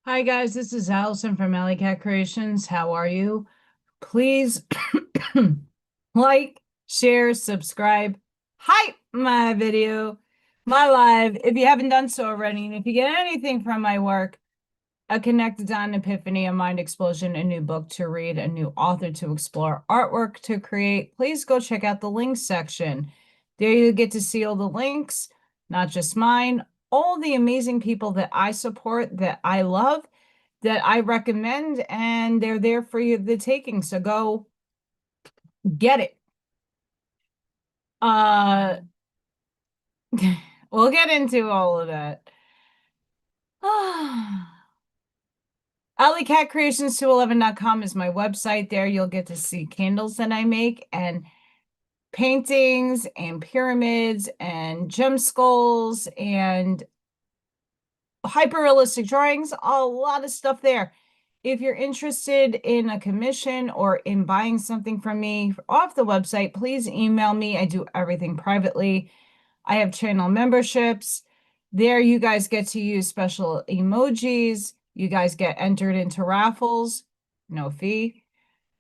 Hi guys, this is Allison from AllyKat Creations. How are you? Please like, share, subscribe, hype my video, my live if you haven't done so already. And if you get anything from my work, a connected on epiphany, a mind explosion, a new book to read, a new author to explore, artwork to create, please go check out the links section. There you get to see all the links, not just mine, all the amazing people that I support, that I love, that I recommend, and they're there for you, the taking. So go get it. Uh, we'll get into all of that. AllyKatCreations211.com is my website. There you'll get to see candles that I make and paintings and pyramids and gem skulls and hyper realistic drawings, a lot of stuff there. If you're interested in a commission or in buying something from me off the website, please email me. I do everything privately. I have channel memberships. There you guys get to use special emojis. You guys get entered into raffles, no fee.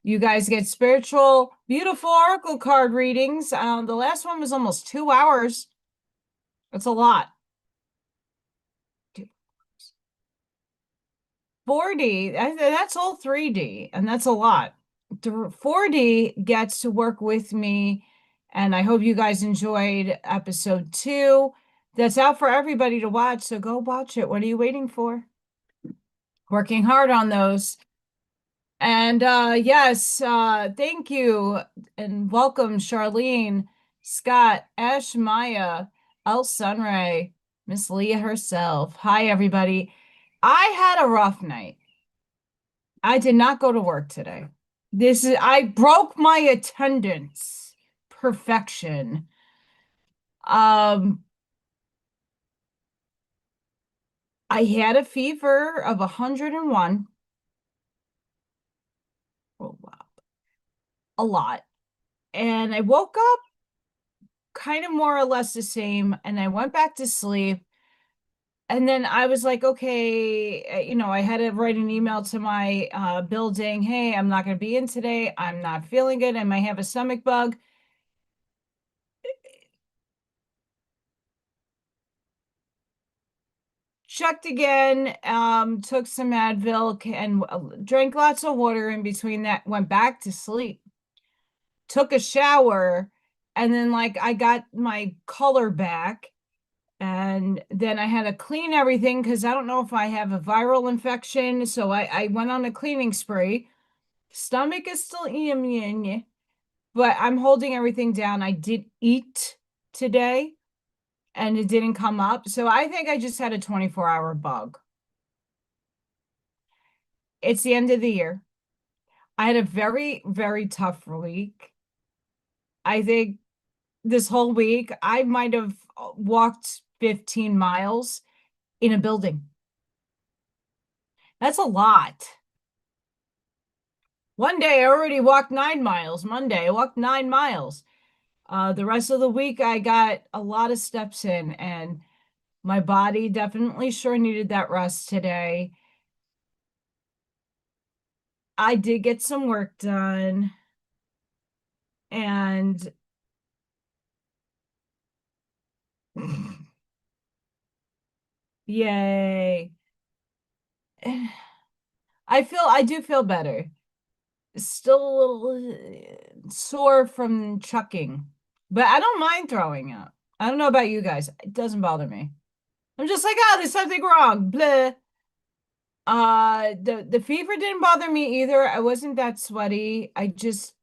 You guys get spiritual, beautiful oracle card readings. The last one was almost 2 hours. That's a lot. 4D, that's all 3D, and that's a lot. 4D gets to work with me, and I hope you guys enjoyed episode 2. That's out for everybody to watch, so go watch it. What are you waiting for? Working hard on those. And yes, thank you and welcome Charlene, Scott, Ash Maya, El Sunray, Miss Leah herself. Hi, everybody. I had a rough night. I did not go to work today. I broke my attendance. Perfection. Um, I had a fever of 101. Oh, wow. A lot. And I woke up kind of more or less the same, and I went back to sleep. And then I was like, okay, I had to write an email to my building. Hey, I'm not going to be in today. I'm not feeling good. I might have a stomach bug. Checked again, took some Advil and drank lots of water in between that, went back to sleep, took a shower, and then like I got my color back. And then I had to clean everything because I don't know if I have a viral infection. So I went on a cleaning spree. Stomach is still but I'm holding everything down. I did eat today and it didn't come up. So I think I just had a 24-hour bug. It's the end of the year. I had a very, very tough week. I think this whole week I might have walked 15 miles in a building. That's a lot. One day I already walked 9 miles. Monday I walked 9 miles. The rest of the week I got a lot of steps in, and my body definitely sure needed that rest today. I did get some work done, and yay. I do feel better. Still a little sore from chucking, but I don't mind throwing up. I don't know about you guys. It doesn't bother me. I'm just like, oh, there's something wrong. Blah. The fever didn't bother me either. I wasn't that sweaty. I just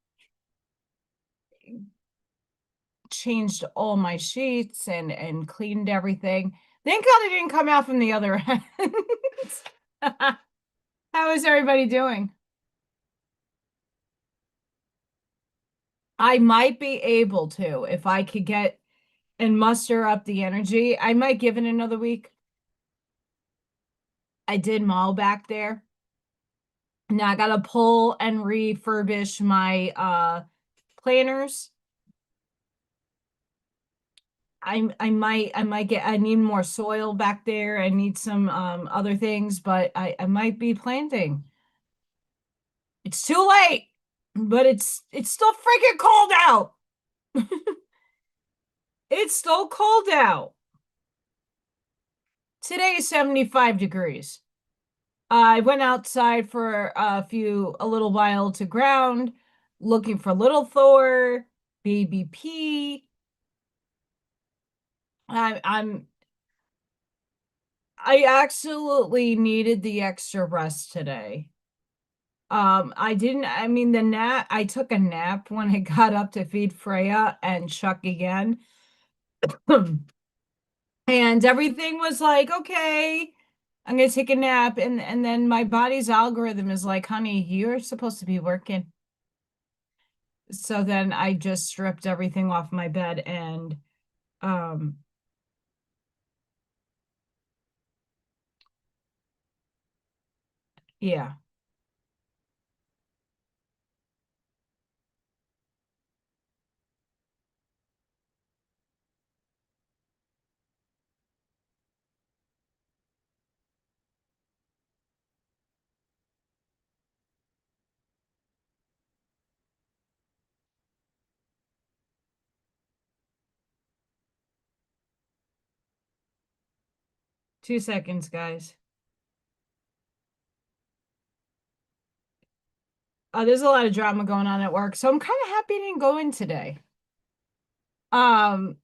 changed all my sheets and cleaned everything. Thank God it didn't come out from the other end. How is everybody doing? I might be able to if I could get and muster up the energy. I might give it another week. I did mow back there. Now I gotta pull and refurbish my planters. I need more soil back there. I need some other things, but I might be planting. It's too late, but it's still freaking cold out. It's still cold out. Today is 75 degrees. I went outside for a little while to ground, looking for little Thor, baby P. I'm I absolutely needed the extra rest today. I didn't, I mean, I took a nap when I got up to feed Freya and Chuck again. And everything was like, okay, I'm gonna take a nap. And then my body's algorithm is like, honey, you're supposed to be working. So then I just stripped everything off my bed and um yeah, 2 seconds, guys. There's a lot of drama going on at work, so I'm kind of happy I didn't go in today. Um,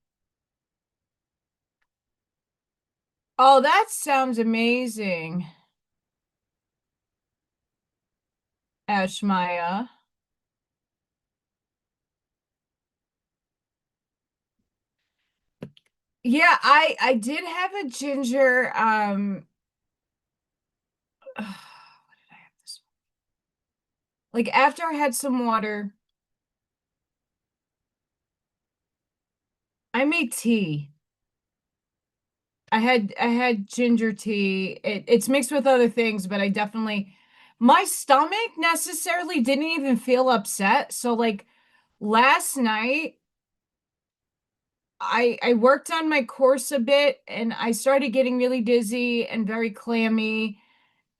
oh, that sounds amazing, Ashmaya. Yeah, I did have a ginger what did I have this? Like after I had some water, I made tea. I had ginger tea. It's mixed with other things, but I definitely my stomach necessarily didn't even feel upset. So like last night I worked on my course a bit and I started getting really dizzy and very clammy.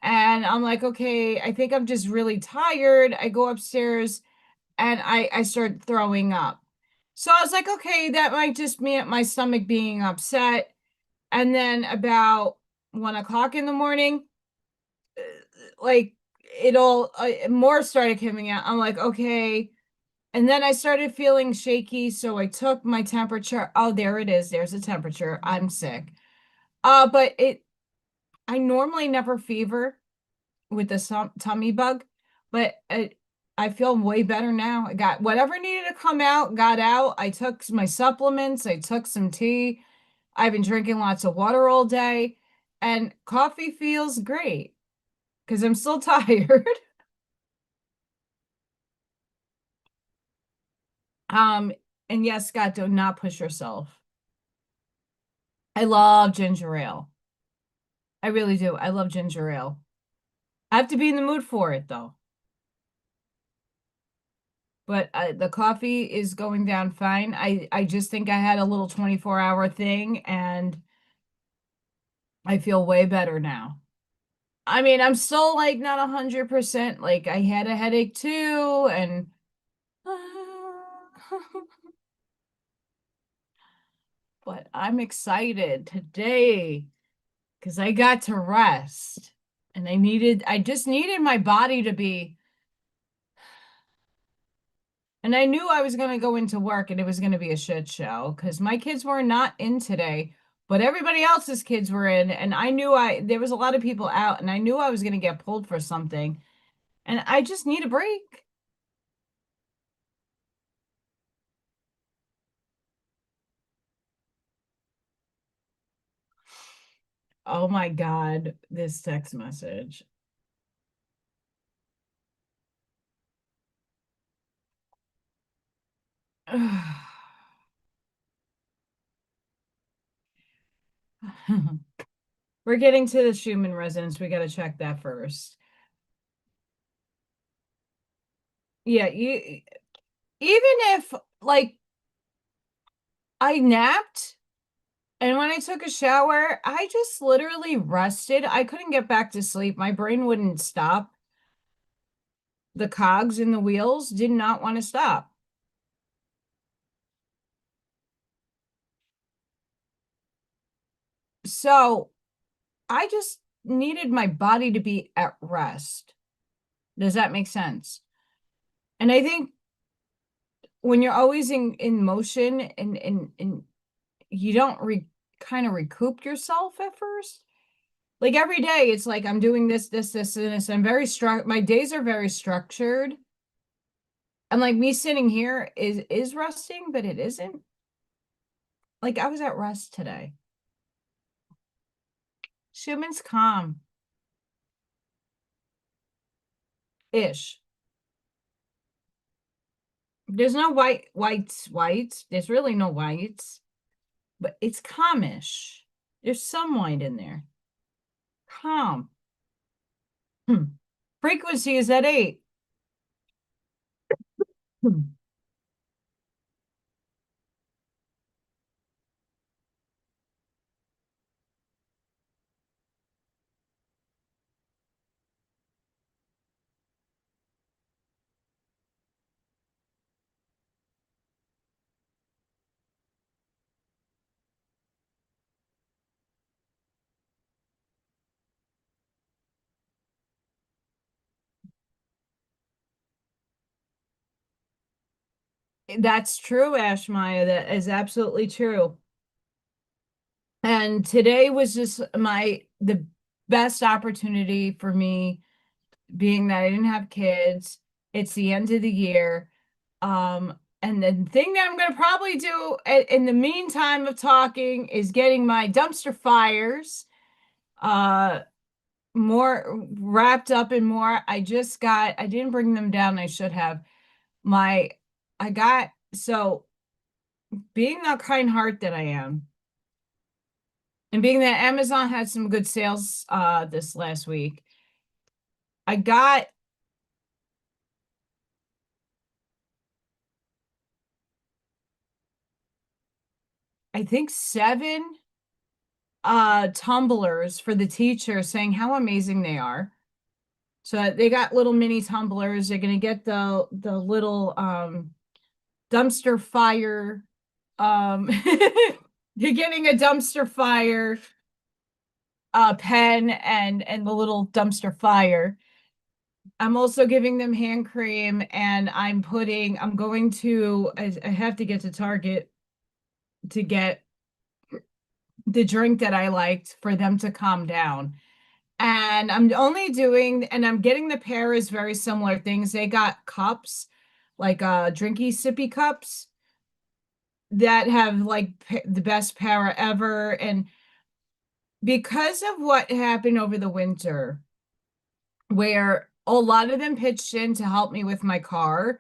And I'm like, okay, I think I'm just really tired. I go upstairs and I start throwing up. So I was like, okay, that might just be my stomach being upset. And then about 1 o'clock in the morning, like it all more started coming out. I'm like, okay. And then I started feeling shaky. So I took my temperature. Oh, there it is. There's a temperature. I'm sick. But I normally never fever with the tummy bug, but I feel way better now. I got whatever needed to come out, got out. I took my supplements, I took some tea. I've been drinking lots of water all day, and coffee feels great because I'm still tired. Um, and yes, Scott, do not push yourself. I love ginger ale. I really do. I love ginger ale. I have to be in the mood for it though. But the coffee is going down fine. I just think I had a little 24-hour thing and I feel way better now. I mean, I'm still like not 100%. Like I had a headache too and but I'm excited today because I got to rest and I just needed my body to be. And I knew I was going to go into work and it was going to be a shit show because my kids were not in today, but everybody else's kids were in. And I knew there was a lot of people out and I knew I was going to get pulled for something. And I just need a break. Oh my God, this text message. We're getting to the Schumann residence. We got to check that first. Yeah, even if like I napped And when I took a shower, I just literally rested. I couldn't get back to sleep. My brain wouldn't stop. The cogs in the wheels did not want to stop. So I just needed my body to be at rest. Does that make sense? And I think when you're always in motion and you don't kind of recoup yourself at first. Like every day, it's like I'm doing this, and this. I'm very my days are very structured. And like me sitting here is resting, but it isn't. Like I was at rest today. Schumann's calm ish. There's no whites. There's really no whites, but it's calmish. There's some white in there. Calm. Frequency is at 8. That's true, Ashmaya. That is absolutely true. And today was just the best opportunity for me, being that I didn't have kids. It's the end of the year. And the thing that I'm going to probably do in the meantime of talking is getting my dumpster fires uh more wrapped up in more. I didn't bring them down. I should have. My I got so being the kind heart that I am, and being that Amazon had some good sales this last week, I got I think 7 tumblers for the teachers saying how amazing they are. So they got little mini tumblers. They're gonna get the little dumpster fire. You're getting a dumpster fire pen and the little dumpster fire. I'm also giving them hand cream, and I'm going to, I have to get to Target to get the drink that I liked for them to calm down. And I'm getting the pair is very similar things. They got cups, like drinky sippy cups that have like the best para ever. And because of what happened over the winter, where a lot of them pitched in to help me with my car,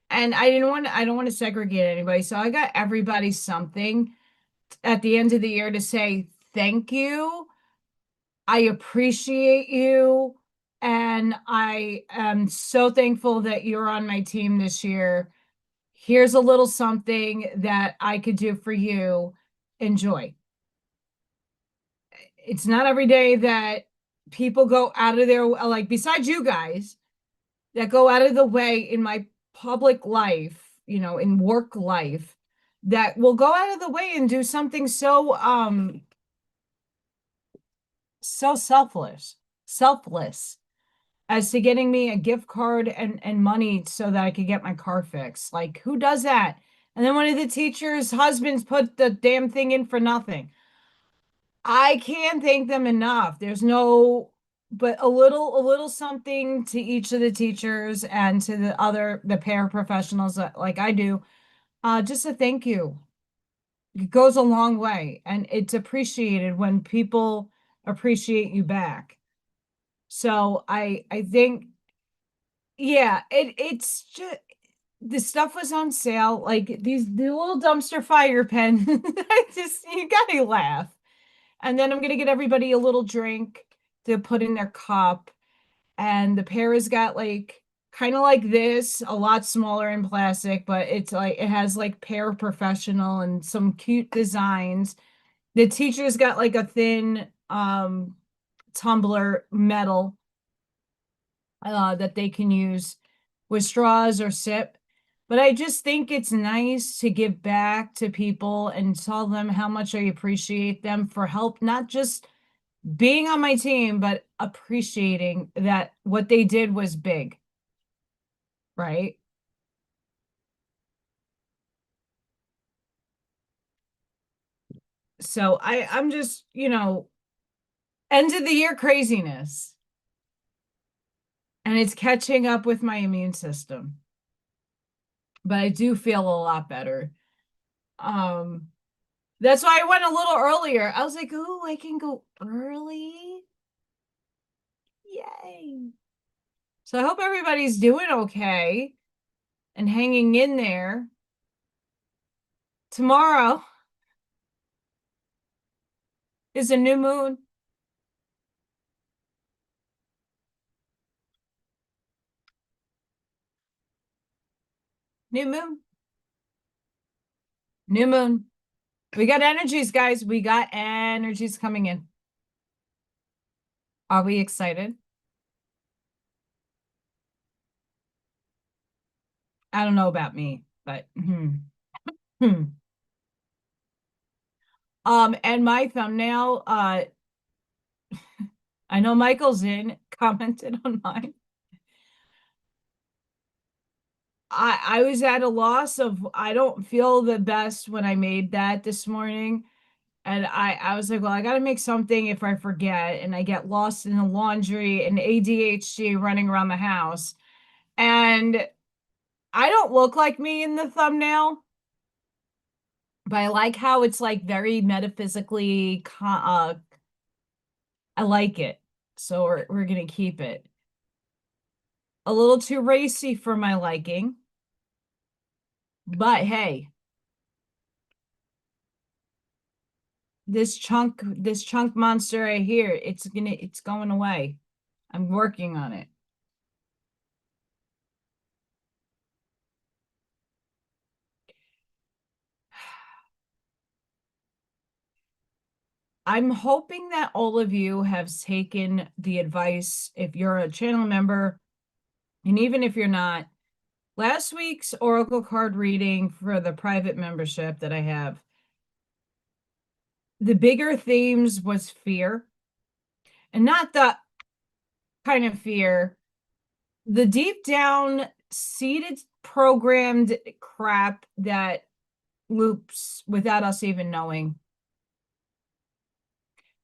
and I don't want to segregate anybody. So I got everybody something at the end of the year to say thank you. I appreciate you. And I am so thankful that you're on my team this year. Here's a little something that I could do for you. Enjoy. It's not every day that people go out of their, like, besides you guys, that go out of the way in my public life, in work life, that will go out of the way and do something so selfless as to getting me a gift card and money so that I could get my car fixed. Like, who does that? And then one of the teachers' husbands put the damn thing in for nothing. I can't thank them enough. But a little something to each of the teachers and to the paraprofessionals like I do. Just a thank you. It goes a long way, and it's appreciated when people appreciate you back. So I think, yeah, it's just the stuff was on sale, like the little dumpster fire pen. I just you gotta laugh. And then I'm gonna get everybody a little drink to put in their cup. And the pair has got like kind of like this, a lot smaller in plastic, but it's like it has like pair professional and some cute designs. The teacher's got like a thin tumbler metal that they can use with straws or sip. But I just think it's nice to give back to people and tell them how much I appreciate them for help, not just being on my team, but appreciating that what they did was big, right? So I'm just, end of the year craziness, and it's catching up with my immune system. But I do feel a lot better. Um, that's why I went a little earlier. I was like, oh, I can go early. Yay. So I hope everybody's doing okay and hanging in there. Tomorrow is a new moon. New moon. New moon. We got energies, guys. We got energies coming in. Are we excited? I don't know about me, but hmm. And my thumbnail, I know Michael Zinn commented on mine. I was at a loss of, I don't feel the best when I made that this morning. And I was like, well, I got to make something if I forget. And I get lost in the laundry and ADHD running around the house. And I don't look like me in the thumbnail, but I like how it's like very metaphysically, I like it. So we're going to keep it. A little too racy for my liking. But hey, this chunk monster right here, it's going away. I'm working on it. I'm hoping that all of you have taken the advice, if you're a channel member, and even if you're not, last week's Oracle card reading for the private membership that I have, the bigger themes was fear, and not the kind of fear, the deep down seated programmed crap that loops without us even knowing.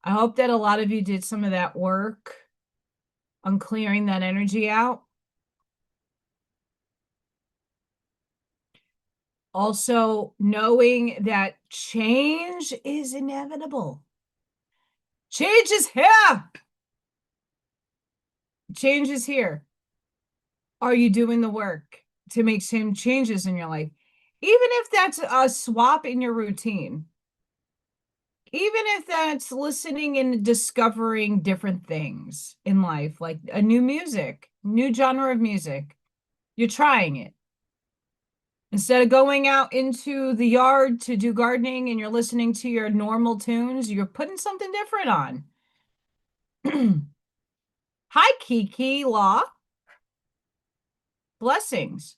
I hope that a lot of you did some of that work on clearing that energy out. Also, knowing that change is inevitable. Change is here. Change is here. Are you doing the work to make some changes in your life? Even if that's a swap in your routine, even if that's listening and discovering different things in life, like a new new genre of music, you're trying it. Instead of going out into the yard to do gardening and you're listening to your normal tunes, you're putting something different on. Hi, Kiki Law. Blessings.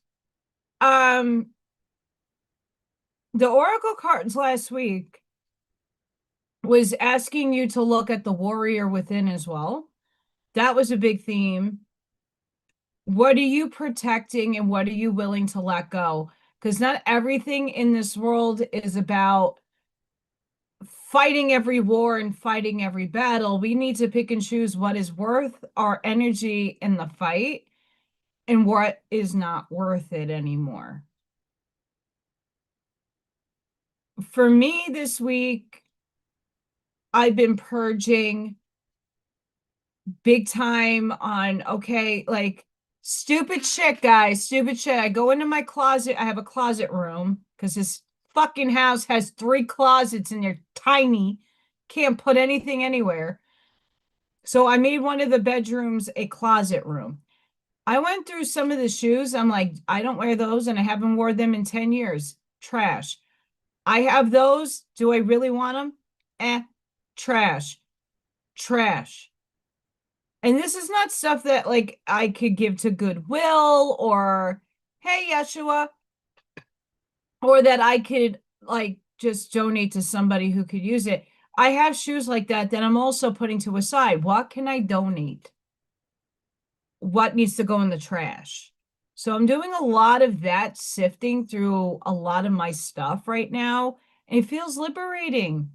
The Oracle cards last week was asking you to look at the warrior within as well. That was a big theme. What are you protecting and what are you willing to let go? Because not everything in this world is about fighting every war and fighting every battle. We need to pick and choose what is worth our energy in the fight and what is not worth it anymore. For me this week, I've been purging big time on, okay, like stupid shit, guys, stupid shit. I go into my closet. I have a closet room because this fucking house has 3 closets and they're tiny. Can't put anything anywhere. So I made one of the bedrooms a closet room. I went through some of the shoes. I'm like, I don't wear those and I haven't worn them in 10 years. Trash. I have those. Do I really want them? trash, trash. And this is not stuff that like I could give to Goodwill or, hey, Yeshua, or that I could like just donate to somebody who could use it. I have shoes like that I'm also putting to a side. What can I donate? What needs to go in the trash? So I'm doing a lot of that, sifting through a lot of my stuff right now. It feels liberating.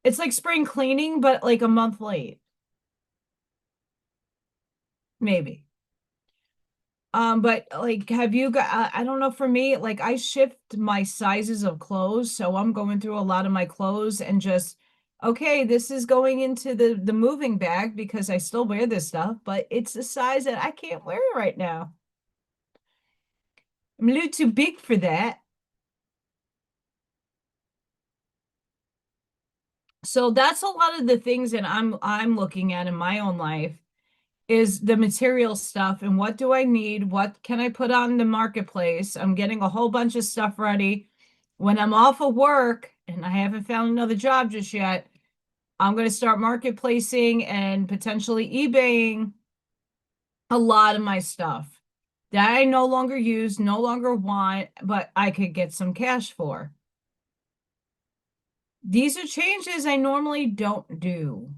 It's like spring cleaning, but like a month late. Maybe. But like, have you got, I don't know, for me, like I shift my sizes of clothes. So I'm going through a lot of my clothes and just, okay, this is going into the moving bag because I still wear this stuff, but it's a size that I can't wear it right now. I'm a little too big for that. So that's a lot of the things that I'm looking at in my own life is the material stuff and what do I need? What can I put on the marketplace? I'm getting a whole bunch of stuff ready. When I'm off of work and I haven't found another job just yet, I'm going to start marketplacing and potentially eBaying a lot of my stuff that I no longer use, no longer want, but I could get some cash for. These are changes I normally don't do.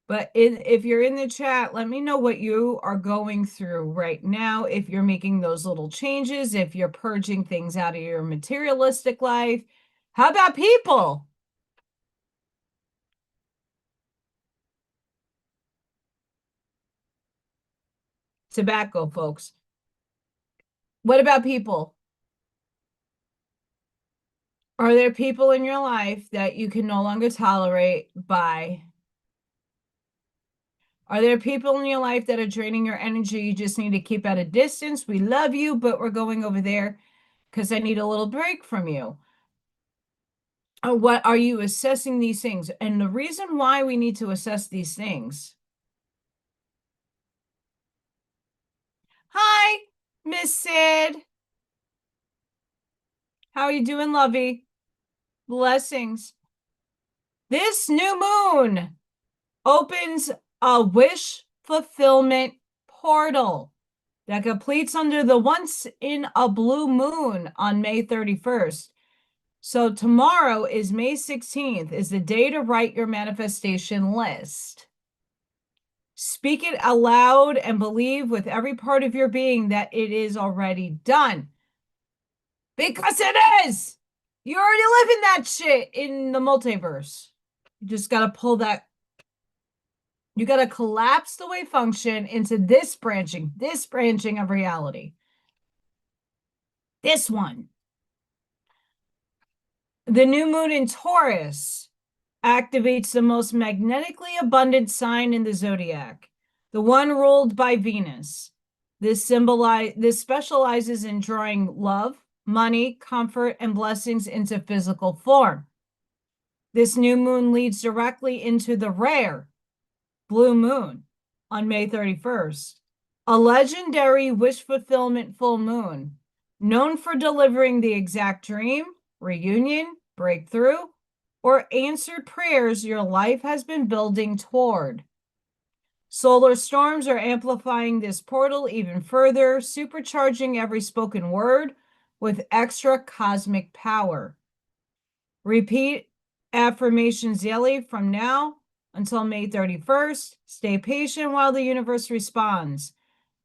But if you're in the chat, let me know what you are going through right now. If you're making those little changes, if you're purging things out of your materialistic life. How about people? Tobacco, folks. What about people? Are there people in your life that you can no longer tolerate by? Are there people in your life that are draining your energy? You just need to keep at a distance. We love you, but we're going over there because I need a little break from you. Or what are you assessing these things? And the reason why we need to assess these things. Hi, Miss Sid. How are you doing, lovey? Blessings. This new moon opens a wish fulfillment portal that completes under the once in a blue moon on May 31st. So tomorrow is May 16th, is the day to write your manifestation list. Speak it aloud and believe with every part of your being that it is already done. Because it is! You're already living that shit in the multiverse. You just got to pull that. You got to collapse the wave function into this branching of reality. This one. The new moon in Taurus activates the most magnetically abundant sign in the zodiac, the one ruled by Venus. This specializes in drawing love, money, comfort, and blessings into physical form. This new moon leads directly into the rare blue moon on May 31st, a legendary wish fulfillment full moon, known for delivering the exact dream, reunion, breakthrough, or answered prayers your life has been building toward. Solar storms are amplifying this portal even further, supercharging every spoken word with extra cosmic power. Repeat affirmations daily from now until May 31st. Stay patient while the universe responds.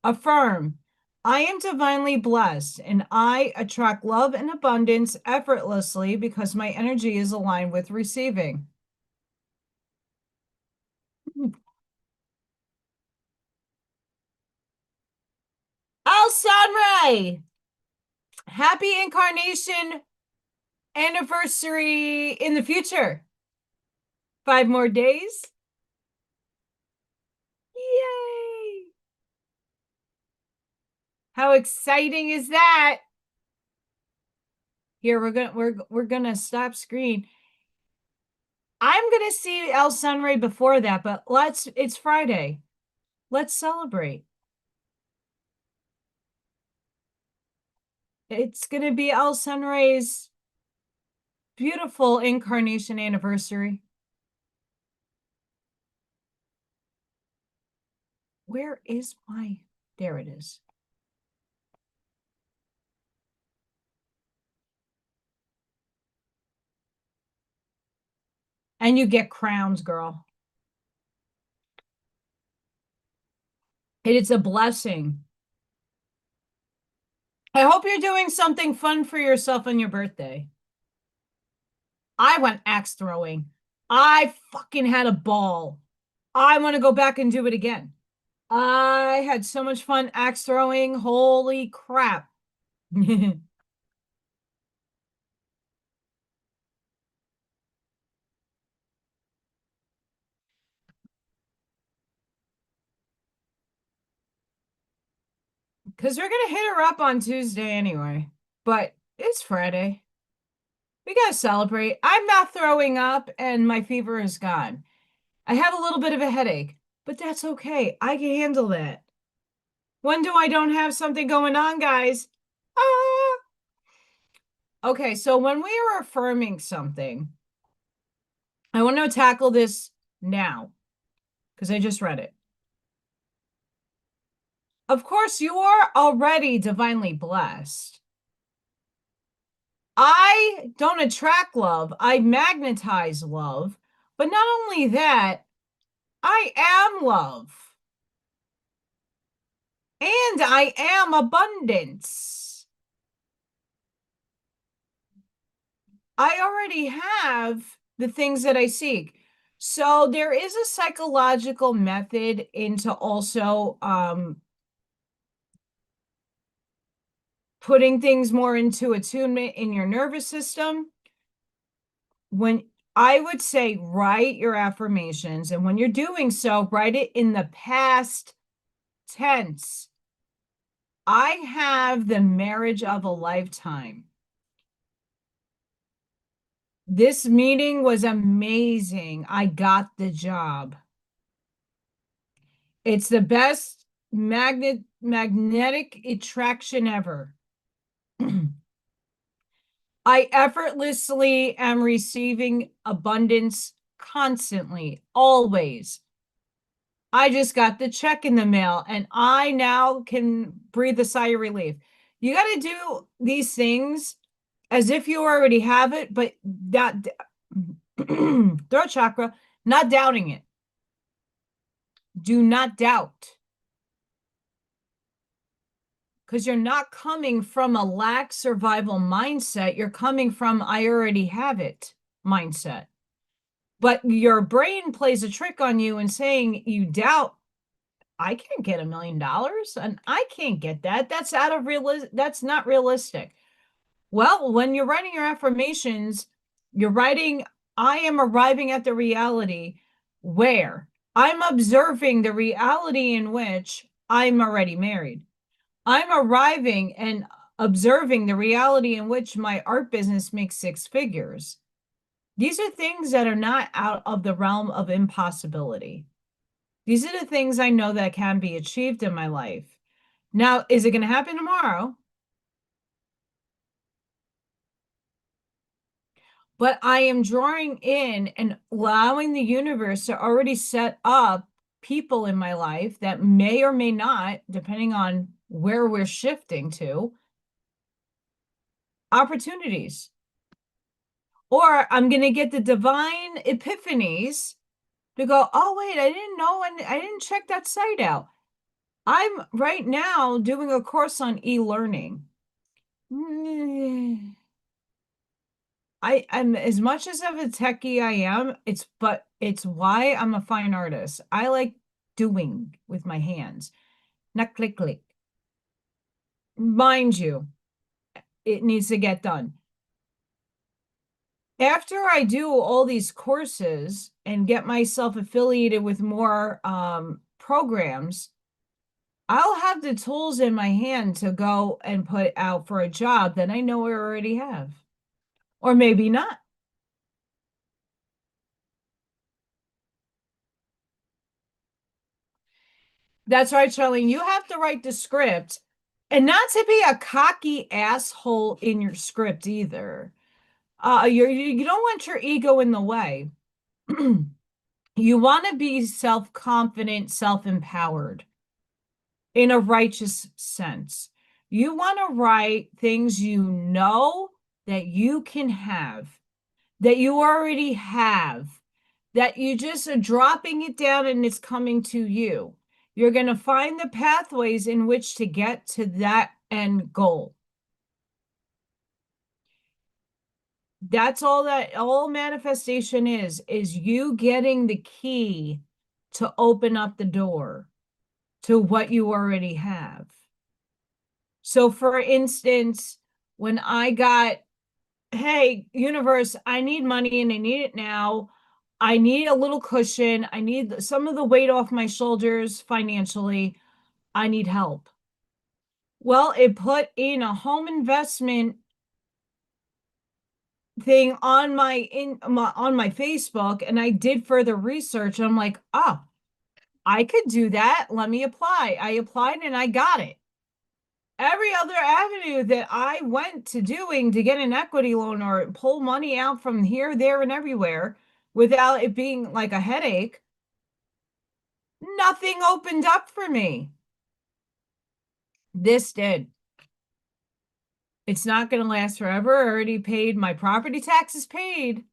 Affirm, I am divinely blessed and I attract love and abundance effortlessly because my energy is aligned with receiving. Al Sunray, happy incarnation anniversary in the future. 5 more days. Yay! How exciting is that? Here we're gonna stop screen. I'm gonna see El Sunray before that, but it's Friday. Let's celebrate. It's going to be El Sunray's beautiful incarnation anniversary. Where is my, there it is. And you get crowns, girl. It is a blessing. I hope you're doing something fun for yourself on your birthday. I went axe throwing. I fucking had a ball. I want to go back and do it again. I had so much fun axe throwing. Holy crap. Because we're going to hit her up on Tuesday anyway. But it's Friday. We got to celebrate. I'm not throwing up and my fever is gone. I have a little bit of a headache, but that's okay. I can handle that. When do I don't have something going on, guys? Ah! Okay, so when we are affirming something, I want to tackle this now because I just read it. Of course, you are already divinely blessed. I don't attract love, I magnetize love. But not only that, I am love. And I am abundance. I already have the things that I seek. So there is a psychological method into also putting things more into attunement in your nervous system. When I would say write your affirmations, and when you're doing so, write it in the past tense. I have the marriage of a lifetime. This meeting was amazing. I got the job. It's the best magnetic attraction ever. I effortlessly am receiving abundance constantly, always. I just got the check in the mail and I now can breathe a sigh of relief. You got to do these things as if you already have it, but that throat chakra, not doubting it. Do not doubt. Because you're not coming from a lack survival mindset. You're coming from I already have it mindset. But your brain plays a trick on you and saying you doubt, I can't get $1 million and I can't get that. That's out of that's not realistic. Well, when you're writing your affirmations, you're writing, I am arriving at the reality where I'm observing the reality in which I'm already married. I'm arriving and observing the reality in which my art business makes 6 figures. These are things that are not out of the realm of impossibility. These are the things I know that can be achieved in my life. Now, is it going to happen tomorrow? But I am drawing in and allowing the universe to already set up people in my life that may or may not, depending on where we're shifting to, opportunities. Or I'm going to get the divine epiphanies to go, oh, wait, I didn't know, and I didn't check that site out. I'm right now doing a course on e-learning. I'm as much as of a techie I am, it's why I'm a fine artist. I like doing with my hands, not click click. Mind you, it needs to get done. After I do all these courses and get myself affiliated with more programs, I'll have the tools in my hand to go and put out for a job that I know I already have. Or maybe not. That's right, Charlene. You have to write the script And not to be a cocky asshole in your script either. You don't want your ego in the way. You want to be self-confident, self-empowered in a righteous sense. You want to write things you know that you can have, that you already have, that you just are dropping it down and it's coming to you. You're going to find the pathways in which to get to that end goal. That's all manifestation is you getting the key to open up the door to what you already have. So for instance, when I got, hey, universe, I need money and I need it now. I need a little cushion. I need some of the weight off my shoulders financially. I need help. Well, it put in a home investment thing on my Facebook, and I did further research. And I'm like, oh, I could do that. Let me apply. I applied and I got it. Every other avenue that I went to doing to get an equity loan or pull money out from here, there, and everywhere without it being like a headache, nothing opened up for me. This did. It's not going to last forever. I already paid my property taxes paid.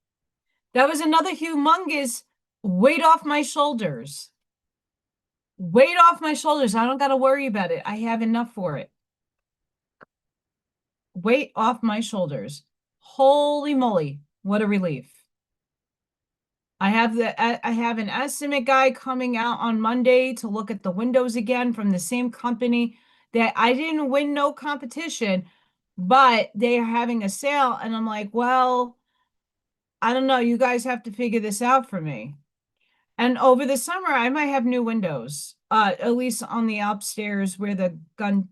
That was another humongous weight off my shoulders. Weight off my shoulders. I don't got to worry about it. I have enough for it. Weight off my shoulders. Holy moly. What a relief. I have an estimate guy coming out on Monday to look at the windows again from the same company that I didn't win no competition, but they are having a sale. And I'm like, well, I don't know. You guys have to figure this out for me. And over the summer, I might have new windows, at least on the upstairs where the gun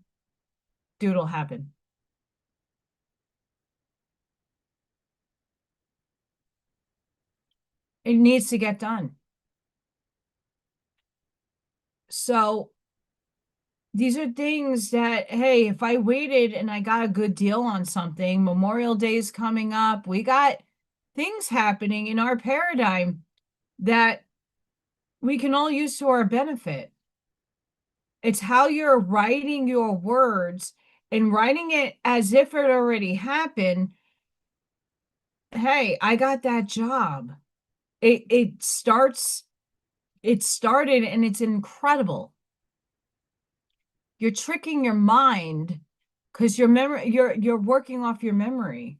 doodle happened. It needs to get done. So these are things that, hey, if I waited and I got a good deal on something, Memorial Day is coming up. We got things happening in our paradigm that we can all use to our benefit. It's how you're writing your words and writing it as if it already happened. Hey, I got that job. It started and it's incredible. You're tricking your mind because your memory, you're working off your memory.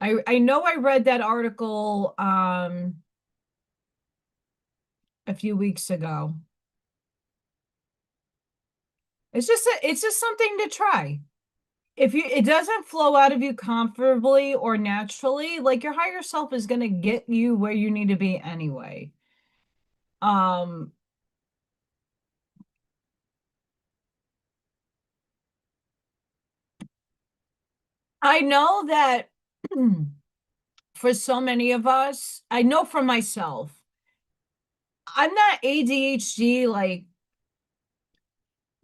I know I read that article a few weeks ago. It's just something to try. If it doesn't flow out of you comfortably or naturally, like your higher self is going to get you where you need to be anyway. Um I know that for so many of us, I know for myself, I'm not ADHD like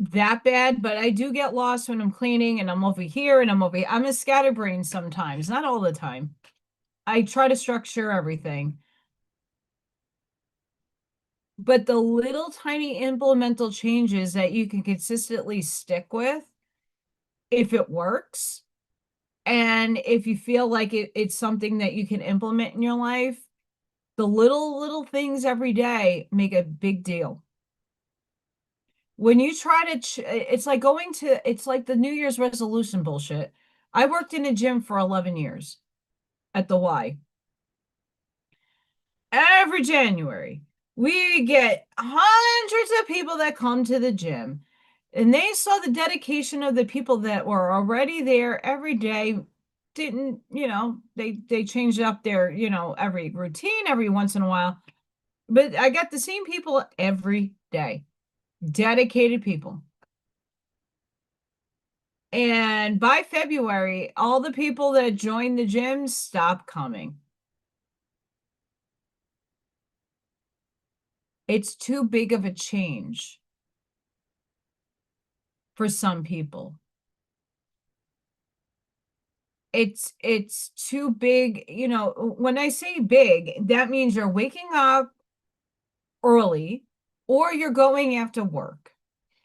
that bad, but I do get lost when I'm cleaning and I'm over here and I'm over here. I'm a scatterbrain sometimes, not all the time. I try to structure everything. But the little tiny implemental changes that you can consistently stick with, if it works, and if you feel like it's something that you can implement in your life, the little things every day make a big deal. When you try to, it's like it's like the New Year's resolution bullshit. I worked in a gym for 11 years at the Y. Every January, we get hundreds of people that come to the gym, and they saw the dedication of the people that were already there every day. Didn't, they changed up their, every routine every once in a while. But I got the same people every day, dedicated people. And by February, all the people that joined the gym stopped coming. It's too big of a change. for some people. It's too big. You know, when I say big, that means you're waking up early or you're going after work.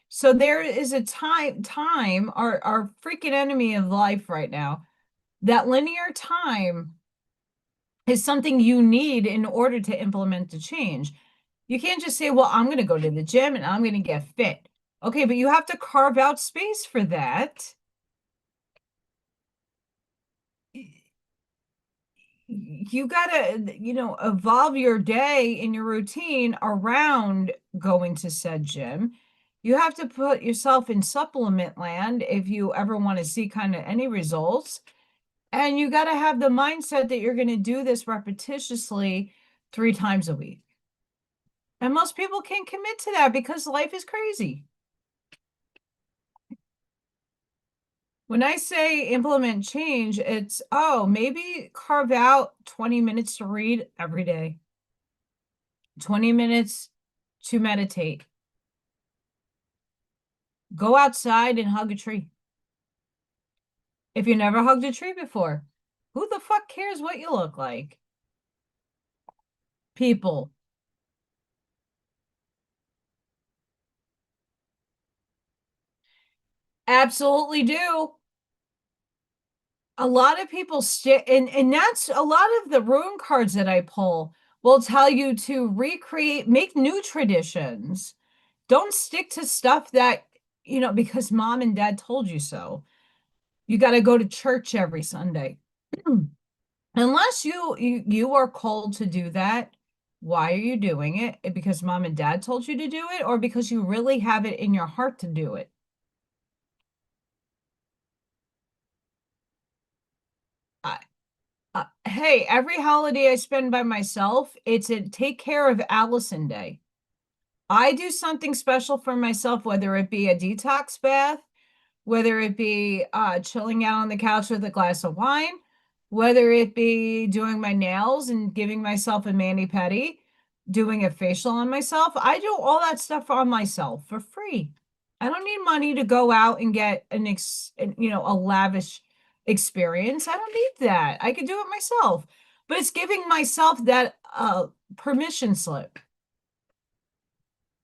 So there is a time, our freaking enemy of life right now, that linear time is something you need in order to implement the change. You can't just say, well, I'm going to go to the gym and I'm going to get fit. Okay, but you have to carve out space for that. You got to, evolve your day and your routine around going to said gym. You have to put yourself in supplement land if you ever want to see kind of any results. And you got to have the mindset that you're going to do this repetitiously 3 times a week. And most people can't commit to that because life is crazy. When I say implement change, it's, maybe carve out 20 minutes to read every day, 20 minutes to meditate. Go outside and hug a tree. If you never hugged a tree before, who the fuck cares what you look like? People. Absolutely do. A lot of people stick, and that's a lot of the rune cards that I pull will tell you to recreate, make new traditions. Don't stick to stuff that, because mom and dad told you so. You got to go to church every Sunday. Unless you are called to do that, why are you doing it? Because mom and dad told you to do it, or because you really have it in your heart to do it? I, hey, every holiday I spend by myself, it's a take care of Allison day. I do something special for myself, whether it be a detox bath, whether it be chilling out on the couch with a glass of wine, whether it be doing my nails and giving myself a mani-pedi, doing a facial on myself. I do all that stuff on myself for free. I don't need money to go out and get a lavish experience. I don't need that. I could do it myself. But it's giving myself that permission slip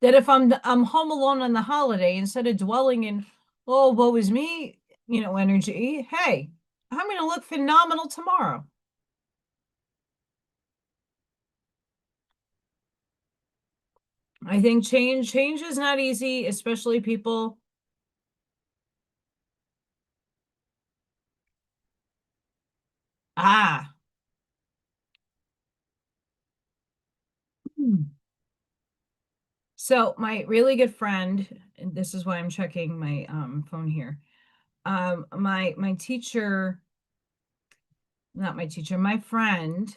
that if I'm home alone on the holiday, instead of dwelling in, oh, woe is me, energy, hey, I'm going to look phenomenal tomorrow. I think change is not easy, especially people. Ah. Hmm. So my really good friend, and this is why I'm checking my phone here. My teacher, not my teacher, my friend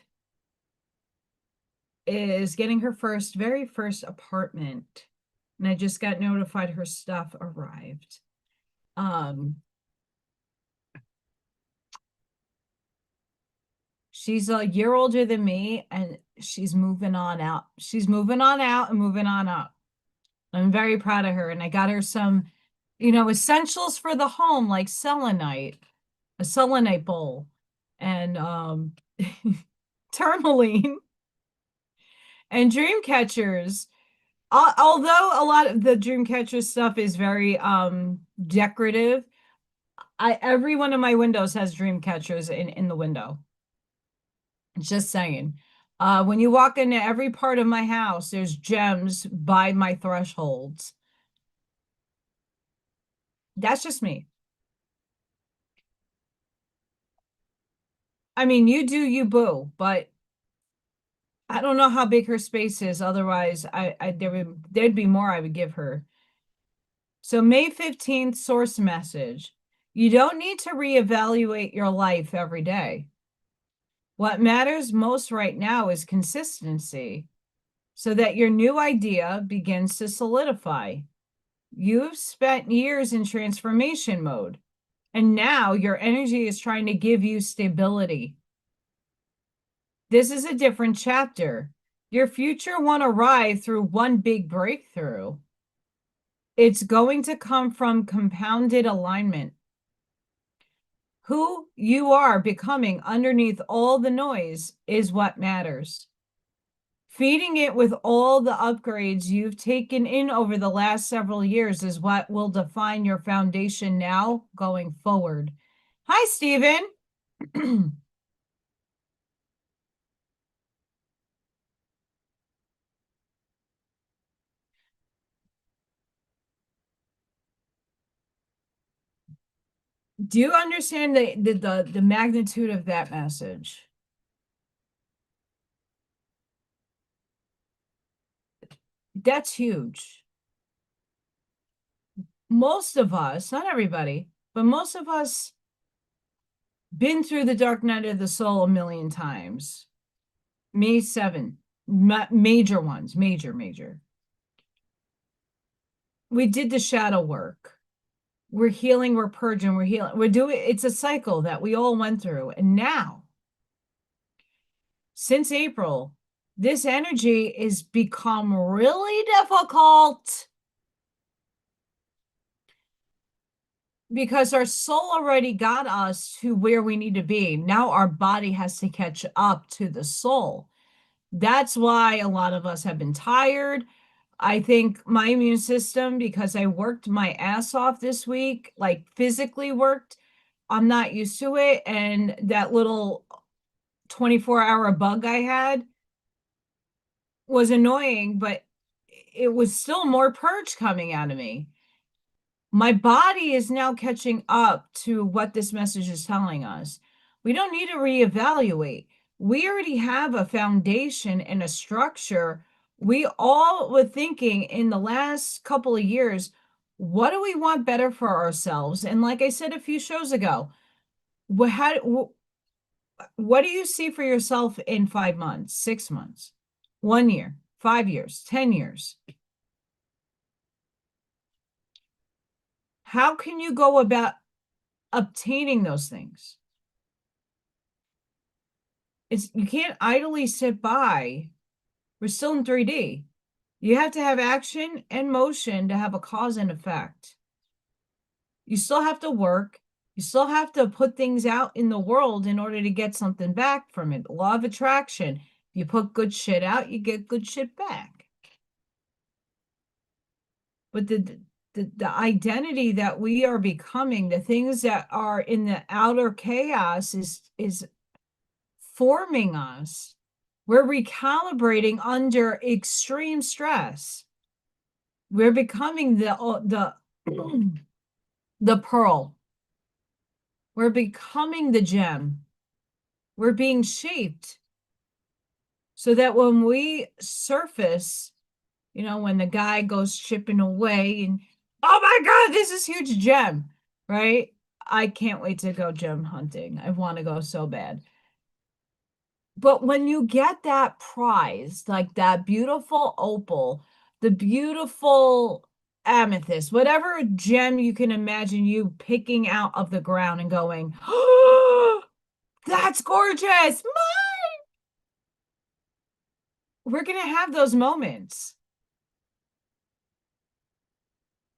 is getting her very first apartment. And I just got notified her stuff arrived. She's a year older than me and she's moving on out. She's moving on out and moving on up. I'm very proud of her. And I got her some, essentials for the home, like a selenite bowl, and tourmaline and dream catchers. Although a lot of the dream catcher stuff is very decorative, every one of my windows has dream catchers in the window. Just saying. When you walk into every part of my house, there's gems by my thresholds. That's just me. I mean, you do you, boo, but I don't know how big her space is. Otherwise, there'd be more I would give her. So May 15th, source message. You don't need to reevaluate your life every day. What matters most right now is consistency, so that your new idea begins to solidify. You've spent years in transformation mode, and now your energy is trying to give you stability. This is a different chapter. Your future won't arrive through one big breakthrough. It's going to come from compounded alignment. Who you are becoming underneath all the noise is what matters. Feeding it with all the upgrades you've taken in over the last several years is what will define your foundation now going forward. Hi, Stephen. Do you understand the magnitude of that message? That's huge. Most of us, not everybody, but most of us been through the dark night of the soul a million times. Me, 7. Major ones, major. We did the shadow work. We're healing, we're purging, we're healing. We're doing, it's a cycle that we all went through. And now, since April, this energy is become really difficult because our soul already got us to where we need to be. Now our body has to catch up to the soul. That's why a lot of us have been tired. I think my immune system, because I worked my ass off this week, like physically worked, I'm not used to it. And that little 24-hour bug I had was annoying, but it was still more purge coming out of me. My body is now catching up to what this message is telling us. We don't need to reevaluate. We already have a foundation and a structure. We all were thinking in the last couple of years, what do we want better for ourselves? And like I said a few shows ago, what do you see for yourself in 5 months, 6 months, 1 year, 5 years, 10 years? How can you go about obtaining those things? You can't idly sit by. We're still in 3D. You have to have action and motion to have a cause and effect. You still have to work. You still have to put things out in the world in order to get something back from it. Law of attraction. If you put good shit out, you get good shit back. But the identity that we are becoming, the things that are in the outer chaos is forming us. We're recalibrating under extreme stress. We're becoming the the pearl. We're becoming the gem. We're being shaped so that when we surface, when the guy goes chipping away and, oh my God, this is huge gem, right? I can't wait to go gem hunting. I want to go so bad. But when you get that prize, like that beautiful opal, the beautiful amethyst, whatever gem you can imagine you picking out of the ground and going, oh, that's gorgeous. We're going to have those moments.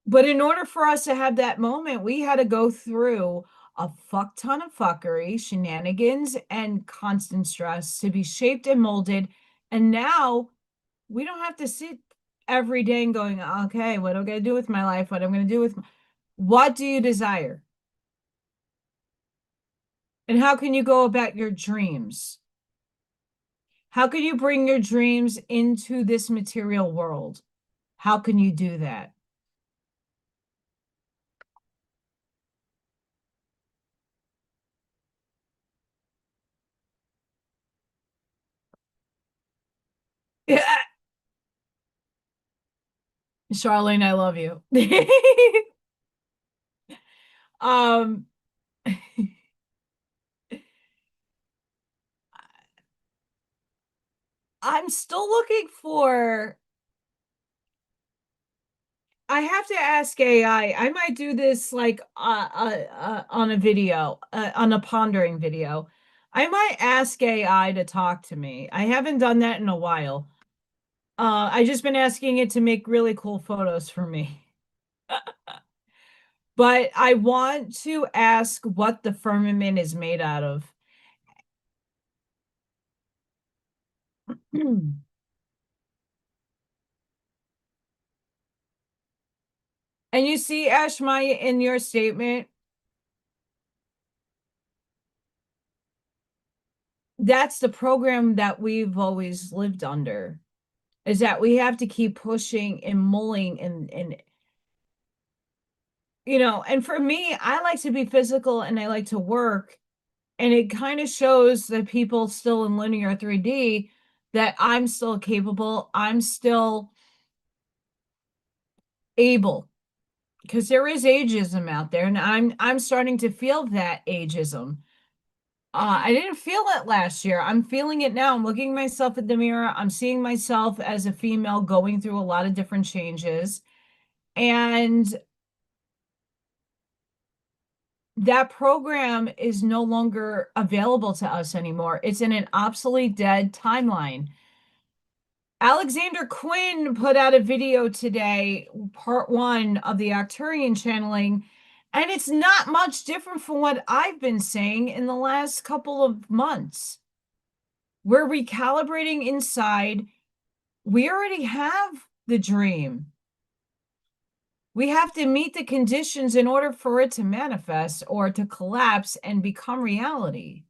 But in order for us to have that moment, we had to go through a fuck ton of fuckery, shenanigans, and constant stress to be shaped and molded. And now we don't have to sit every day and going, okay, what am I going to do with my life? What am I going to do with what do you desire? And how can you go about your dreams? How can you bring your dreams into this material world? How can you do that? Yeah. Charlene, I love you. um I'm still looking for I have to ask AI. I might do this like on a video, on a pondering video. I might ask AI to talk to me. I haven't done that in a while. I just been asking it to make really cool photos for me. But I want to ask what the firmament is made out of. And you see, Ashmaya, in your statement, that's the program that we've always lived under, is that we have to keep pushing and mulling and and for me, I like to be physical and I like to work. And it kind of shows that people still in linear 3D that I'm still capable, I'm still able, because there is ageism out there, and I'm starting to feel that ageism. I didn't feel it last year. I'm feeling it now. I'm looking myself in the mirror. I'm seeing myself as a female going through a lot of different changes. And that program is no longer available to us anymore. It's in an obsolete, dead timeline. Alexander Quinn put out a video today, part 1 of the Arcturian channeling, and it's not much different from what I've been saying in the last couple of months. We're recalibrating inside. We already have the dream. We have to meet the conditions in order for it to manifest or to collapse and become reality.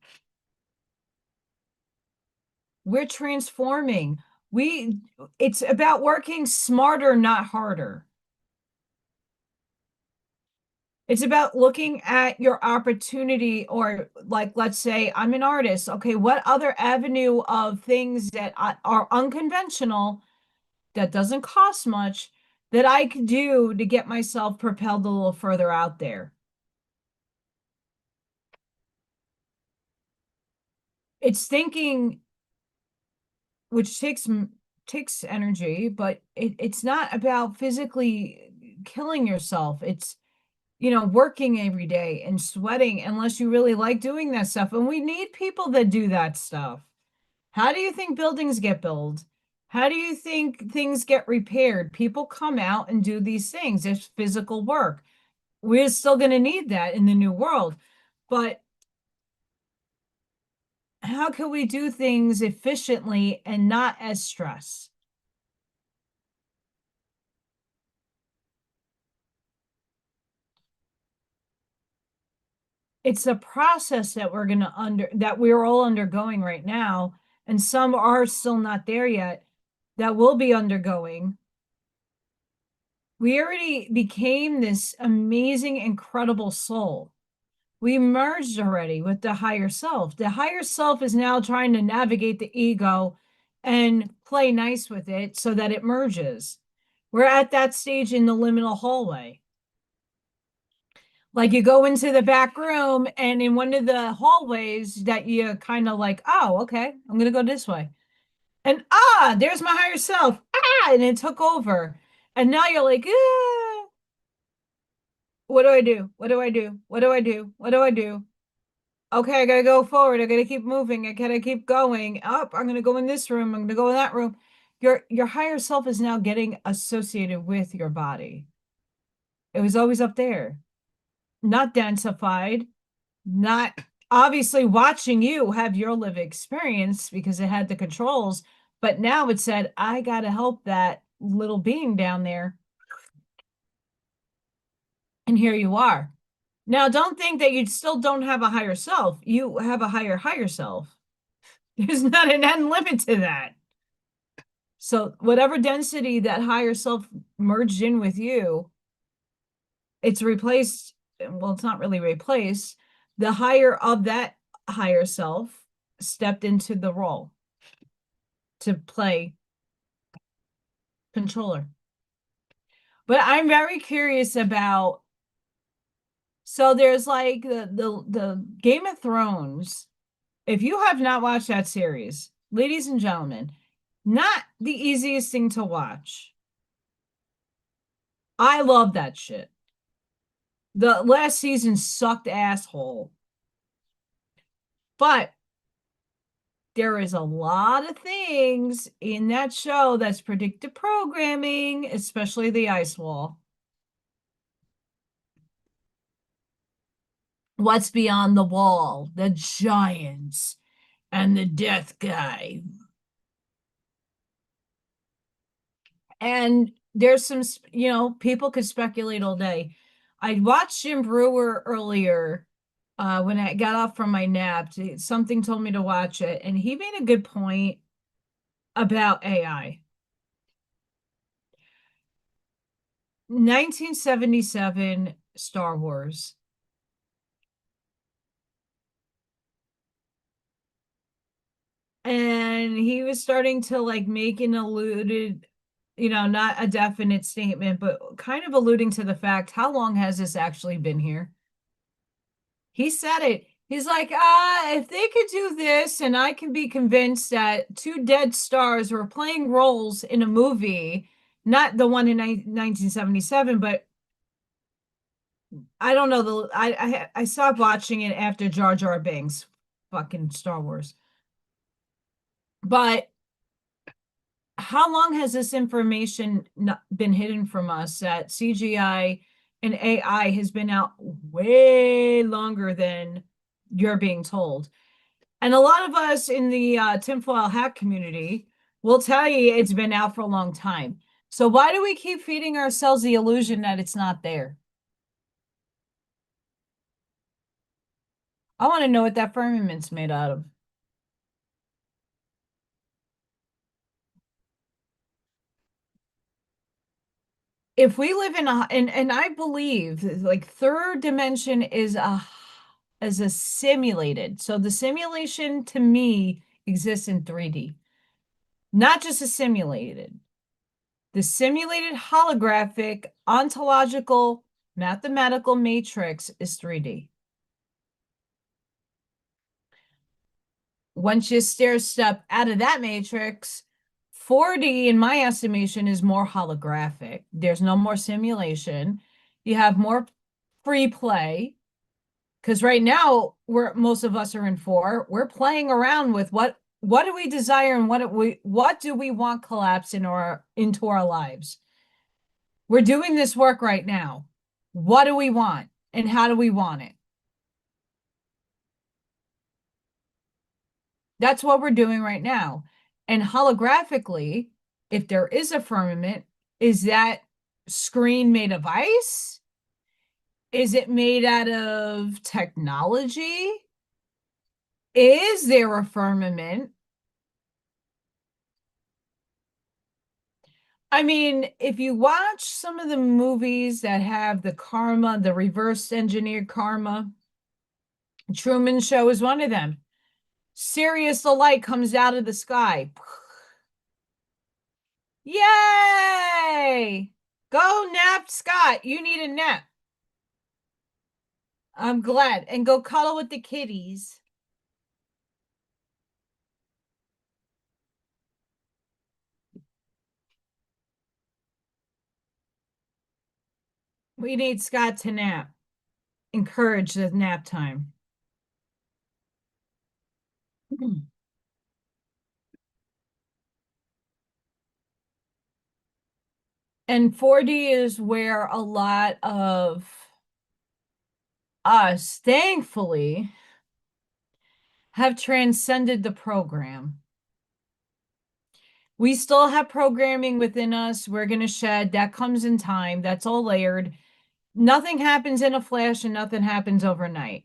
We're transforming. It's about working smarter, not harder. It's about looking at your opportunity, or like, let's say I'm an artist. Okay, what other avenue of things that are unconventional, that doesn't cost much, that I could do to get myself propelled a little further out there? It's thinking, which takes energy, but it's not about physically killing yourself. It's working every day and sweating unless you really like doing that stuff. And we need people that do that stuff. How do you think buildings get built? How do you think things get repaired? People come out and do these things. It's physical work. We're still going to need that in the new world. But how can we do things efficiently and not as stress? It's a process that we're all undergoing right now, and some are still not there yet, that will be undergoing. We already became this amazing, incredible soul. We merged already with the higher self. The higher self is now trying to navigate the ego and play nice with it so that it merges. We're at that stage in the liminal hallway. Like, you go into the back room, and in one of the hallways that you kind of like, oh, okay, I'm going to go this way. And there's my higher self. And it took over. And now you're like, what do I do? What do I do? What do I do? What do I do? Okay, I gotta go forward. I gotta keep moving. I gotta keep going. Up. I'm gonna go in this room. I'm gonna go in that room. Your higher self is now getting associated with your body. It was always up there, not densified, not obviously watching you have your live experience because it had the controls, but now it said, I gotta help that little being down there. And here you are. Now, don't think that you still don't have a higher self. You have a higher self. There's not an end limit to that. So whatever density that higher self merged in with you, it's replaced. Well, it's not really replaced. The higher of that higher self stepped into the role to play controller. But I'm very curious about, so there's like the Game of Thrones. If you have not watched that series, ladies and gentlemen, not the easiest thing to watch. I love that shit. The last season sucked asshole. But there is a lot of things in that show that's predictive programming, especially the ice wall. What's beyond the wall? The giants and the death guy. And there's some, people could speculate all day. I watched Jim Brewer earlier when I got off from my nap. Something told me to watch it, and he made a good point about AI. 1977 Star Wars. And he was starting to like make an alluded, not a definite statement, but kind of alluding to the fact, how long has this actually been here? He said it. He's like, if they could do this and I can be convinced that two dead stars were playing roles in a movie, not the one in 1977, but I don't know, I stopped watching it after Jar Jar Binks, fucking Star Wars. But how long has this information not been hidden from us, that CGI and AI has been out way longer than you're being told? And a lot of us in the tinfoil hat community will tell you it's been out for a long time. So why do we keep feeding ourselves the illusion that it's not there? I want to know what that firmament's made out of. If we live in and I believe like third dimension is a simulated. So the simulation to me exists in 3D, not just a simulated. The simulated holographic ontological mathematical matrix is 3D. Once you stair step out of that matrix, 4D, in my estimation, is more holographic. There's no more simulation. You have more free play. Because right now, most of us are in 4. We're playing around with what do we desire and what do we want collapse into our lives. We're doing this work right now. What do we want and how do we want it? That's what we're doing right now. And holographically, if there is a firmament, is that screen made of ice? Is it made out of technology? Is there a firmament? I mean, if you watch some of the movies that have the karma, the reverse engineered karma, Truman Show is one of them. Sirius the light comes out of the sky. Yay! Go nap, Scott. You need a nap. I'm glad. And go cuddle with the kitties. We need Scott to nap. Encourage the nap time. And 4D is where a lot of us, thankfully, have transcended the program. We still have programming within us. We're going to shed. That comes in time. That's all layered. Nothing happens in a flash and nothing happens overnight.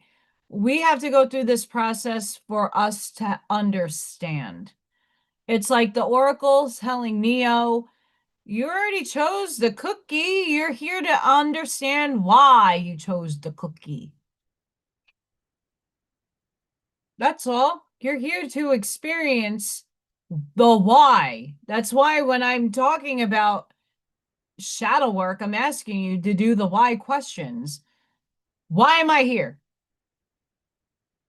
We have to go through this process for us to understand. It's like the oracles telling Neo, you already chose the cookie. You're here to understand why you chose the cookie. That's all. You're here to experience the why. That's why when I'm talking about shadow work, I'm asking you to do the why questions. Why am I here?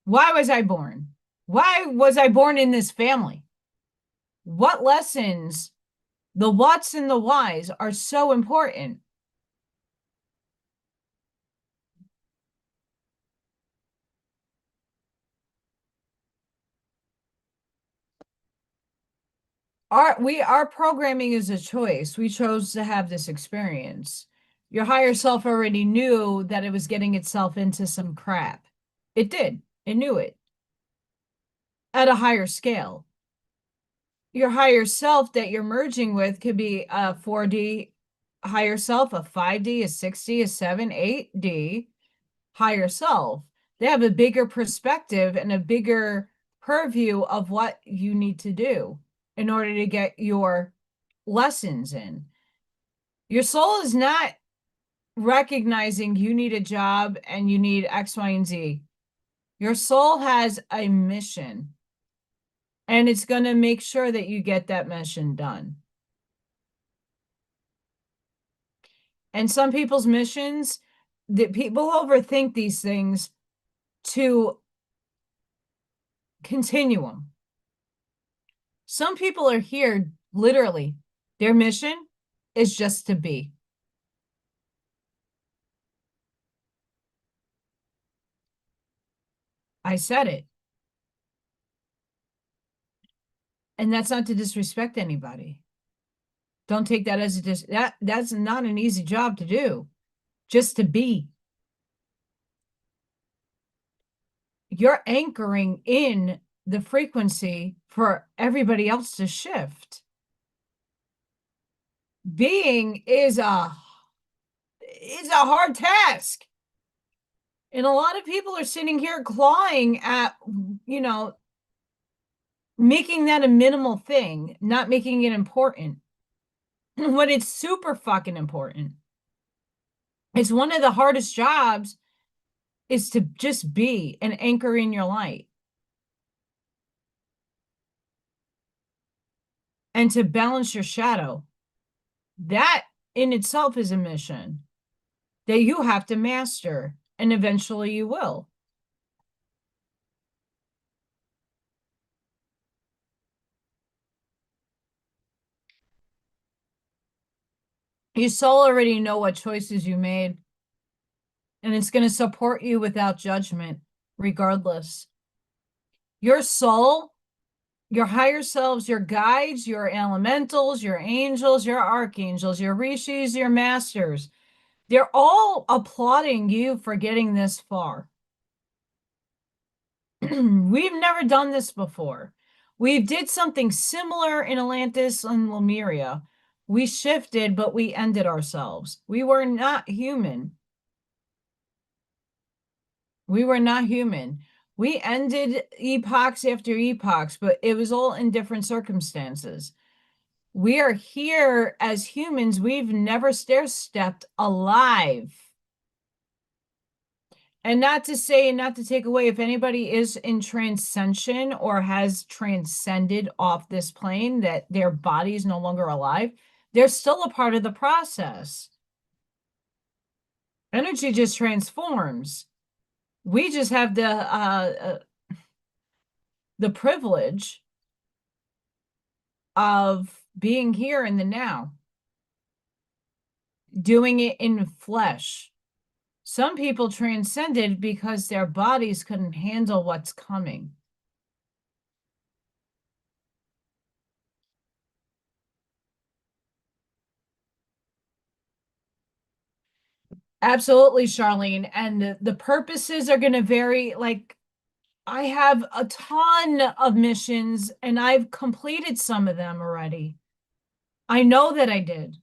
Why was I born? Why was I born in this family? What lessons, the whats and the whys, are so important? Our programming is a choice. We chose to have this experience. Your higher self already knew that it was getting itself into some crap. It did. It knew it at a higher scale. Your higher self that you're merging with could be a 4D higher self, a 5D, a 6D, a 7, 8D higher self. They have a bigger perspective and a bigger purview of what you need to do in order to get your lessons in. Your soul is not recognizing you need a job and you need X, Y, and Z. Your soul has a mission, and it's going to make sure that you get that mission done. And some people's missions, that people overthink these things to continuum. Some people are here, literally, their mission is just to be. I said it. And that's not to disrespect anybody. Don't take that as that's not an easy job to do, just to be. You're anchoring in the frequency for everybody else to shift. Being is a hard task. And a lot of people are sitting here clawing at, making that a minimal thing, not making it important. When it's super fucking important. It's one of the hardest jobs is to just be and anchor in your light. And to balance your shadow. That in itself is a mission that you have to master, and eventually you will. Your soul already know what choices you made, and it's going to support you without judgment, regardless. Your soul, your higher selves, your guides, your elementals, your angels, your archangels, your rishis, your masters, they're all applauding you for getting this far. We've never done this before. We did something similar in Atlantis and Lemuria. We shifted, but we ended ourselves. We were not human. We were not human. We ended epochs after epochs, but it was all in different circumstances. We are here as humans. We've never stair-stepped alive. And not to say, and not to take away, if anybody is in transcension or has transcended off this plane, that their body is no longer alive, they're still a part of the process. Energy just transforms. We just have the privilege of being here in the now, doing it in flesh. Some people transcended because their bodies couldn't handle what's coming. Absolutely, Charlene. And the purposes are going to vary. Like, I have a ton of missions and I've completed some of them already. I know that I did.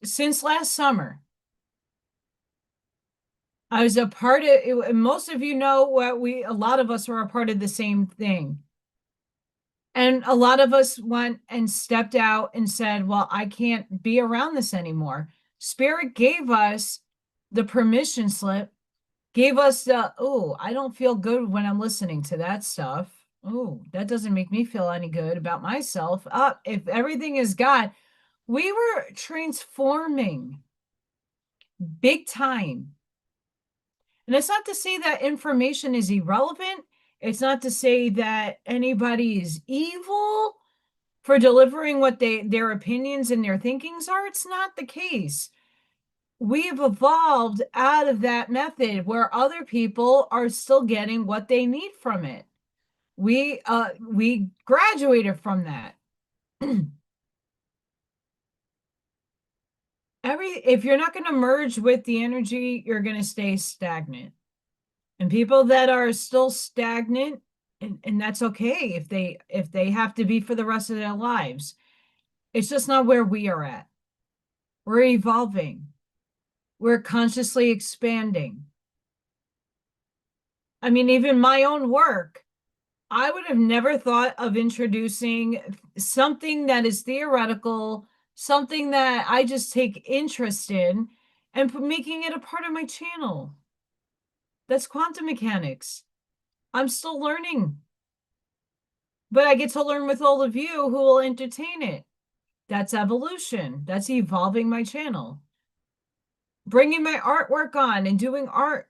Since last summer, I was a part of it. Most of you know what a lot of us were a part of the same thing. And a lot of us went and stepped out and said, well, I can't be around this anymore. Spirit gave us the permission slip, gave us I don't feel good when I'm listening to that stuff. Oh, that doesn't make me feel any good about myself. If everything is God, we were transforming big time. And it's not to say that information is irrelevant. It's not to say that anybody is evil for delivering what their opinions and their thinkings are. It's not the case. We've evolved out of that method where other people are still getting what they need from it. We graduated from that. if you're not going to merge with the energy, you're going to stay stagnant. And people that are still stagnant, and that's okay if they have to be for the rest of their lives. It's just not where we are at. We're evolving. We're consciously expanding. I mean, even my own work, I would have never thought of introducing something that is theoretical, something that I just take interest in, and making it a part of my channel. That's quantum mechanics. I'm still learning, but I get to learn with all of you who will entertain it. That's evolution. That's evolving my channel. Bringing my artwork on and doing art.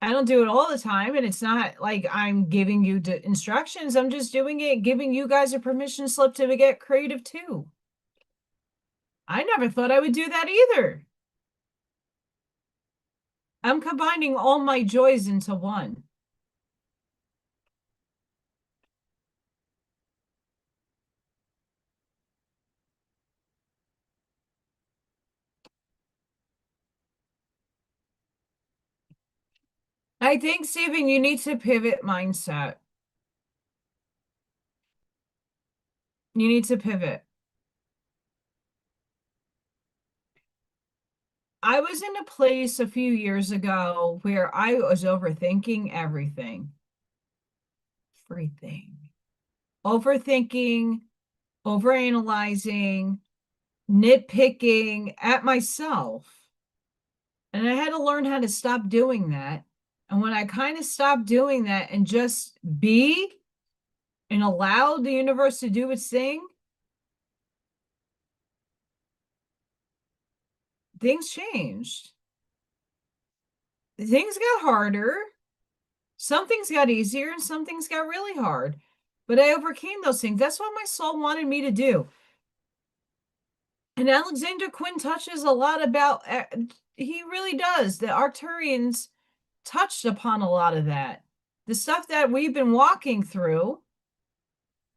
I don't do it all the time, and it's not like I'm giving you the instructions. I'm just doing it, giving you guys a permission slip to get creative too. I never thought I would do that either. I'm combining all my joys into one. I think, Stephen, you need to pivot mindset. You need to pivot. I was in a place a few years ago where I was overthinking everything. Everything. Overthinking, overanalyzing, nitpicking at myself. And I had to learn how to stop doing that. And when I kind of stopped doing that and just be and allow the universe to do its thing, things changed. Things got harder. Some things got easier and some things got really hard. But I overcame those things. That's what my soul wanted me to do. And Alexander Quinn touches a lot about, he really does. The Arcturians touched upon a lot of that. The stuff that we've been walking through,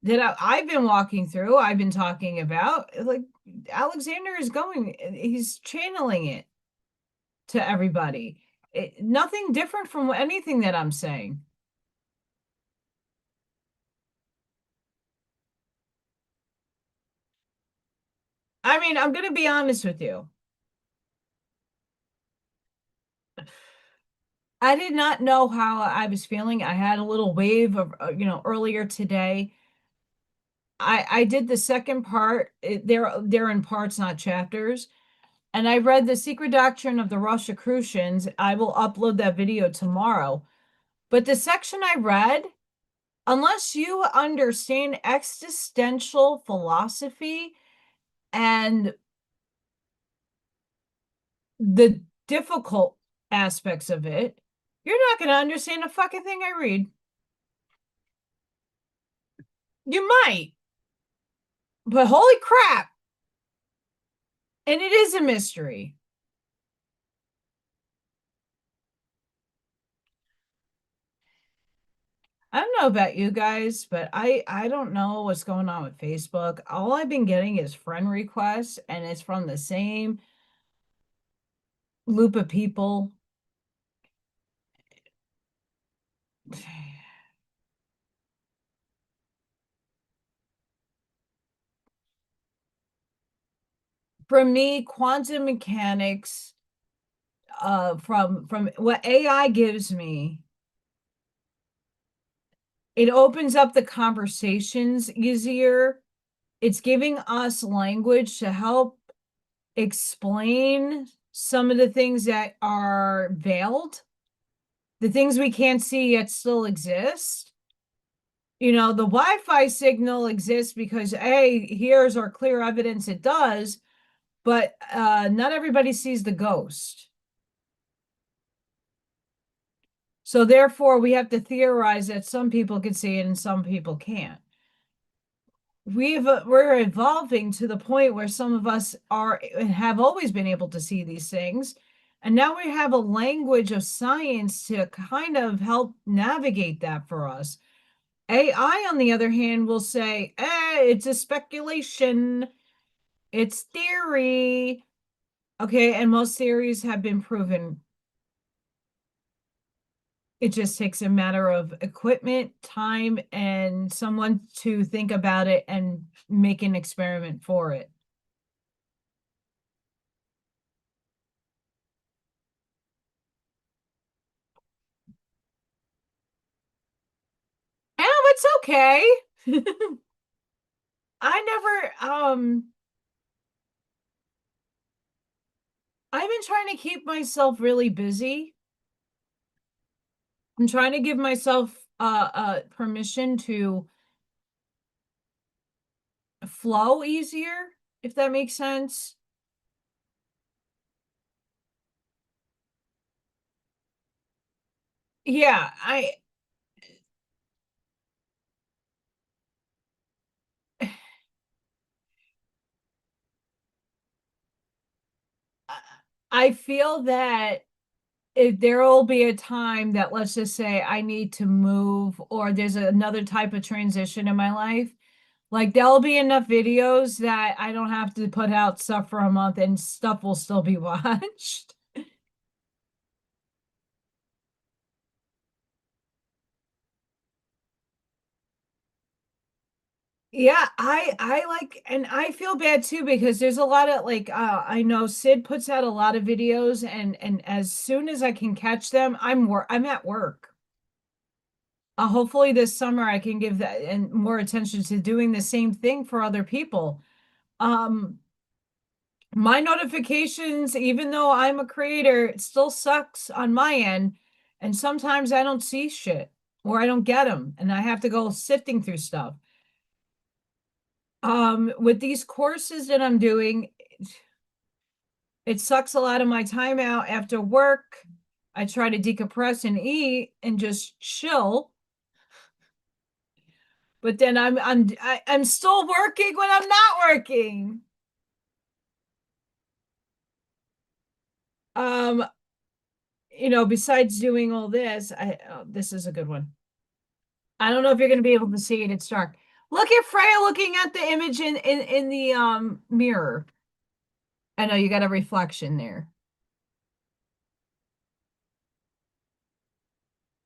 that I've been walking through, I've been talking about, like Alexander is going, he's channeling it to everybody. Nothing different from anything that I'm saying. I mean, I'm going to be honest with you. I did not know how I was feeling. I had a little wave of, earlier today. I did the second part. They're in parts, not chapters. And I read The Secret Doctrine of the Rosicrucians. I will upload that video tomorrow. But the section I read, unless you understand existential philosophy and the difficult aspects of it, you're not going to understand a fucking thing I read. You might, but holy crap. And it is a mystery. I don't know about you guys, but I don't know what's going on with Facebook. All I've been getting is friend requests, and it's from the same loop of people. For me, quantum mechanics, from what AI gives me, it opens up the conversations easier. It's giving us language to help explain some of the things that are veiled, the things we can't see yet still exist. The Wi-Fi signal exists because, hey, here's our clear evidence it does, but not everybody sees the ghost. So therefore, we have to theorize that some people can see it and some people can't. We're evolving to the point where some of us have always been able to see these things, and now we have a language of science to kind of help navigate that for us. AI, on the other hand, will say, it's a speculation, it's theory. Okay, and most theories have been proven. It just takes a matter of equipment, time, and someone to think about it and make an experiment for it. Oh, it's okay. I never I've been trying to keep myself really busy. I'm trying to give myself permission to flow easier, if that makes sense. Yeah, I feel that if there will be a time that, let's just say, I need to move or there's another type of transition in my life, like there'll be enough videos that I don't have to put out stuff for a month and stuff will still be watched. Yeah, I like, and I feel bad too because there's a lot of like I know Sid puts out a lot of videos, and as soon as I can catch them, I'm at work. Hopefully this summer I can give that and more attention to doing the same thing for other people. Um, my notifications, even though I'm a creator, it still sucks on my end, and sometimes I don't see shit or I don't get them, and I have to go sifting through stuff. With these courses that I'm doing, it sucks a lot of my time out after work. I try to decompress and eat and just chill, but then I'm still working when I'm not working. Um, besides doing all this, this is a good one. I don't know if you're going to be able to see it. It's dark. Look at Freya looking at the image in the mirror. I know you got a reflection there.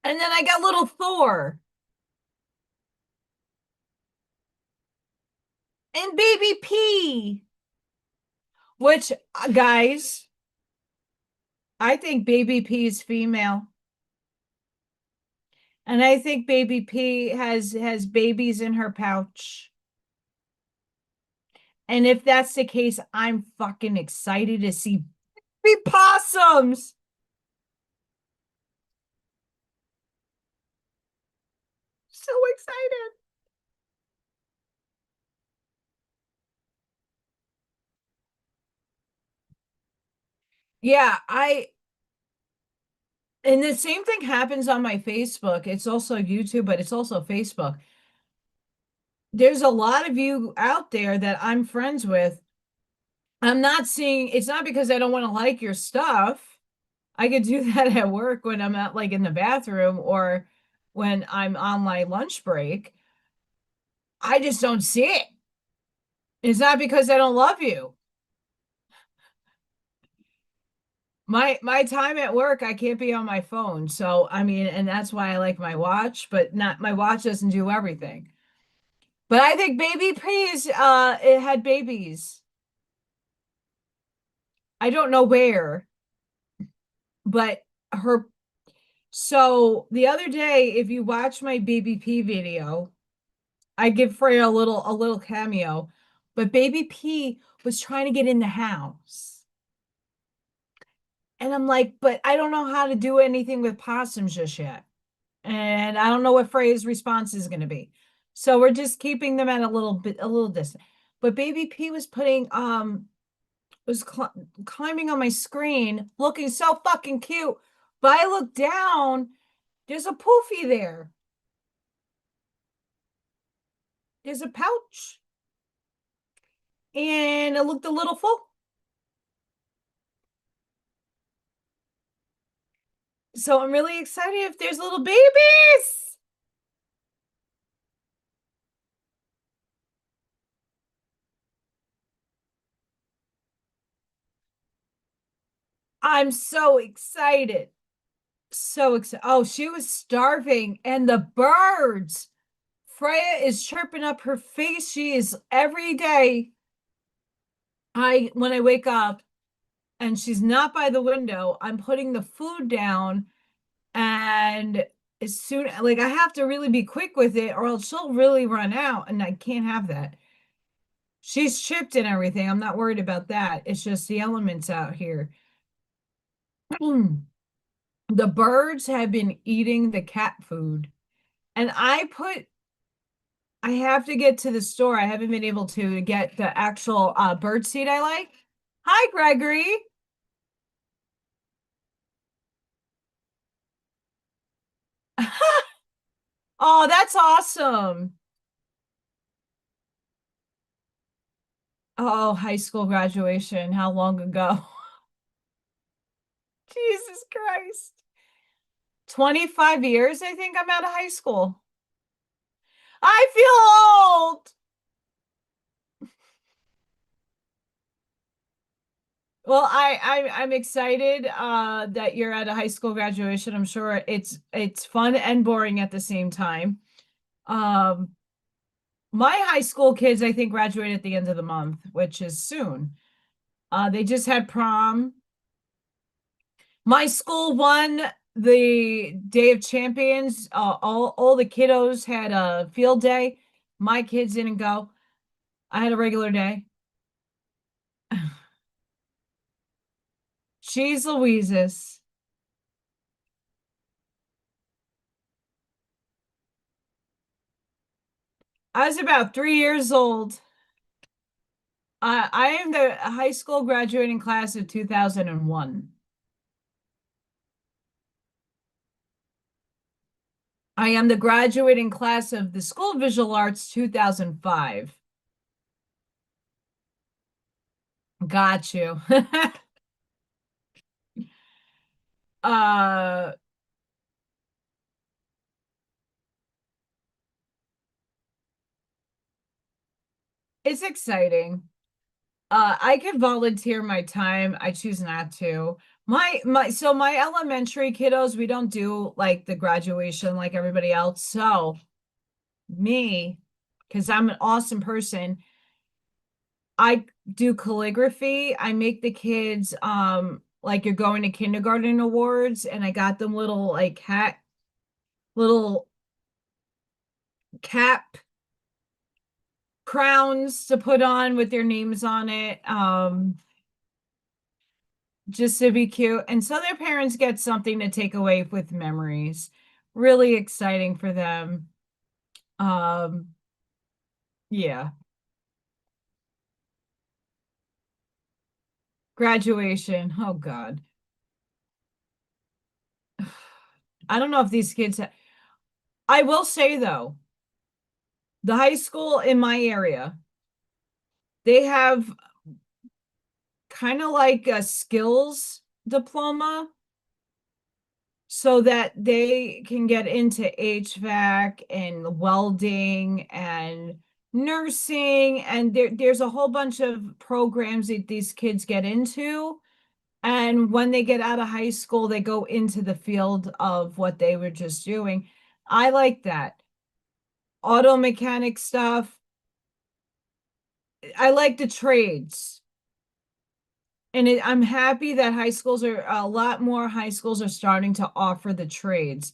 And then I got little Thor and baby P, which guys, I think baby P is female. And I think baby P has babies in her pouch. And if that's the case, I'm fucking excited to see baby possums. So excited. Yeah, and the same thing happens on my Facebook. It's also YouTube, but it's also Facebook. There's a lot of you out there that I'm friends with. I'm not seeing, it's not because I don't want to like your stuff. I could do that at work when I'm at like in the bathroom or when I'm on my lunch break. I just don't see it. It's not because I don't love you. My time at work, I can't be on my phone. So I mean, and that's why I like my watch, but not my watch doesn't do everything. But I think baby P's it had babies. I don't know where, but her so the other day, if you watch my baby P video, I give Freya a little cameo, but baby P was trying to get in the house. And I'm like, but I don't know how to do anything with possums just yet. And I don't know what Freya's response is going to be. So we're just keeping them at a little distance. But baby P was putting was climbing on my screen, looking so fucking cute. But I look down, there's a poofy there. There's a pouch, and it looked a little full. So I'm really excited if there's little babies. I'm so excited. So excited. Oh, she was starving, and the birds. Freya is chirping up her face. She is every day. When I wake up and she's not by the window, I'm putting the food down, and as soon like I have to really be quick with it or else she'll really run out, and I can't have that. She's chipped and everything. I'm not worried about that. It's just the elements out here. The birds have been eating the cat food. And I have to get to the store. I haven't been able to get the actual bird seed I like. Hi, Gregory. Oh, that's awesome. Oh, high school graduation. How long ago? Jesus Christ. 25 years, I think I'm out of high school. I feel old. Well, I'm excited that you're at a high school graduation. I'm sure it's fun and boring at the same time. Um, my high school kids, I think, graduate at the end of the month, which is soon. They just had prom. My school won the Day of Champions. All the kiddos had a field day. My kids didn't go. I had a regular day. She's Louise's. I was about 3 years old. I am the high school graduating class of 2001. I am the graduating class of the School of Visual Arts 2005. Got you. uh it's exciting. I could volunteer my time. I choose not to. My elementary kiddos, we don't do like the graduation like everybody else. So me, because I'm an awesome person, I do calligraphy. I make the kids like you're going to kindergarten awards, and I got them little cap crowns to put on with their names on it. Just to be cute. And so their parents get something to take away with memories. Really exciting for them. Um, yeah. Graduation. Oh God. I don't know if these kids I will say though, the high school in my area, they have kind of like a skills diploma so that they can get into HVAC and welding and nursing, and there's a whole bunch of programs that these kids get into, and when they get out of high school they go into the field of what they were just doing. I like that. Auto mechanic stuff. I like the trades. And I'm happy that a lot more high schools are starting to offer the trades.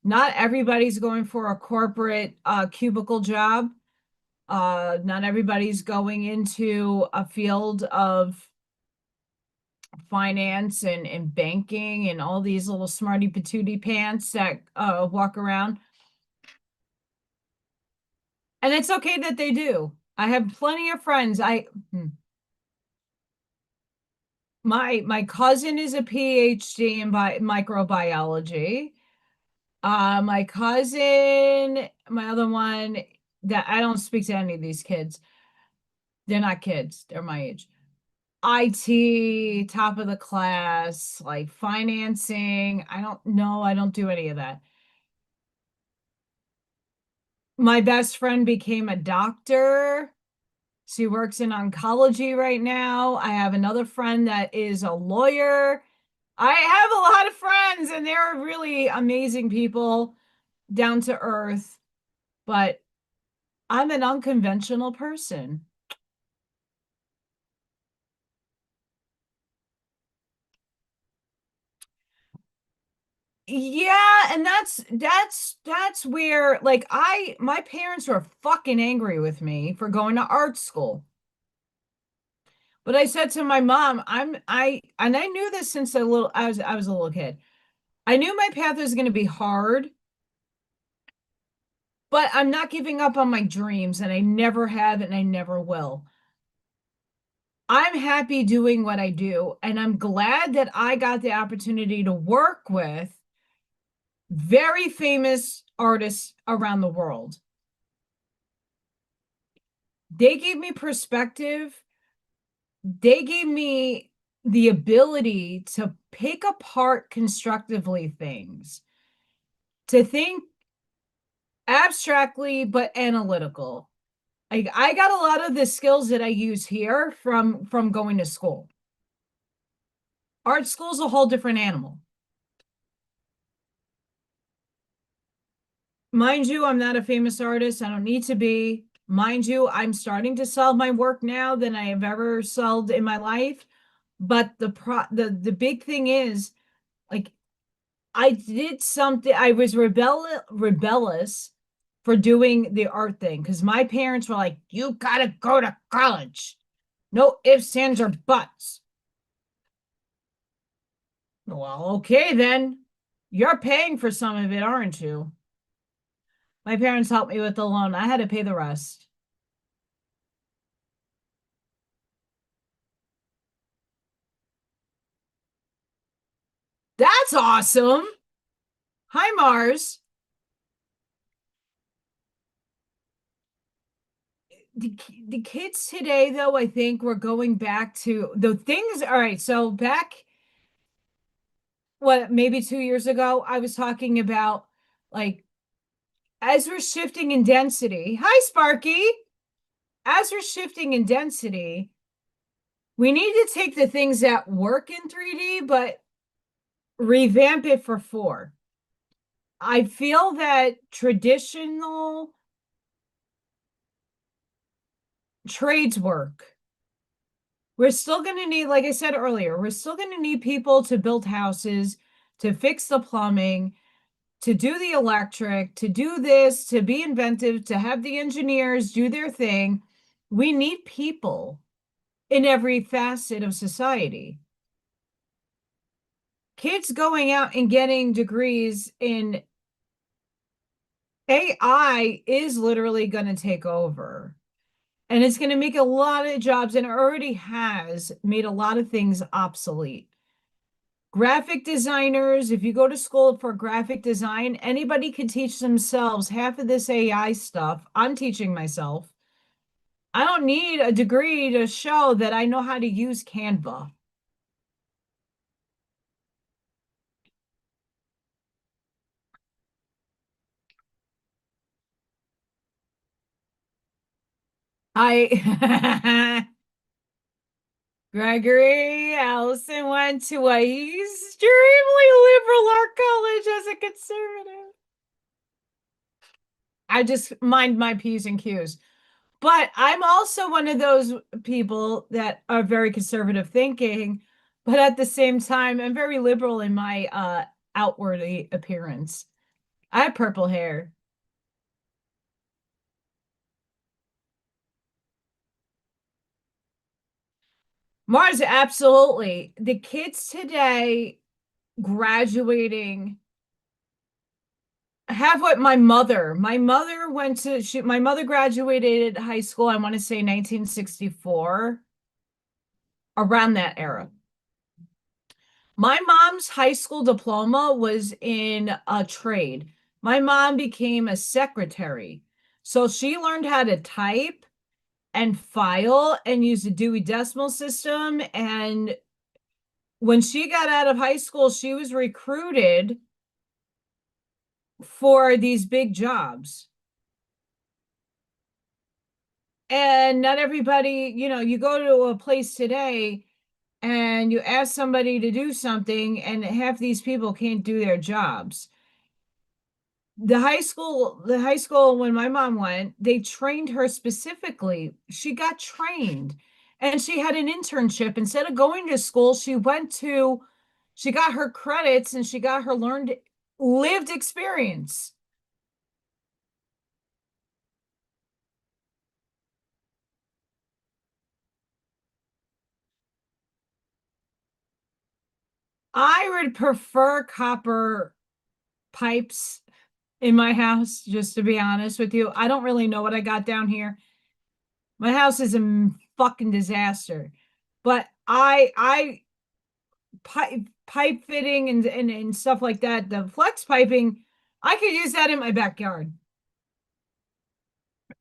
Not everybody's going for a corporate cubicle job. Not everybody's going into a field of finance and banking and all these little smarty patootie pants that walk around. And it's okay that they do. I have plenty of friends. My cousin is a PhD in microbiology. My cousin, my other one, that I don't speak to any of these kids. They're not kids, they're my age. IT, top of the class, like financing. I don't know, I don't do any of that. My best friend became a doctor. She works in oncology right now. I have another friend that is a lawyer. I have a lot of friends and they're really amazing people, down to earth, but I'm an unconventional person. Yeah, and that's where like my parents were fucking angry with me for going to art school. But I said to my mom, and I knew this since I was a little kid. I knew my path was going to be hard, but I'm not giving up on my dreams, and I never have, and I never will. I'm happy doing what I do, and I'm glad that I got the opportunity to work with very famous artists around the world. They gave me perspective. They gave me the ability to pick apart constructively things, to think abstractly but analytical. I got a lot of the skills that I use here from going to school. Art school's a whole different animal. Mind you, I'm not a famous artist. I don't need to be. Mind you, I'm starting to sell my work now than I have ever sold in my life. But the big thing is, like, I did something. I was rebellious for doing the art thing because my parents were like, "You gotta go to college. No ifs, ands, or buts." Well, okay then. You're paying for some of it, aren't you? My parents helped me with the loan. I had to pay the rest. That's awesome. Hi, Mars. The, the kids today, though, I think we're going back to the things. All right. So back, what, maybe 2 years ago, I was talking about like as we're shifting in density. Hi, Sparky. As we're shifting in density, we need to take the things that work in 3D, but revamp it for 4. I feel that traditional trades work. We're still going to need, like I said earlier, we're still going to need people to build houses, to fix the plumbing, to do the electric, to do this, to be inventive, to have the engineers do their thing. We need people in every facet of society. Kids going out and getting degrees in AI is literally going to take over. And it's going to make a lot of jobs, and it already has made a lot of things obsolete. Graphic designers, if you go to school for graphic design, anybody can teach themselves half of this AI stuff. I'm teaching myself. I don't need a degree to show that I know how to use Canva. I Gregory Allison went to a extremely liberal art college as a conservative. I just mind my P's and Q's. But I'm also one of those people that are very conservative thinking, but at the same time, I'm very liberal in my outward appearance. I have purple hair. Mars, absolutely. The kids today graduating have what my mother went to my mother graduated high school, I want to say 1964, around that era. My mom's high school diploma was in a trade. My mom became a secretary. So she learned how to type and file and use the Dewey Decimal System. And when she got out of high school, she was recruited for these big jobs. And not everybody, you go to a place today and you ask somebody to do something, and half these people can't do their jobs. The high school when my mom went, they trained her specifically. She got trained and she had an internship. Instead of going to school, she got her credits and she got her learned lived experience. I would prefer copper pipes in my house, just to be honest with you. I don't really know what I got down here. My house is a fucking disaster. But I pipe fitting and stuff like that, the flex piping, I could use that in my backyard.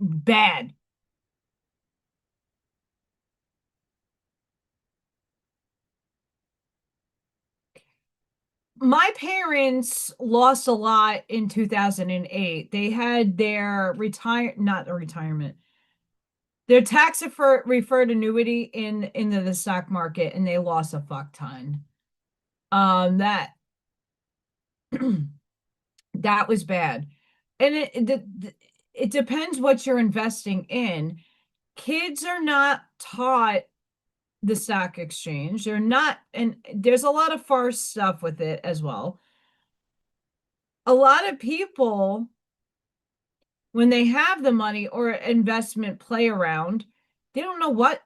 Bad. My parents lost a lot in 2008. They had their not a retirement, their tax referred annuity into the stock market, and they lost a fuck ton. That that was bad. And it depends what you're investing in. Kids are not taught the stock exchange. They're not, and there's a lot of farce stuff with it as well. A lot of people, when they have the money or investment play around, they don't know what,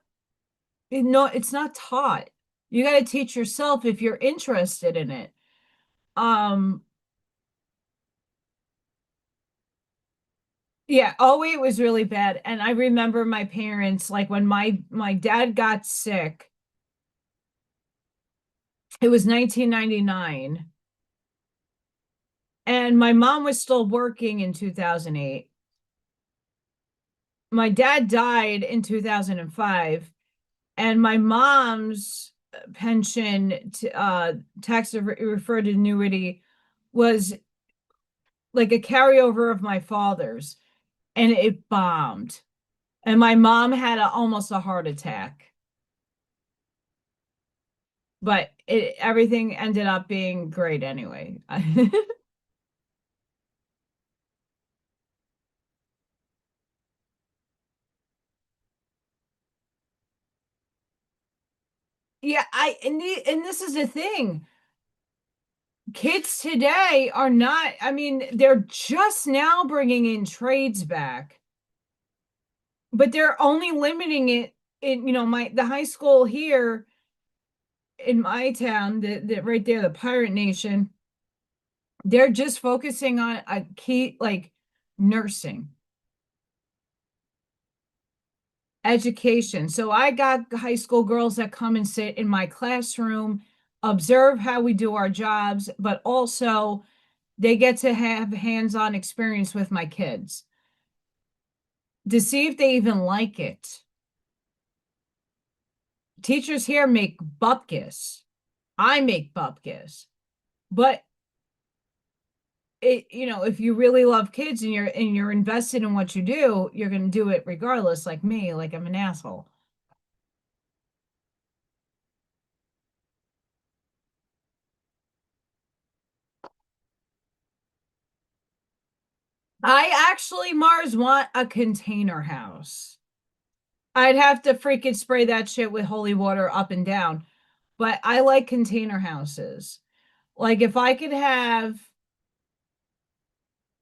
no, it's not taught. You got to teach yourself if you're interested in it. Um, yeah, oh, it was really bad. And I remember my parents, like when my dad got sick, it was 1999. And my mom was still working in 2008. My dad died in 2005, and my mom's pension, tax referred annuity, was like a carryover of my father's, and it bombed. And my mom had almost a heart attack. But everything ended up being great anyway. Yeah, and this is the thing. Kids today are not, I mean, they're just now bringing in trades back, but they're only limiting it in, the high school here in my town, that right there, the Pirate Nation, they're just focusing on a key, like nursing, education. So I got high school girls that come and sit in my classroom, observe how we do our jobs, but also they get to have hands-on experience with my kids to see if they even like it. Teachers here make bupkis. I make bupkis. But if you really love kids and you're invested in what you do, you're going to do it regardless, like me, like I'm an asshole. I actually, Mars, want a container house. I'd have to freaking spray that shit with holy water up and down. But I like container houses. Like if I could have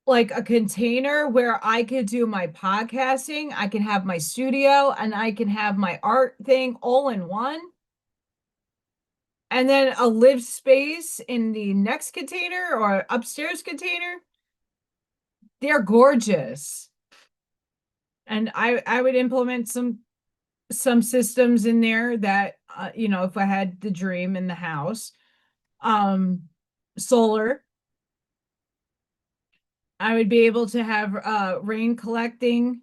like a container where I could do my podcasting, I can have my studio, and I can have my art thing all in one. And then a live space in the next container or upstairs container. They're gorgeous. And I would implement some systems in there that if I had the dream in the house. Solar. I would be able to have rain collecting.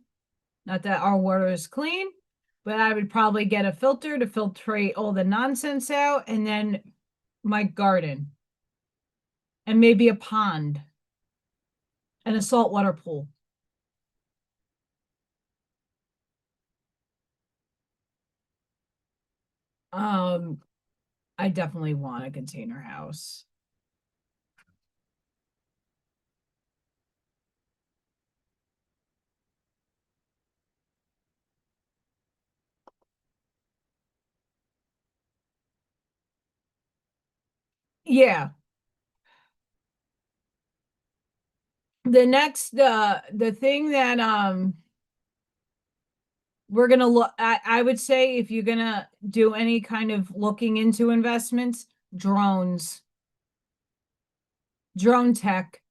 Not that our water is clean, but I would probably get a filter to filtrate all the nonsense out, and then my garden, and maybe a pond and a saltwater pool. Um, I definitely want a container house. Yeah. The thing that we're gonna look I would say if you're gonna do any kind of looking into investments, drones, drone tech.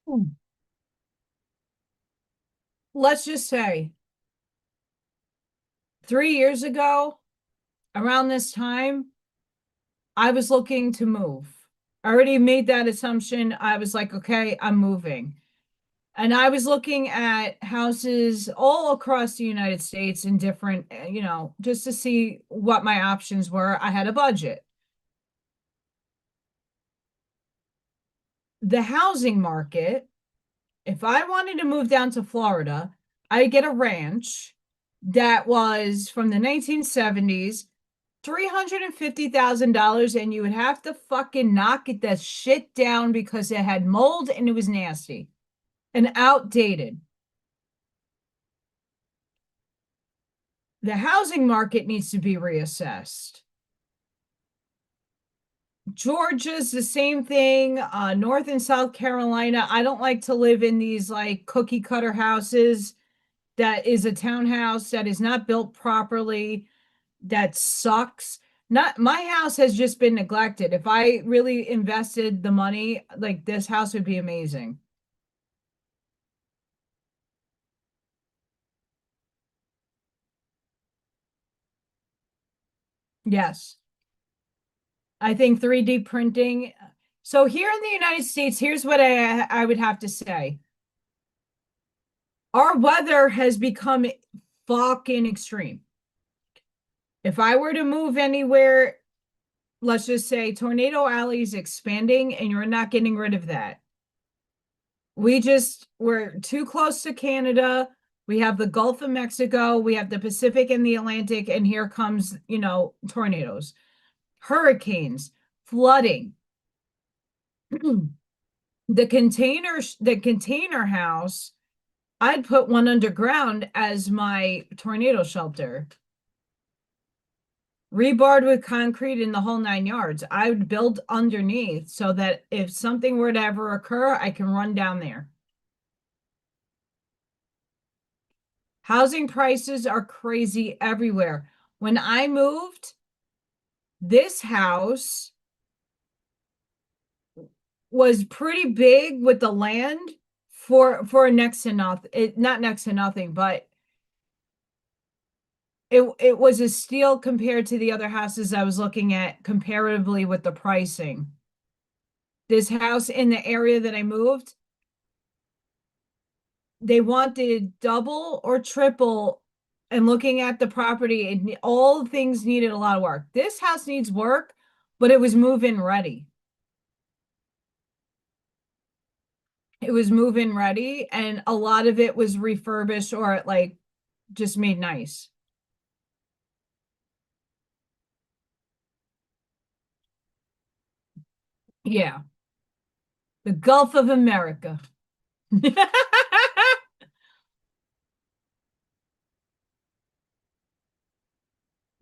Hmm. Let's just say 3 years ago, around this time, I was looking to move. I already made that assumption. I was like, okay, I'm moving. And I was looking at houses all across the United States in different, just to see what my options were. I had a budget. The housing market, if I wanted to move down to Florida, I get a ranch that was from the 1970s, $350,000, and you would have to fucking knock it that shit down because it had mold and it was nasty and outdated. The housing market needs to be reassessed. Georgia's the same thing. North and South Carolina. I don't like to live in these like cookie cutter houses. That is a townhouse that is not built properly. That sucks. Not my house has just been neglected. If I really invested the money, like this house would be amazing. Yes. I think 3D printing. So here in the United States, here's what I would have to say. Our weather has become fucking extreme. If I were to move anywhere, let's just say Tornado Alley is expanding and you're not getting rid of that. We're too close to Canada. We have the Gulf of Mexico, we have the Pacific and the Atlantic, and here comes, tornadoes, hurricanes, flooding. The container house, I'd put one underground as my tornado shelter, rebarred with concrete in the whole 9 yards. I would build underneath so that if something were to ever occur, I can run down there. Housing prices are crazy everywhere. When I moved, this house was pretty big with the land for next to nothing. Not next to nothing, but it was a steal compared to the other houses I was looking at comparatively with the pricing. This house in the area that I moved, they wanted double or triple, and looking at the property, all things needed a lot of work. This house needs work, but it was move-in ready. It was move-in ready, and a lot of it was refurbished or like just made nice. Yeah, the Gulf of America.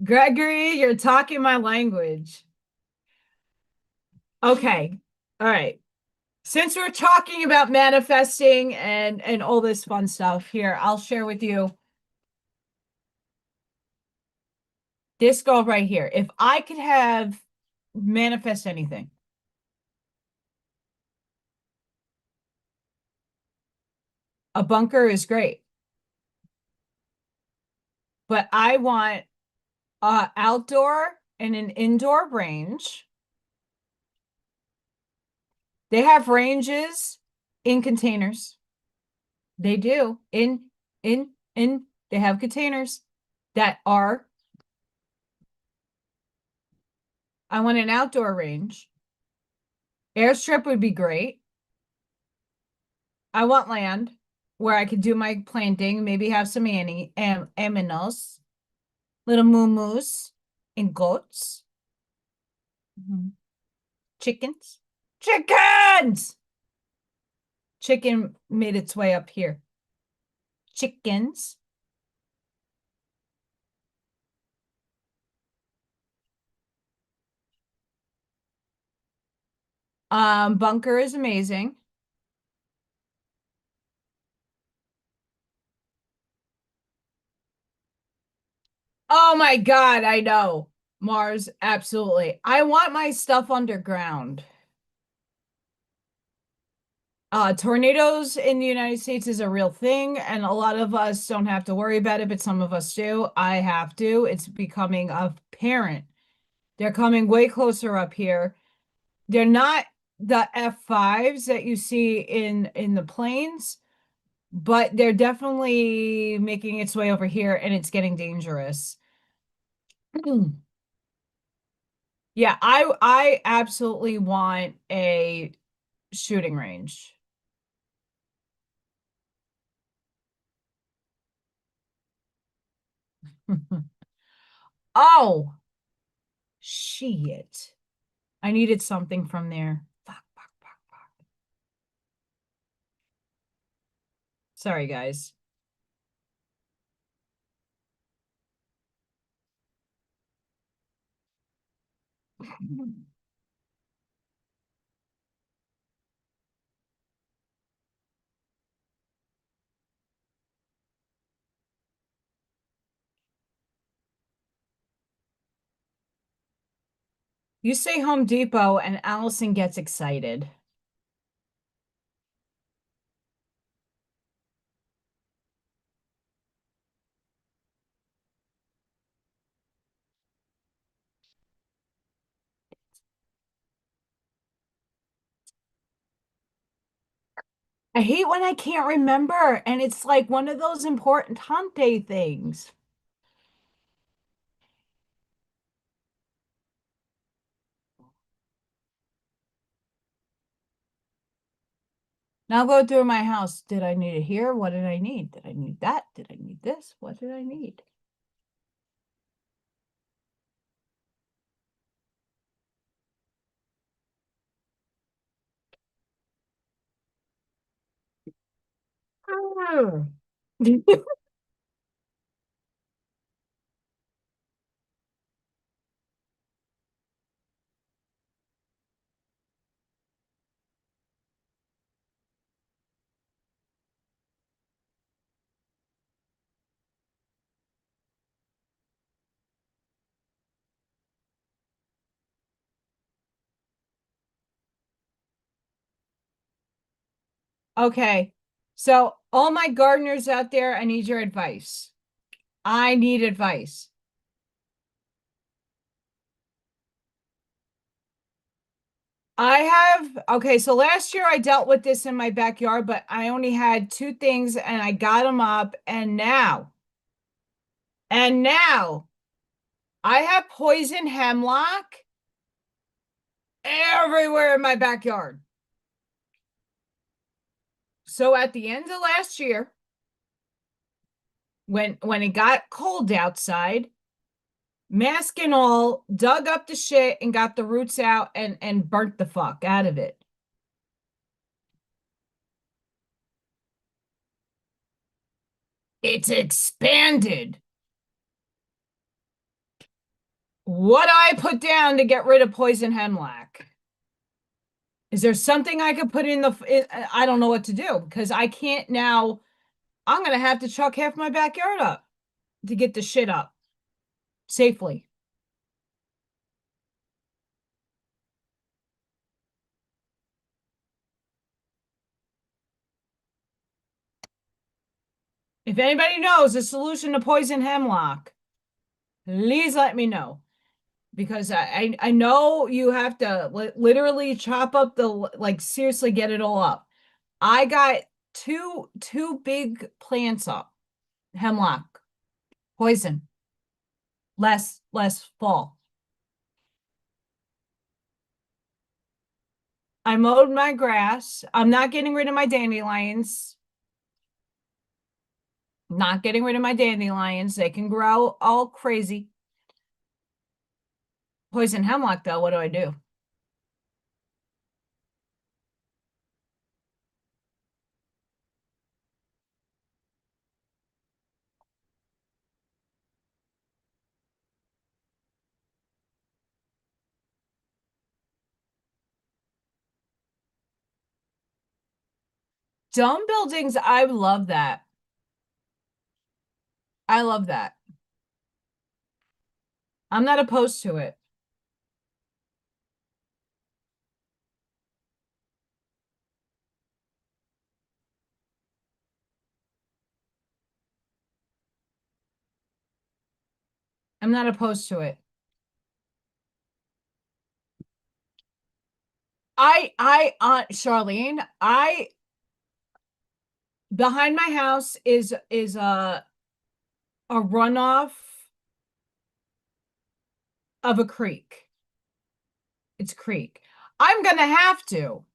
Gregory, you're talking my language. Okay. All right. Since we're talking about manifesting and all this fun stuff here, I'll share with you this girl right here. If I could have manifest anything, a bunker is great, but I want outdoor and an indoor range. They have ranges in containers. They do. In they have containers that are, I want an outdoor range. Airstrip would be great. I want land where I could do my planting, maybe have some aminos, little moo and goats. Mhm. Chickens. Chickens! Chicken made its way up here. Chickens. Bunker is amazing. Oh my God, I know. Mars, absolutely. I want my stuff underground. Tornadoes in the United States is a real thing, and a lot of us don't have to worry about it, but some of us do. I have to. It's becoming apparent. They're coming way closer up here. They're not the F5s that you see in the plains, but they're definitely making its way over here, and it's getting dangerous. Yeah, I absolutely want a shooting range. Oh, shit. I needed something from there. Fuck, fuck, fuck, fuck. Sorry, guys. You say Home Depot and Allison gets excited. I hate when I can't remember, and it's like one of those important Tante things. Now go through my house. Did I need it here? What did I need? Did I need that? Did I need this? What did I need? Oh. Okay. So all my gardeners out there, I need your advice. I need advice. I have, okay, so last year I dealt with this in my backyard, but I only had two things and I got them up. And now I have poison hemlock everywhere in my backyard. So at the end of last year, when it got cold outside, mask and all, dug up the shit and got the roots out and burnt the fuck out of it. It's expanded. What I put down to get rid of poison hemlock? Is there something I could put in I don't know what to do because I can't now. I'm gonna have to chuck half my backyard up to get the shit up safely. If anybody knows a solution to poison hemlock, please let me know. Because I know you have to literally chop up the like seriously get it all up. I got two big plants up. Hemlock, poison, less fall. I mowed my grass. I'm not getting rid of my dandelions. Not getting rid of my dandelions. They can grow all crazy. Poison hemlock, though, what do I do? Dome buildings, I love that. I love that. I'm not opposed to it. I'm not opposed to it. Charlene, behind my house is a runoff of a creek. It's a creek. I'm gonna have to.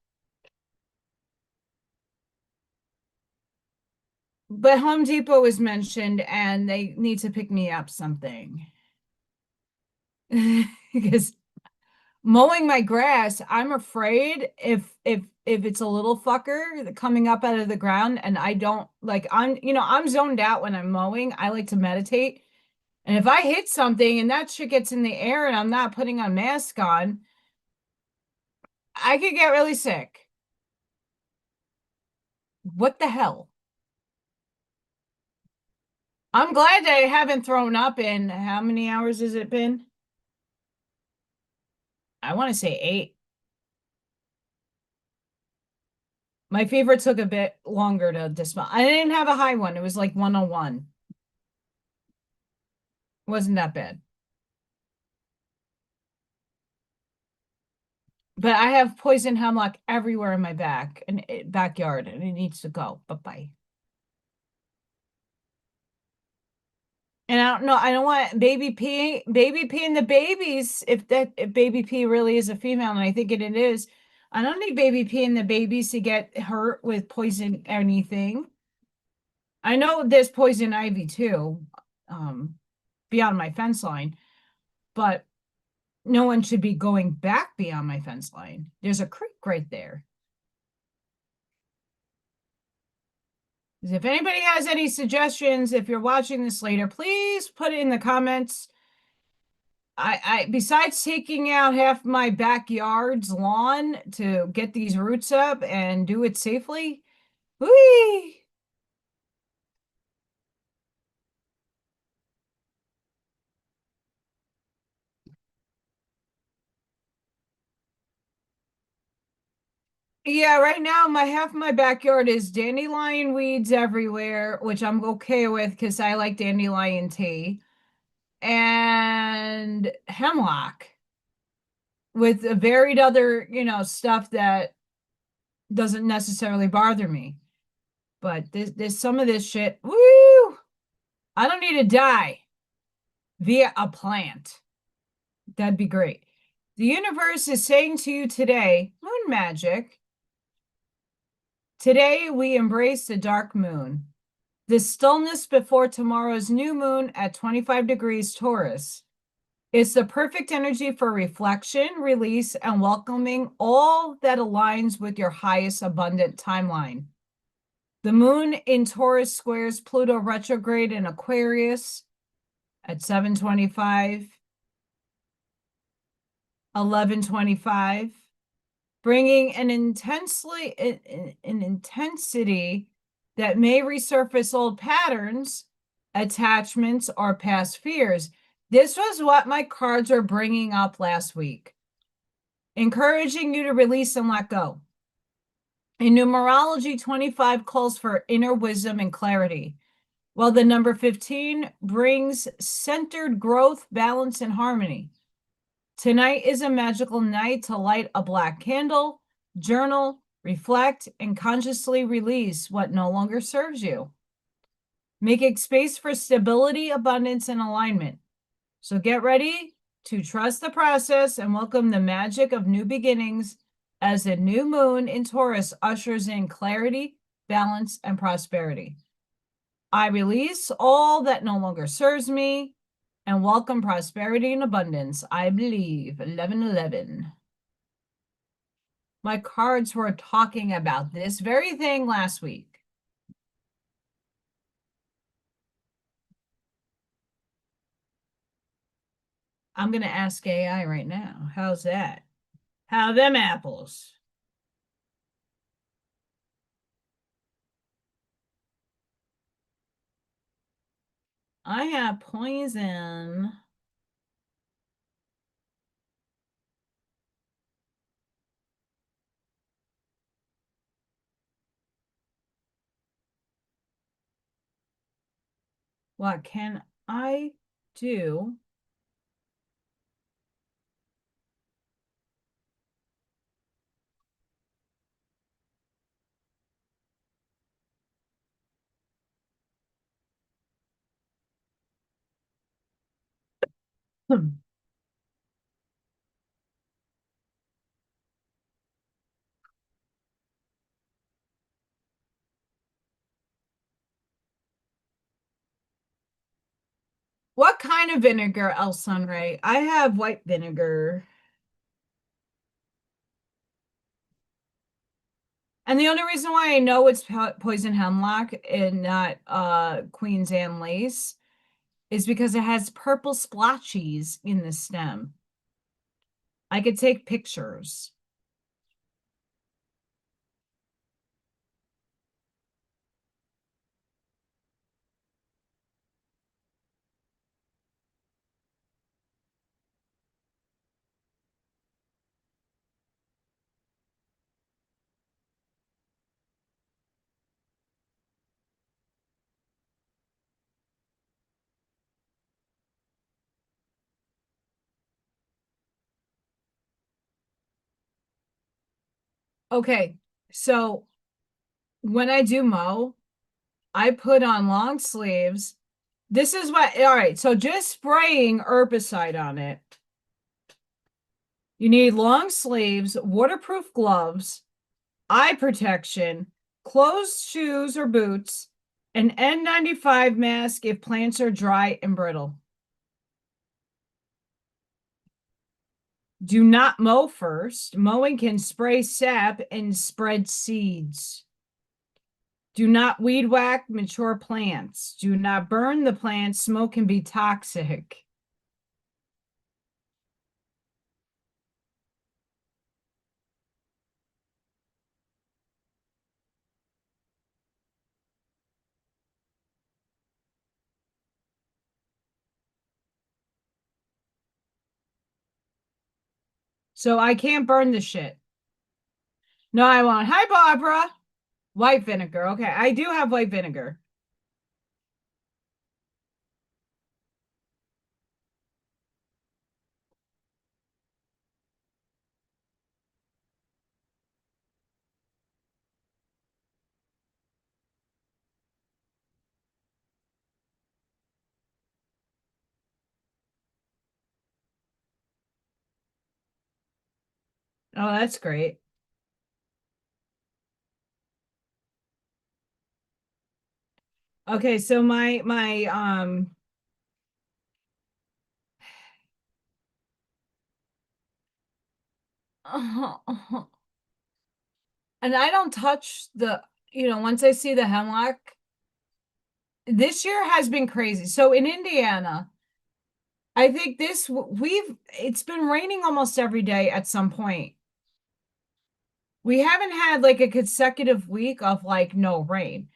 But Home Depot was mentioned and they need to pick me up something. Because mowing my grass, I'm afraid if it's a little fucker coming up out of the ground and I don't like I'm zoned out when I'm mowing. I like to meditate. And if I hit something and that shit gets in the air and I'm not putting a mask on, I could get really sick. What the hell? I'm glad that I haven't thrown up in how many hours has it been? I want to say 8. My fever took a bit longer to dispel. I didn't have a high one. It was like 101. Wasn't that bad. But I have poison hemlock everywhere in my backyard, and it needs to go. Bye-bye. And I don't know. I don't want baby P and the babies. If baby P really is a female, and I think it is, I don't need baby P and the babies to get hurt with poison anything. I know there's poison ivy too, beyond my fence line, but no one should be going back beyond my fence line. There's a creek right there. If anybody has any suggestions, if you're watching this later, please put it in the comments. I besides taking out half my backyard's lawn to get these roots up and do it safely, whee! Yeah, right now my half my backyard is dandelion weeds everywhere, which I'm okay with because I like dandelion tea, and hemlock with a varied other, stuff that doesn't necessarily bother me. But there's some of this shit. Woo! I don't need to die via a plant. That'd be great. The universe is saying to you today, moon magic. Today we embrace the dark moon, the stillness before tomorrow's new moon at 25 degrees Taurus. It's the perfect energy for reflection, release, and welcoming all that aligns with your highest abundant timeline. The moon in Taurus squares Pluto retrograde in Aquarius at 7:25, 11:25, bringing an intensity that may resurface old patterns, attachments, or past fears. This was what my cards were bringing up last week, encouraging you to release and let go. In numerology, 25 calls for inner wisdom and clarity, while the number 15 brings centered growth, balance, and harmony. Tonight is a magical night to light a black candle, journal, reflect, and consciously release what no longer serves you. Making space for stability, abundance, and alignment. So get ready to trust the process and welcome the magic of new beginnings as the new moon in Taurus ushers in clarity, balance, and prosperity. I release all that no longer serves me and welcome prosperity and abundance. I believe 1111. My cards were talking about this very thing last week. I'm going to ask AI right now. How's that? How them apples? I have poison. What can I do? What kind of vinegar, El Sunray? I have white vinegar. And the only reason why I know it's poison hemlock and not Queen's Anne lace is because it has purple splotches in the stem. I could take pictures. Okay, so when I do mow, I put on long sleeves. This is what, all right, so just spraying herbicide on it. You need long sleeves, waterproof gloves, eye protection, closed shoes or boots, an N95 mask if plants are dry and brittle. Do not mow first. Mowing can spray sap and spread seeds. Do not weed whack mature plants. Do not burn the plants. Smoke can be toxic. So I can't burn the shit. No, I won't. Hi, Barbara. White vinegar. Okay, I do have white vinegar. Oh, that's great. Okay, so my and I don't touch the, once I see the hemlock, this year has been crazy. So in Indiana, I think it's been raining almost every day at some point. We haven't had like a consecutive week of like no rain.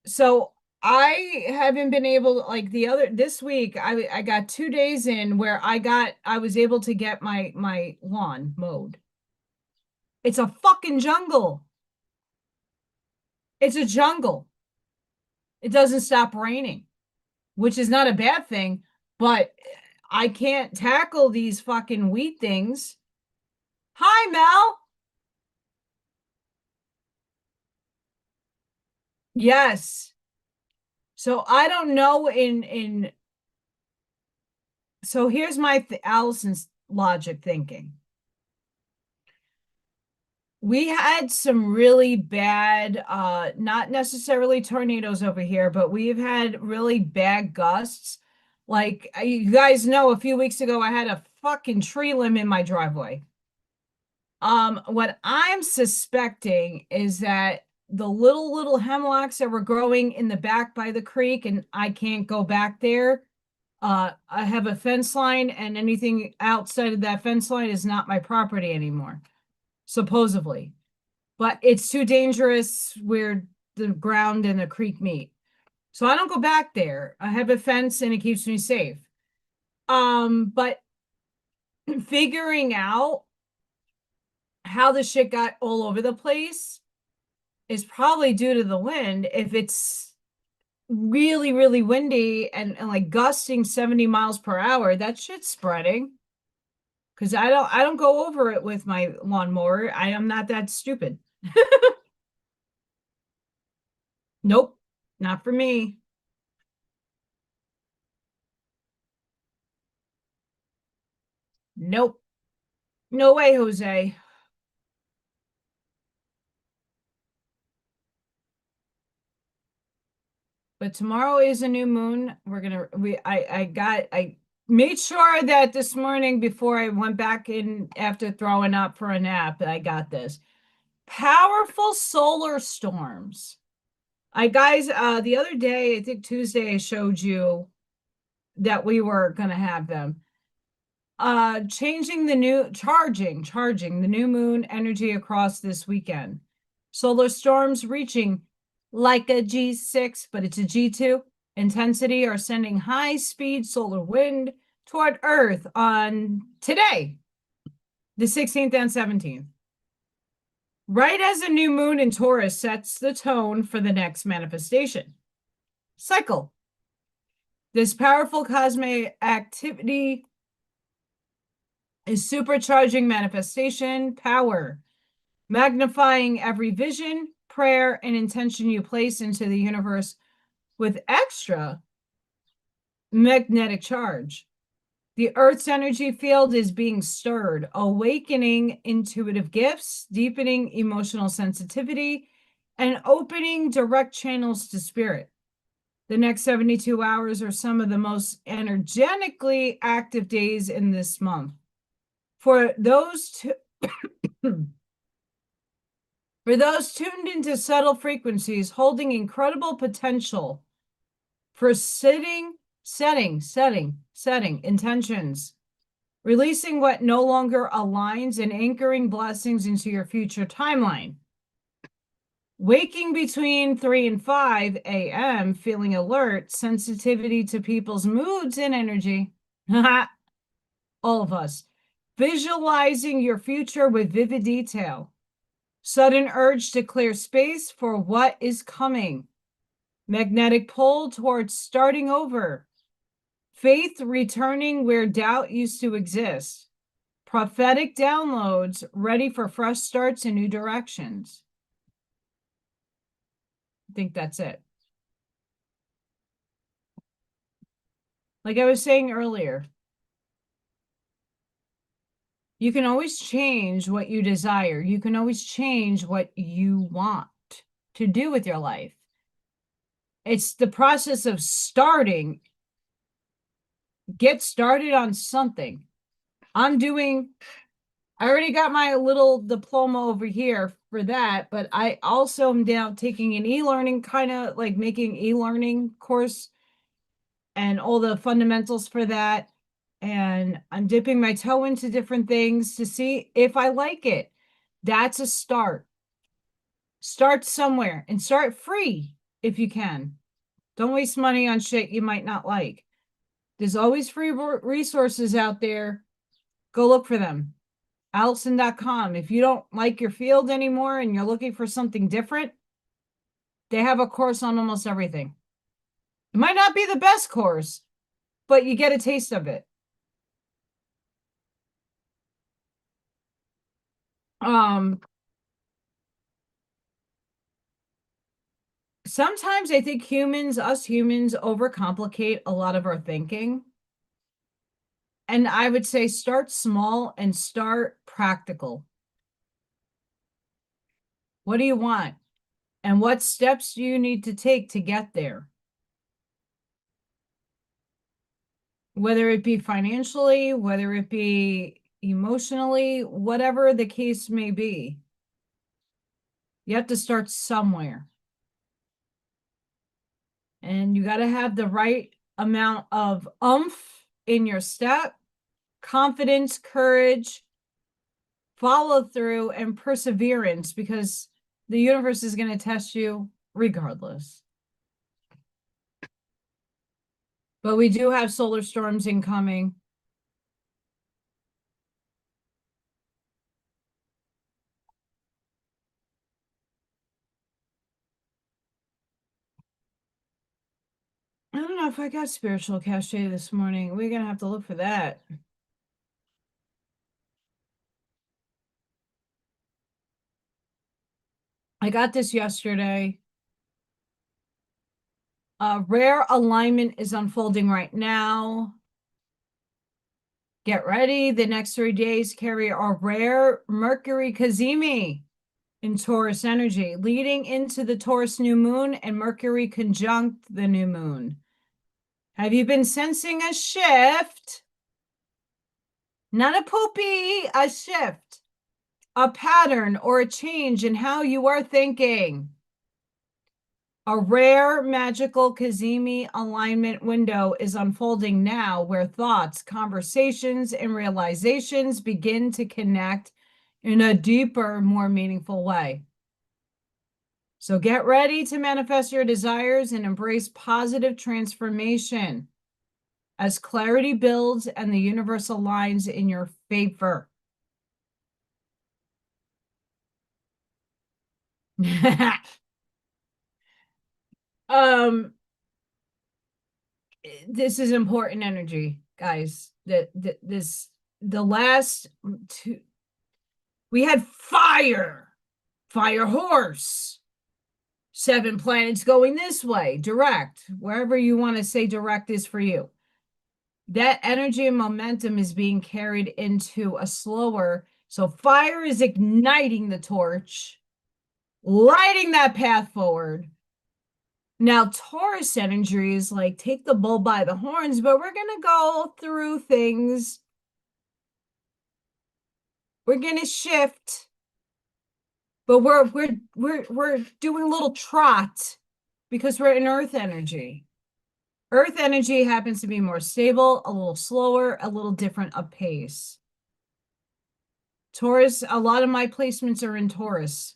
So I haven't been able, like this week I got 2 days in where I was able to get my lawn mowed. It's a fucking jungle. It's a jungle. It doesn't stop raining, which is not a bad thing, but I can't tackle these fucking wheat things. Hi, Mel. Yes. So I don't know so here's my Allison's logic thinking. We had some really bad, not necessarily tornadoes over here, but we've had really bad gusts. Like you guys know, a few weeks ago, I had a fucking tree limb in my driveway. What I'm suspecting is that the little hemlocks that were growing in the back by the creek, and I can't go back there. I have a fence line, and anything outside of that fence line is not my property anymore, supposedly. But it's too dangerous where the ground and the creek meet. So I don't go back there. I have a fence and it keeps me safe. But figuring out how the shit got all over the place is probably due to the wind. If it's really, really windy and like gusting 70 miles per hour, that shit's spreading. Because I don't go over it with my lawnmower. I am not that stupid. Nope, not for me. Nope. No way, Jose. But tomorrow is a new moon. I made sure that this morning before I went back in after throwing up for a nap, I got this. Powerful solar storms. The other day, I think Tuesday, I showed you that we were gonna have them. Charging the new moon energy across this weekend. Solar storms reaching like a G6, but it's a G2 intensity, are sending high speed solar wind toward Earth on today, the 16th and 17th. Right as a new moon in Taurus sets the tone for the next manifestation cycle. This powerful cosmic activity is supercharging manifestation power, magnifying every vision, prayer, and intention you place into the universe with extra magnetic charge. The Earth's energy field is being stirred, awakening intuitive gifts, deepening emotional sensitivity, and opening direct channels to spirit. The next 72 hours are some of the most energetically active days in this month. For those tuned into subtle frequencies holding incredible potential for setting intentions, releasing what no longer aligns, and anchoring blessings into your future timeline. Waking between 3 and 5 a.m., feeling alert, sensitivity to people's moods and energy. All of us. Visualizing your future with vivid detail. Sudden urge to clear space for what is coming. Magnetic pull towards starting over. Faith returning where doubt used to exist. Prophetic downloads ready for fresh starts and new directions. I think that's it. Like I was saying earlier, you can always change what you desire. You can always change what you want to do with your life. It's the process of starting. Get started on something. I already got my little diploma over here for that, but I also am now taking an e-learning, kind of like making e-learning course and all the fundamentals for that. And I'm dipping my toe into different things to see if I like it. That's a start. Start somewhere and start free if you can. Don't waste money on shit you might not like. There's always free resources out there. Go look for them. Allison.com. If you don't like your field anymore and you're looking for something different, they have a course on almost everything. It might not be the best course, but you get a taste of it. Sometimes I think us humans overcomplicate a lot of our thinking. And I would say start small and start practical. What do you want? And what steps do you need to take to get there? Whether it be financially, whether it be emotionally, whatever the case may be. You have to start somewhere. And you got to have the right amount of oomph in your step, confidence, courage, follow through, and perseverance, because the universe is going to test you regardless. But we do have solar storms incoming. I don't know if I got spiritual cachet this morning. We're going to have to look for that. I got this yesterday. Rare alignment is unfolding right now. Get ready. The next 3 days carry a rare Mercury Kazemi in Taurus energy, leading into the Taurus new moon and Mercury conjunct the new moon. Have you been sensing a shift? Not a poopy, a shift, a pattern or a change in how you are thinking. A rare magical Kazemi alignment window is unfolding now, where thoughts, conversations, and realizations begin to connect in a deeper, more meaningful way. So get ready to manifest your desires and embrace positive transformation as clarity builds and the universe aligns in your favor. This is important energy, guys. The last two, we had fire horse, 7 planets going this way, direct, wherever you want to say direct is for you. That energy and momentum is being carried into a slower, so fire is igniting the torch, lighting that path forward. Now, Taurus energy is like, take the bull by the horns, but we're going to go through things. We're going to shift, but we're doing a little trot because we're in Earth energy. Earth energy happens to be more stable, a little slower, a little different a pace. Taurus, a lot of my placements are in Taurus.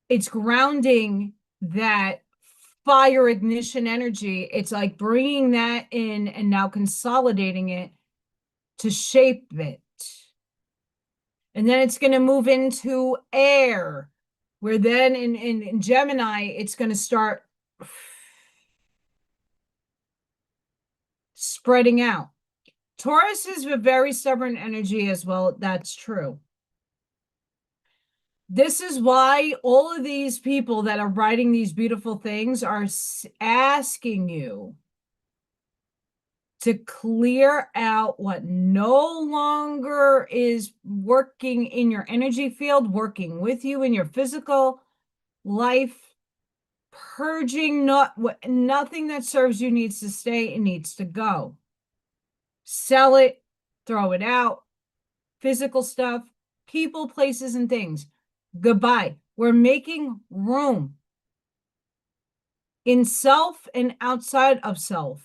It's grounding that fire ignition energy. It's like bringing that in and now consolidating it to shape it. And then it's going to move into air, where then in Gemini, it's going to start spreading out. Taurus is a very stubborn energy as well. That's true. This is why all of these people that are writing these beautiful things are asking you to clear out what no longer is working in your energy field, working with you in your physical life, purging nothing that serves you needs to stay and needs to go. Sell it, throw it out, physical stuff, people, places, and things. Goodbye. We're making room in self and outside of self.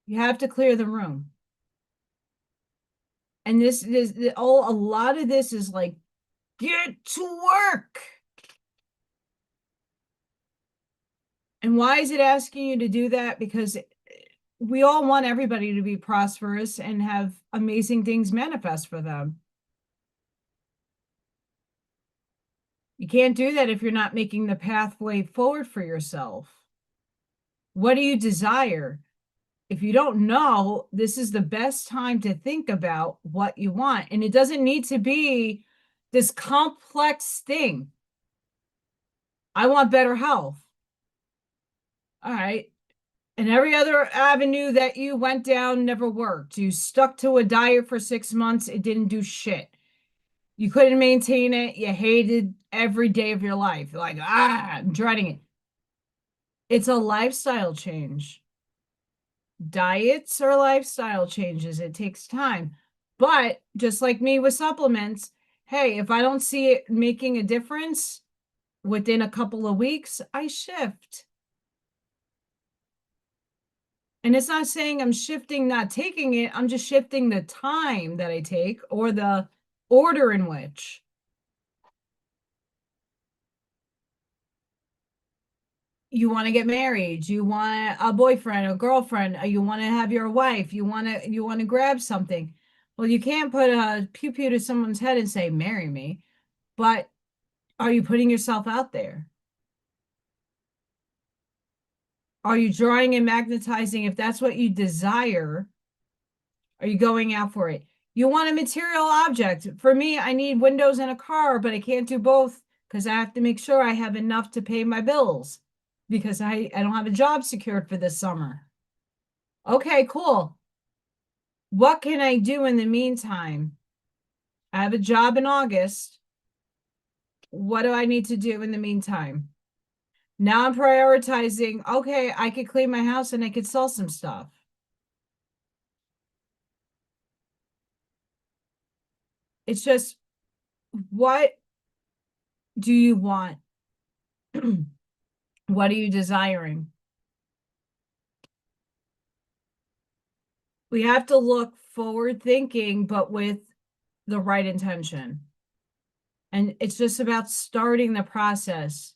You have to clear the room. And this is a lot of this is like, get to work. And why is it asking you to do that? Because we all want everybody to be prosperous and have amazing things manifest for them. You can't do that if you're not making the pathway forward for yourself. What do you desire? If you don't know, this is the best time to think about what you want. And it doesn't need to be this complex thing. I want better health. All right. And every other avenue that you went down never worked. You stuck to a diet for 6 months. It didn't do shit. You couldn't maintain it. You hated every day of your life. Like, I'm dreading it. It's a lifestyle change. Diets are lifestyle changes. It takes time. But just like me with supplements, hey, if I don't see it making a difference within a couple of weeks, I shift. And it's not saying I'm shifting not taking it. I'm just shifting the time that I take or the order in which. You want to get married, you want a boyfriend or girlfriend, or you want to have your wife, you want to grab something. Well, you can't put a pew pew to someone's head and say, marry me. But are you putting yourself out there? Are you drawing and magnetizing? If that's what you desire, are you going out for it? You want a material object. For me, I need windows in a car, but I can't do both because I have to make sure I have enough to pay my bills because I don't have a job secured for this summer. Okay, cool. What can I do in the meantime? I have a job in August. What do I need to do in the meantime? Now I'm prioritizing, okay, I could clean my house and I could sell some stuff. It's just, what do you want? What are you desiring? We have to look forward thinking, but with the right intention. And it's just about starting the process.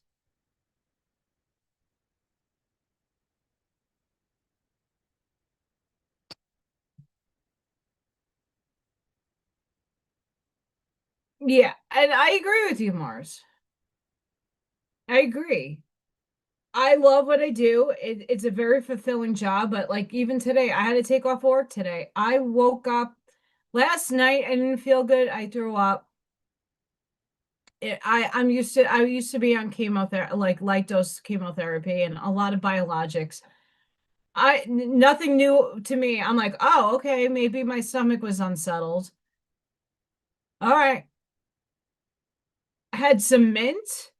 Yeah, and I agree with you, Mars. I agree. I love what I do. It's a very fulfilling job, but like even today, I had to take off work today. I woke up last night, I didn't feel good. I threw up. I used to be on chemotherapy, like light dose chemotherapy and a lot of biologics. Nothing new to me. I'm like, oh, okay, maybe my stomach was unsettled. All right. I had some mint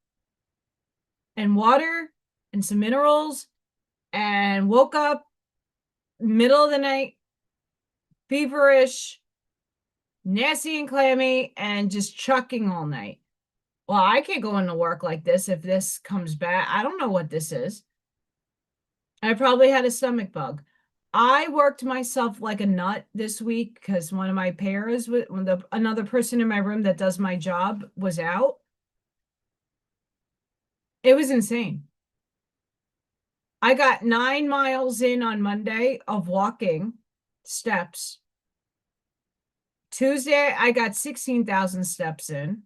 and water and some minerals and woke up middle of the night, feverish, nasty and clammy, and just chucking all night. Well, I can't go into work like this if this comes back. I don't know what this is. I probably had a stomach bug. I worked myself like a nut this week because one of my pairs, another person in my room that does my job, was out. It was insane. I got 9 miles in on Monday of walking steps. Tuesday, I got 16,000 steps in.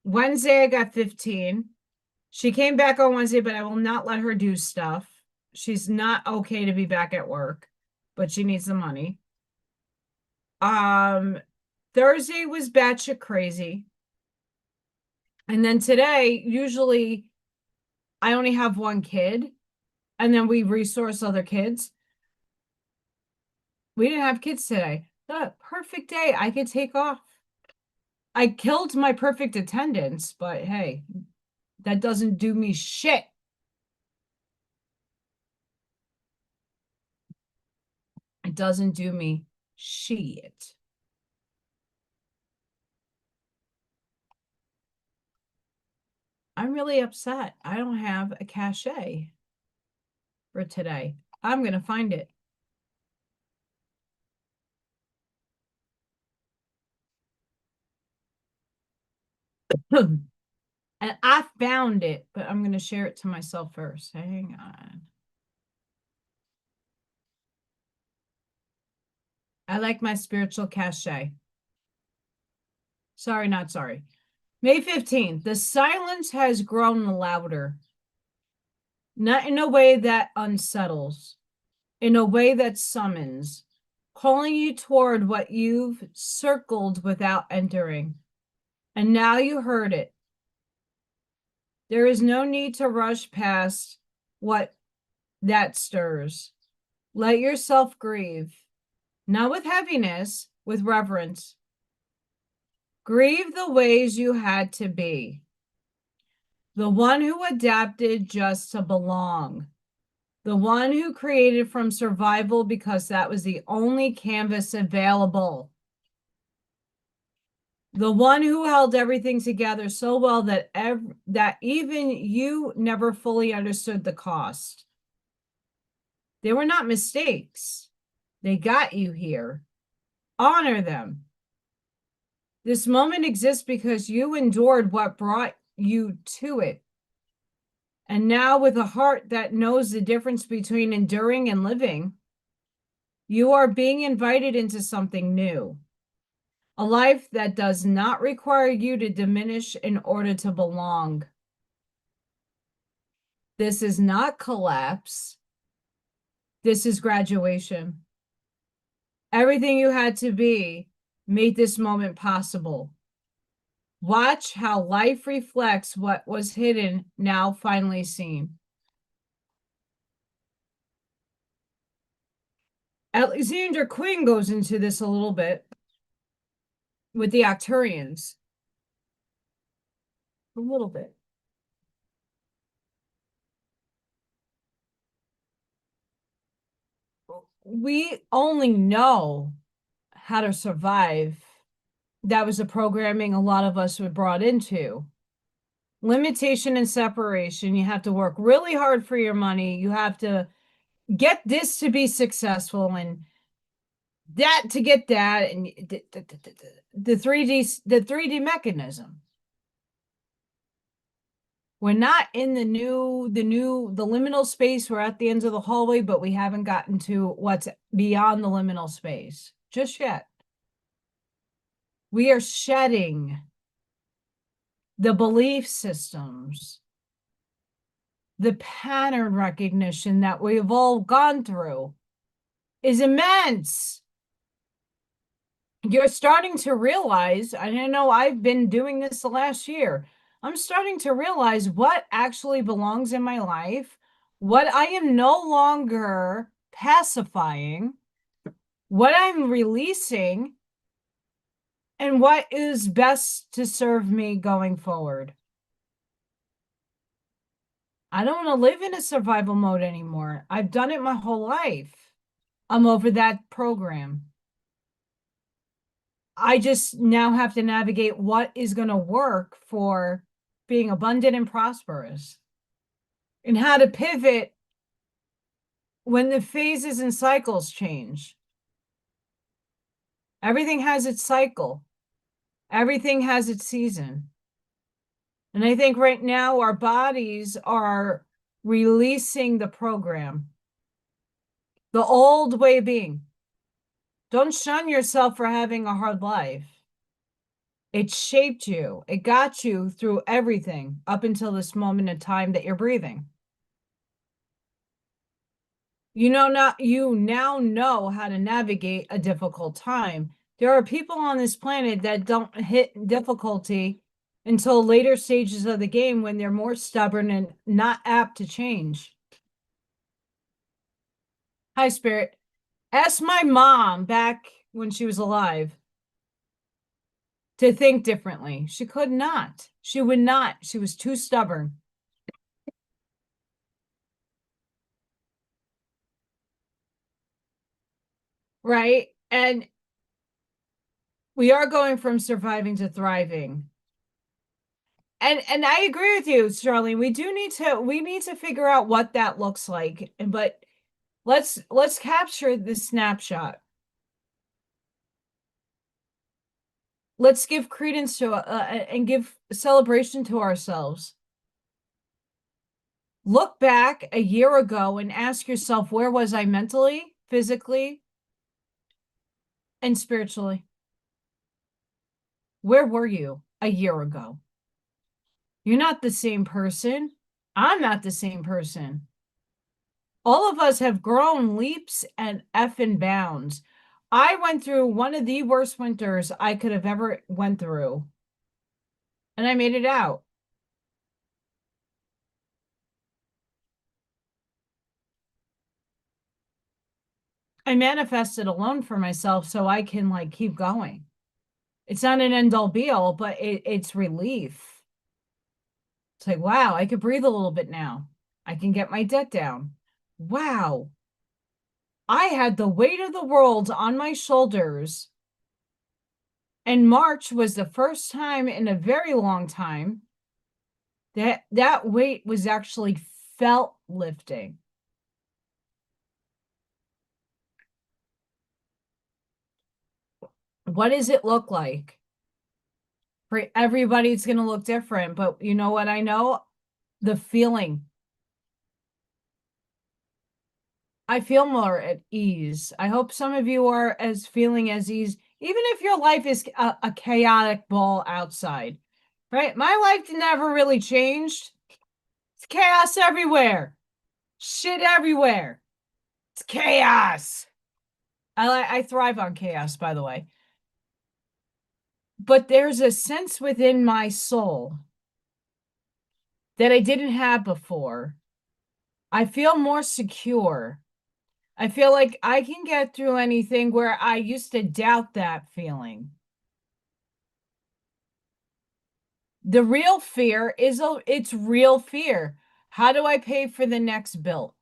Wednesday, I got 15. She came back on Wednesday, but I will not let her do stuff. She's not okay to be back at work, but she needs the money. Thursday was batshit crazy. And then today, usually I only have one kid, and then we resource other kids. We didn't have kids today. The perfect day I could take off. I killed my perfect attendance, but hey, that doesn't do me shit. It doesn't do me shit. I'm really upset. I don't have a cachet for today. I'm going to find it. And I found it, but I'm going to share it to myself first. Hang on. I like my spiritual cachet. Sorry, not sorry. May 15th. The silence has grown louder. Not in a way that unsettles, in a way that summons, calling you toward what you've circled without entering. And now you heard it. There is no need to rush past what that stirs. Let yourself grieve, not with heaviness, with reverence. Grieve the ways you had to be. The one who adapted just to belong. The one who created from survival because that was the only canvas available. The one who held everything together so well that even you never fully understood the cost. They were not mistakes. They got you here. Honor them. This moment exists because you endured what brought you to it. And now, with a heart that knows the difference between enduring and living, you are being invited into something new. A life that does not require you to diminish in order to belong. This is not collapse. This is graduation. Everything you had to be made this moment possible. Watch how life reflects what was hidden, now finally seen. Alexander Quinn goes into this a little bit with the Arcturians. A little bit. We only know how to survive. That was the programming a lot of us were brought into. Limitation and separation. You have to work really hard for your money. You have to get this to be successful and that to get that, and the 3D mechanism. We're not in the liminal space. We're at the ends of the hallway, but we haven't gotten to what's beyond the liminal space just yet. We are shedding the belief systems, the pattern recognition that we've all gone through is immense. You're starting to realize, and I know I've been doing this the last year, I'm starting to realize what actually belongs in my life, what I am no longer pacifying, what I'm releasing, and what is best to serve me going forward. I don't want to live in a survival mode anymore. I've done it my whole life. I'm over that program. I just now have to navigate what is going to work for being abundant and prosperous, and how to pivot when the phases and cycles change. Everything has its cycle. Everything has its season. And I think right now our bodies are releasing the program, the old way of being. Don't shun yourself for having a hard life. It shaped you. It got you through everything up until this moment in time that you're breathing. You now know how to navigate a difficult time. There are people on this planet that don't hit difficulty until later stages of the game when they're more stubborn and not apt to change. Hi, Spirit. Ask my mom back when she was alive to think differently. She could not. She would not. She was too stubborn. Right? And we are going from surviving to thriving. And I agree with you, Charlene. We need to figure out what that looks like. But let's capture the snapshot. Let's give credence to and give celebration to ourselves. Look back a year ago and ask yourself, where was I mentally, physically, and spiritually? Where were you a year ago? You're not the same person. I'm not the same person. All of us have grown leaps and effing bounds. I went through one of the worst winters I could have ever went through, and I made it out. I manifested alone for myself so I can keep going. It's not an end all be all, but it's relief. It's like, wow, I could breathe a little bit now. I can get my debt down. Wow. I had the weight of the world on my shoulders. And March was the first time in a very long time that weight was actually felt lifting. What does it look like? For everybody, it's going to look different. But you know what I know? The feeling. I feel more at ease. I hope some of you are as feeling as ease, even if your life is a chaotic ball outside, right? My life never really changed. It's chaos everywhere. Shit everywhere. It's chaos. I thrive on chaos, by the way. But there's a sense within my soul that I didn't have before. I feel more secure. I feel like I can get through anything where I used to doubt that feeling. The real fear is it's real fear. How do I pay for the next bill?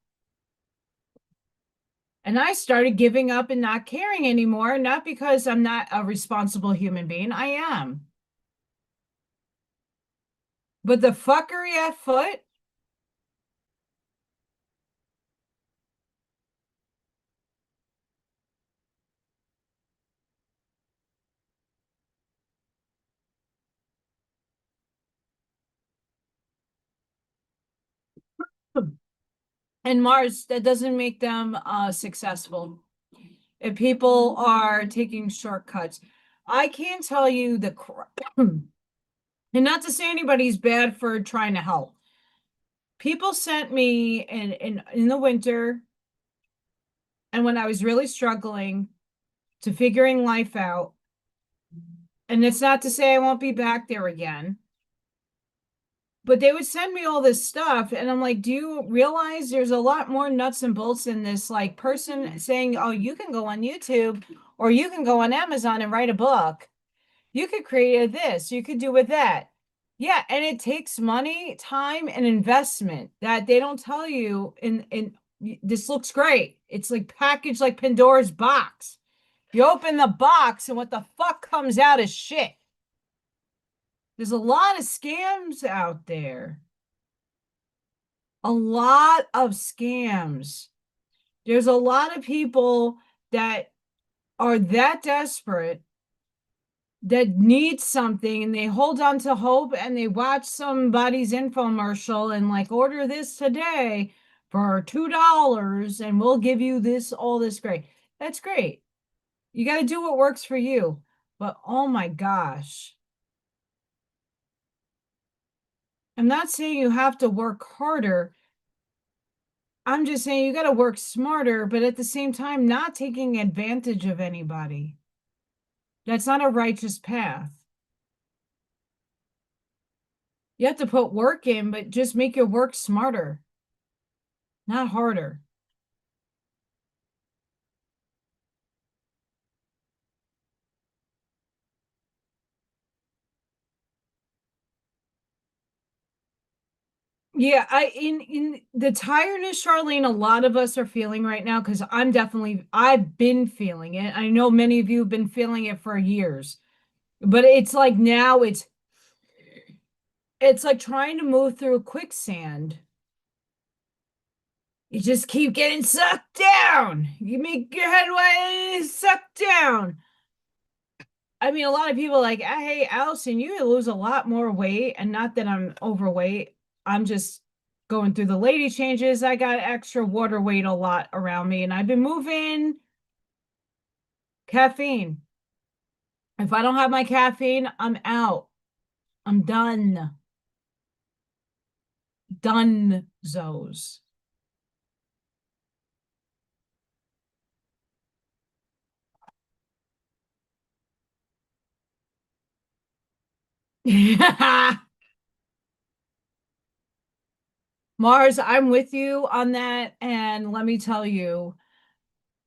And I started giving up and not caring anymore, not because I'm not a responsible human being. I am. But the fuckery at foot, and Mars, that doesn't make them successful. If people are taking shortcuts, I can't tell you the and not to say anybody's bad for trying to help. People sent me in the winter and when I was really struggling to figuring life out. And it's not to say I won't be back there again. But they would send me all this stuff and I'm like, do you realize there's a lot more nuts and bolts in this like person saying, oh, you can go on YouTube or you can go on Amazon and write a book. You could create this, you could do with that. Yeah, and it takes money, time, and investment that they don't tell you in this looks great. It's like packaged like Pandora's box. You open the box and what the fuck comes out is shit. There's a lot of scams out there. A lot of scams. There's a lot of people that are that desperate that need something and they hold on to hope and they watch somebody's infomercial and like order this today for $2 and we'll give you this, all this great. That's great. You got to do what works for you. But oh my gosh. I'm not saying you have to work harder. I'm just saying you got to work smarter, but at the same time, not taking advantage of anybody. That's not a righteous path. You have to put work in, but just make your work smarter, not harder. Yeah, in the tiredness, Charlene, a lot of us are feeling right now because I've been feeling it. I know many of you have been feeling it for years, but it's like now it's like trying to move through quicksand. You just keep getting sucked down. You make your headway sucked down. I mean, a lot of people like, hey, Allison, you lose a lot more weight. And not that I'm overweight. I'm just going through the lady changes. I got extra water weight a lot around me. And I've been moving caffeine. If I don't have my caffeine, I'm out. I'm done. Done, Zos. Mars, I'm with you on that. And let me tell you,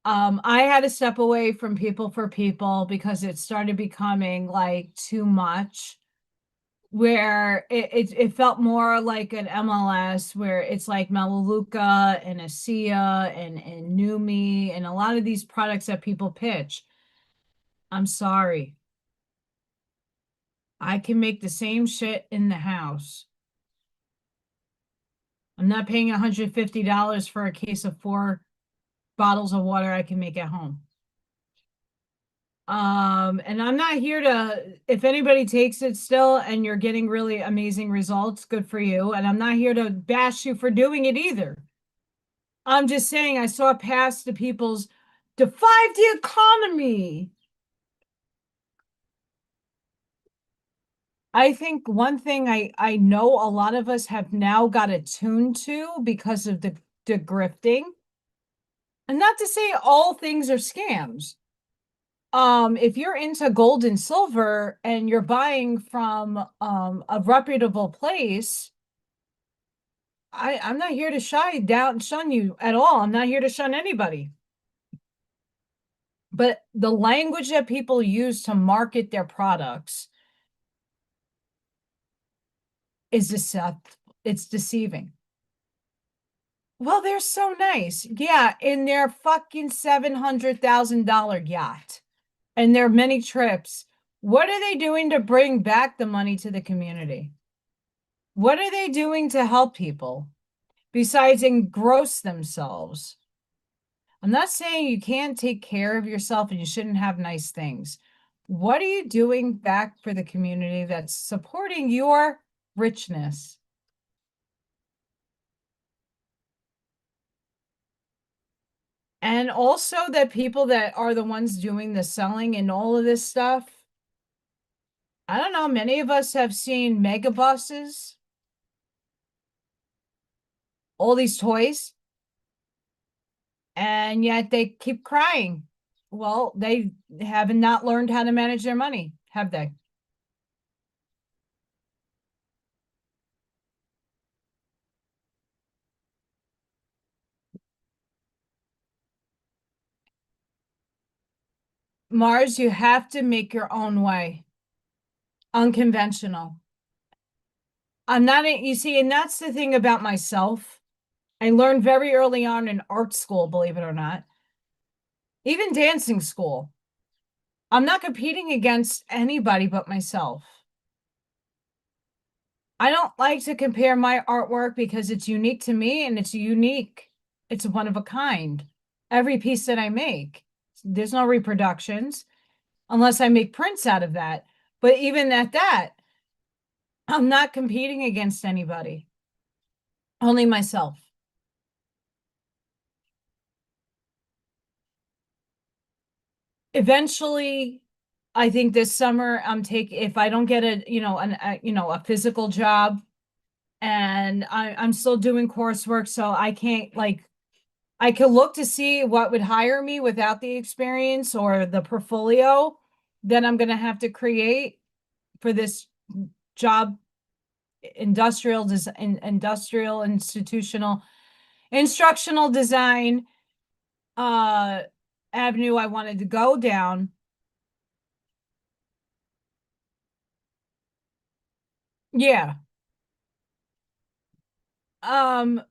I had to step away from People for People because it started becoming like too much, where it felt more like an MLS, where it's like Melaleuca and ASEA and Numi and a lot of these products that people pitch. I'm sorry. I can make the same shit in the house. I'm not paying $150 for a case of 4 bottles of water I can make at home. And I'm not here to, if anybody takes it still and you're getting really amazing results, good for you. And I'm not here to bash you for doing it either. I'm just saying I saw past the people's defy the economy. I think one thing I know a lot of us have now got attuned to because of the grifting. And not to say all things are scams. If you're into gold and silver and you're buying from a reputable place, I'm not here to shun you at all. I'm not here to shun anybody. But the language that people use to market their products is it's deceiving. Well, they're so nice. Yeah, in their fucking $700,000 yacht and their many trips. What are they doing to bring back the money to the community? What are they doing to help people besides engross themselves? I'm not saying you can't take care of yourself and you shouldn't have nice things. What are you doing back for the community that's supporting your richness? And also that people that are the ones doing the selling and all of this stuff. I don't know, many of us have seen mega buses, all these toys, and yet they keep crying. Well, they haven't not learned how to manage their money, have they? Mars, you have to make your own way. Unconventional. I'm not, you see, and that's the thing about myself. I learned very early on in art school, believe it or not, even dancing school. I'm not competing against anybody but myself. I don't like to compare my artwork because it's unique to me and it's unique. It's one of a kind. Every piece that I make, there's no reproductions unless I make prints out of that. But even at that, I'm not competing against anybody, only myself. Eventually, I think this summer I'm taking, if I don't get a physical job, and I'm still doing coursework, so I can't, like, I could look to see what would hire me without the experience or the portfolio that I'm going to have to create for this job, industrial institutional instructional design uh avenue I wanted to go down. Yeah. Um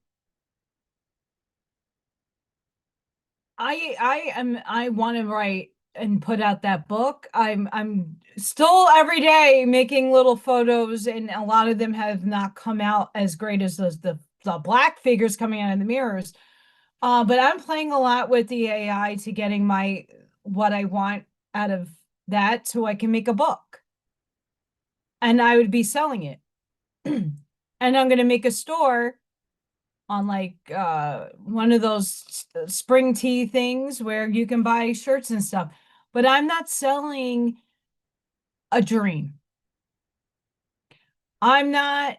I want to write and put out that book. I'm still every day making little photos, and a lot of them have not come out as great as the black figures coming out of the mirrors. But I'm playing a lot with the AI to getting my what I want out of that so I can make a book. And I would be selling it. And I'm going to make a store on like one of those spring tea things where you can buy shirts and stuff. But I'm not selling a dream. I'm not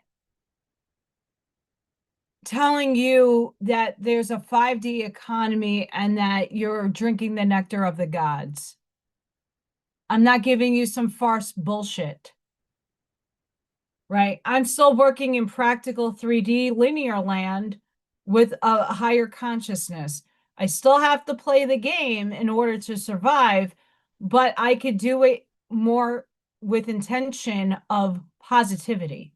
telling you that there's a 5D economy and that you're drinking the nectar of the gods. I'm not giving you some farce bullshit, right? I'm still working in practical 3D linear land with a higher consciousness. I still have to play the game in order to survive, but I could do it more with intention of positivity.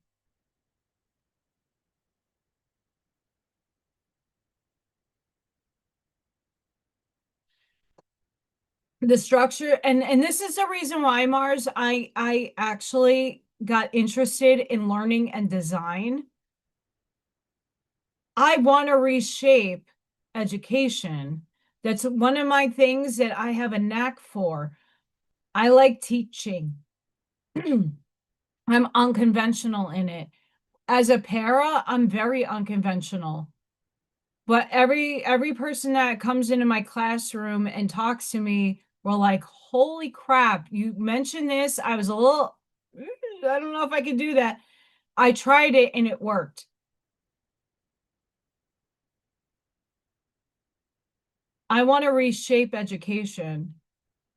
The structure, and this is the reason why, Mars, I actually got interested in learning and design. I want to reshape education. That's one of my things that I have a knack for. I like teaching. I'm unconventional in it. As a para, I'm very unconventional. But every person that comes into my classroom and talks to me, we're like, holy crap, you mentioned this. I was a little, I don't know if I could do that. I tried it and it worked. I want to reshape education.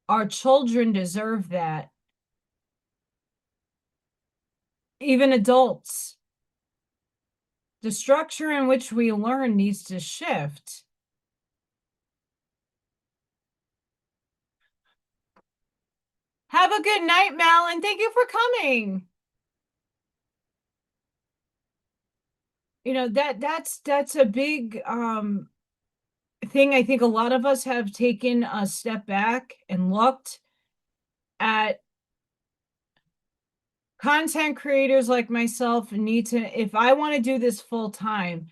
Our children deserve that. Even adults. The structure in which we learn needs to shift. Have a good night, Mal, and thank you for coming. You know, that's a big thing. I think a lot of us have taken a step back and looked at content creators like myself need to, if I want to do this full time,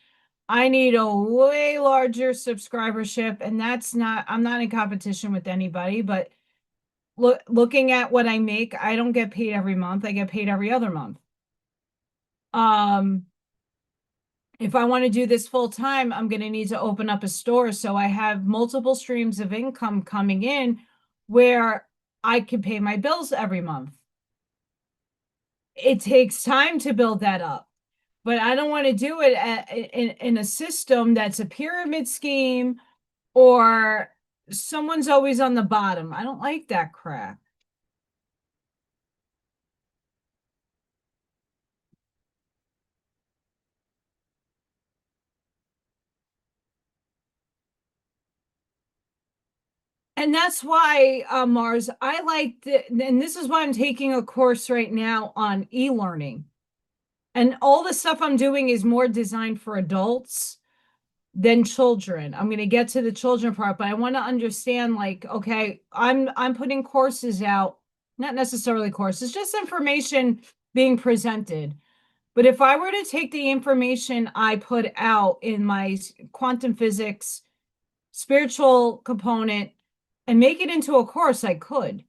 I need a way larger subscribership. And that's not, I'm not in competition with anybody, but looking at what I make, I don't get paid every month. I get paid every other month. If I want to do this full time, I'm going to need to open up a store. So I have multiple streams of income coming in where I can pay my bills every month. It takes time to build that up, but I don't want to do it in a system that's a pyramid scheme or someone's always on the bottom. I don't like that crap. And that's why, Mars, I like and this is why I'm taking a course right now on e-learning. And all the stuff I'm doing is more designed for adults than children. I'm going to get to the children part, but I want to understand, like, okay, I'm putting courses out, not necessarily courses, just information being presented. But if I were to take the information I put out in my quantum physics spiritual component and make it into a course, I could.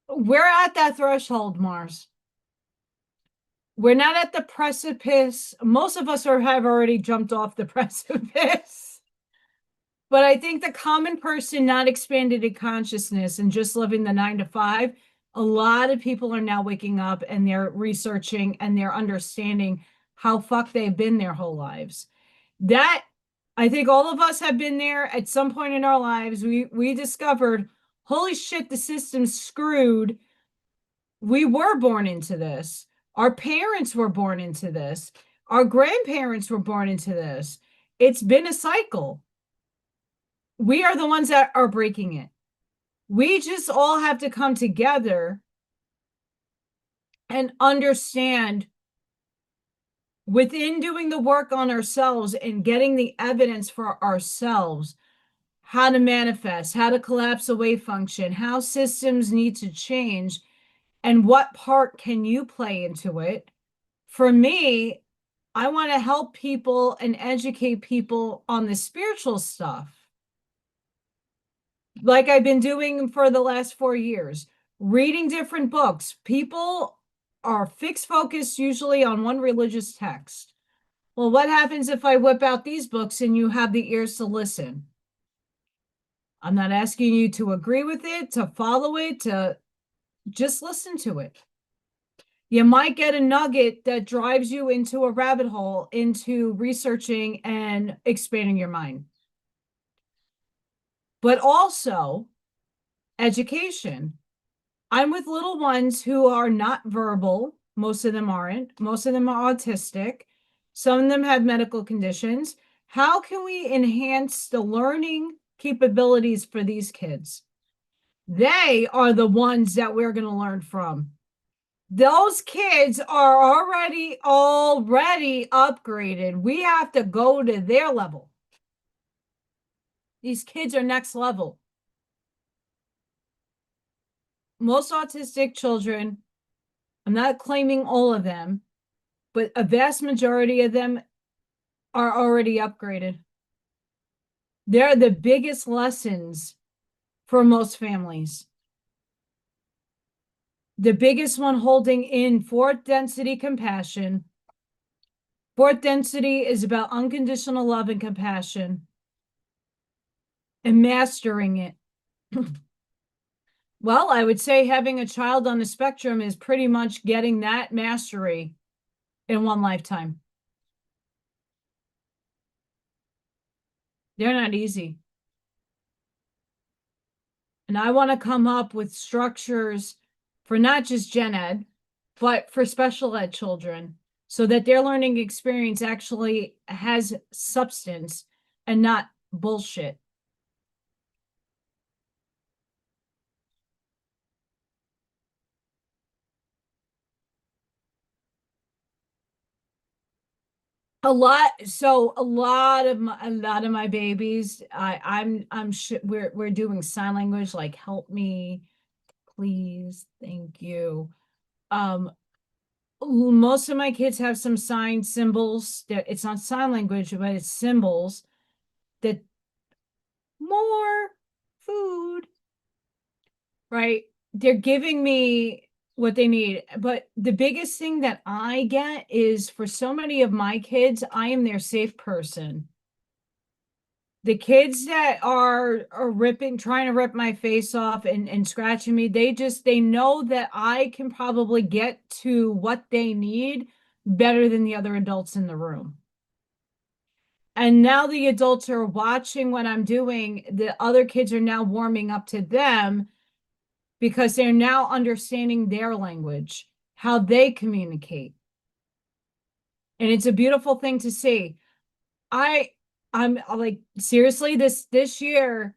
We're at that threshold, Mars. We're not at the precipice. Most of us have already jumped off the precipice. But I think the common person not expanded in consciousness and just living the 9 to 5, a lot of people are now waking up and they're researching and they're understanding how fucked they've been their whole lives. That, I think all of us have been there at some point in our lives. We discovered, holy shit, the system's screwed. We were born into this. Our parents were born into this. Our grandparents were born into this. It's been a cycle. We are the ones that are breaking it. We just all have to come together and understand within doing the work on ourselves and getting the evidence for ourselves, how to manifest, how to collapse a wave function, how systems need to change, and what part can you play into it. For me, I want to help people and educate people on the spiritual stuff, like I've been doing for the last 4 years, reading different books. People are fixed focused usually on one religious text. Well, what happens if I whip out these books and you have the ears to listen? I'm not asking you to agree with it, to follow it, to just listen to it. You might get a nugget that drives you into a rabbit hole into researching and expanding your mind. but also education. I'm with little ones who are not verbal. Most of them aren't. Most of them are autistic. Some of them have medical conditions. How can we enhance the learning capabilities for these kids? They are the ones that we're going to learn from. Those kids are already upgraded. We have to go to their level. These kids are next level. Most autistic children, I'm not claiming all of them, but a vast majority of them are already upgraded. They're the biggest lessons for most families. The biggest one holding in fourth density compassion. Fourth density is about unconditional love and compassion and mastering it. Well, I would say having a child on the spectrum is pretty much getting that mastery in one lifetime. They're not easy. And I want to come up with structures for not just gen ed, but for special ed children so that their learning experience actually has substance and not bullshit. A lot of my babies, we're doing sign language, like help me, please, thank you. Most of my kids have some sign symbols that it's not sign language, but it's symbols that more food, right? They're giving me what they need. But the biggest thing that I get is for so many of my kids, I am their safe person. The kids that are trying to rip my face off and scratching me, they know that I can probably get to what they need better than the other adults in the room. And now the adults are watching what I'm doing. The other kids are now warming up to them because they're now understanding their language, how they communicate. And it's a beautiful thing to see. I'm like, seriously, this year,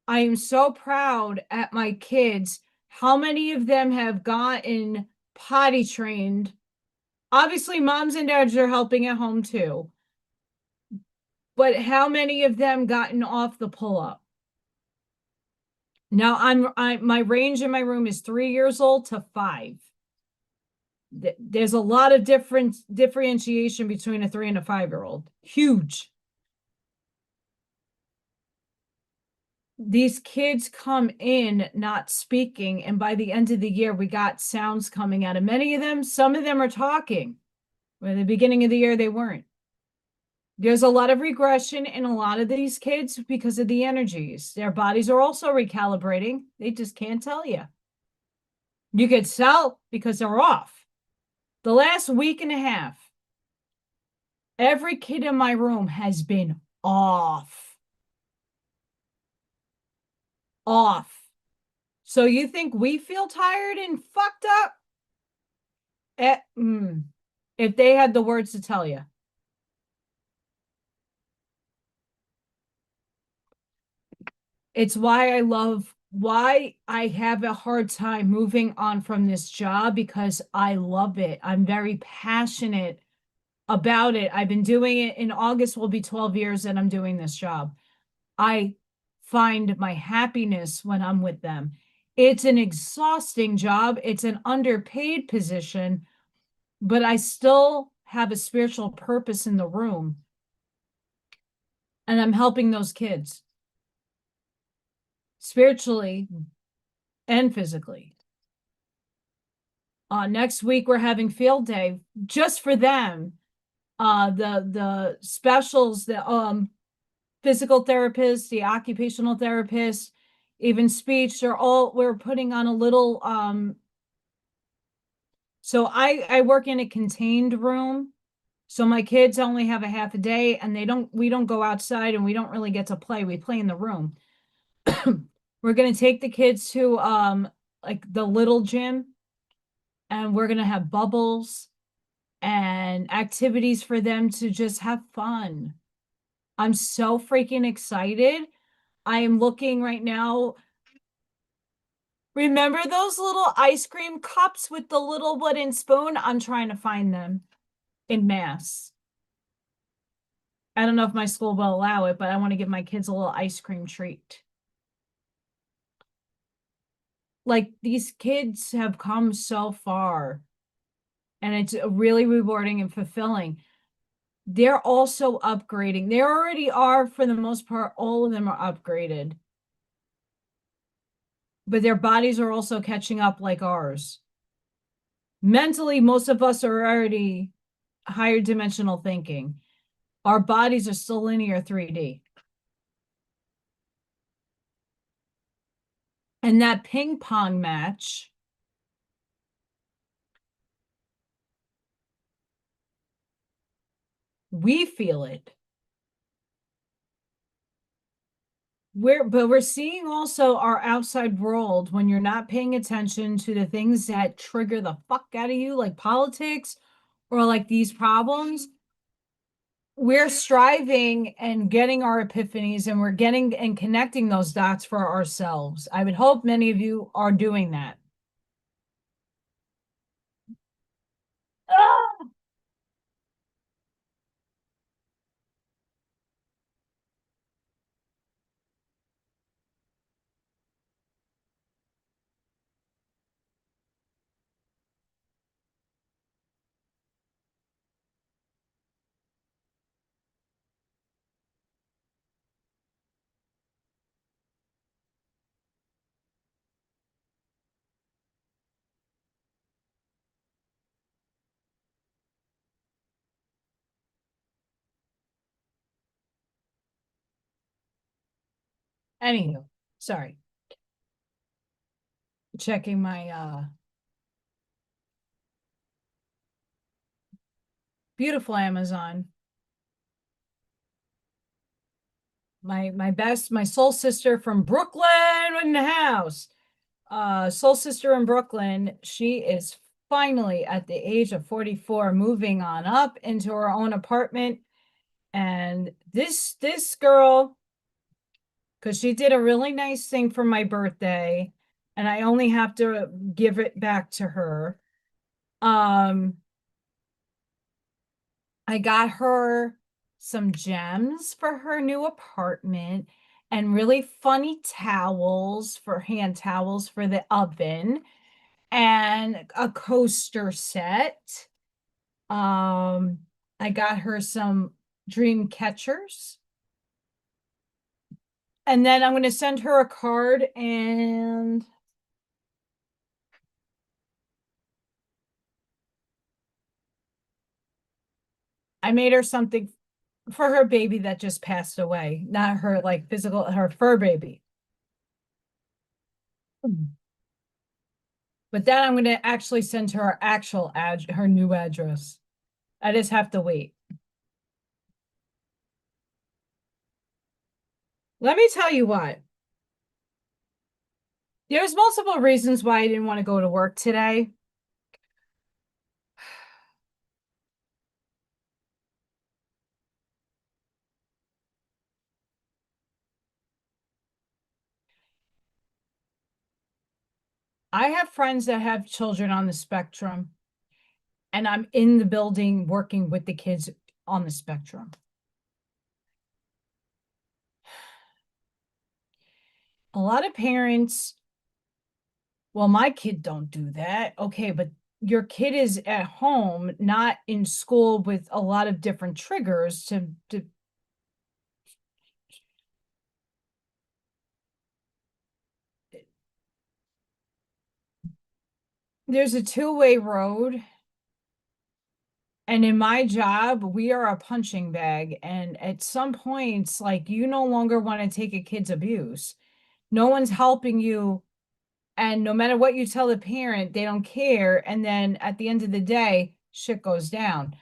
I am so proud at my kids, how many of them have gotten potty trained. Obviously, moms and dads are helping at home too. But how many of them gotten off the pull-up? Now my range in my room is 3 years old to 5. There's a lot of differentiation between a 3 and a 5-year-old. Huge. These kids come in not speaking, and by the end of the year, we got sounds coming out of many of them. Some of them are talking. But at the beginning of the year, they weren't. There's a lot of regression in a lot of these kids because of the energies. Their bodies are also recalibrating. They just can't tell you. You could tell because they're off. The last week and a half, every kid in my room has been off. Off. So you think we feel tired and fucked up? If they had the words to tell you. It's why I have a hard time moving on from this job, because I love it. I'm very passionate about it. I've been doing it. In August will be 12 years that I'm doing this job. I find my happiness when I'm with them. It's an exhausting job. It's an underpaid position, but I still have a spiritual purpose in the room. And I'm helping those kids spiritually and physically. Next week, we're having field day just for them. The specials, the physical therapists, the occupational therapists, even speech, we're putting on a little, so I work in a contained room So my kids only have a half a day and we don't go outside and we don't really get to play. We play in the room. We're going to take the kids to like the little gym, and we're going to have bubbles and activities for them to just have fun. I'm so freaking excited. I am looking right now. Remember those little ice cream cups with the little wooden spoon? I'm trying to find them in mass. I don't know if my school will allow it, but I want to give my kids a little ice cream treat. Like, these kids have come so far, and it's really rewarding and fulfilling. They're also upgrading. They already are, for the most part, all of them are upgraded. But their bodies are also catching up like ours. Mentally, most of us are already higher dimensional thinking. Our bodies are still linear 3D. And that ping pong match, we feel it. But we're seeing also our outside world when you're not paying attention to the things that trigger the fuck out of you, like politics or like these problems. We're striving and getting our epiphanies, and we're getting and connecting those dots for ourselves. I would hope many of you are doing that. Ah! Anywho, sorry. Checking my beautiful Amazon. My soul sister from Brooklyn in the house. Soul sister in Brooklyn, she is finally at the age of 44 moving on up into her own apartment. And this girl, because she did a really nice thing for my birthday, and I only have to give it back to her. I got her some gems for her new apartment and really funny towels, for hand towels for the oven, and a coaster set. I got her some dream catchers. And then I'm going to send her a card, and I made her something for her baby that just passed away, not her like physical, her fur baby. But then I'm going to actually send her her new address. I just have to wait. Let me tell you what. There's multiple reasons why I didn't want to go to work today. I have friends that have children on the spectrum, and I'm in the building working with the kids on the spectrum. A lot of parents, well, my kid don't do that. Okay, but your kid is at home, not in school, with a lot of different triggers to there's a two-way road. And in my job, we are a punching bag. And at some points, like, you no longer want to take a kid's abuse. No one's helping you. And no matter what you tell the parent, they don't care. And then at the end of the day, shit goes down.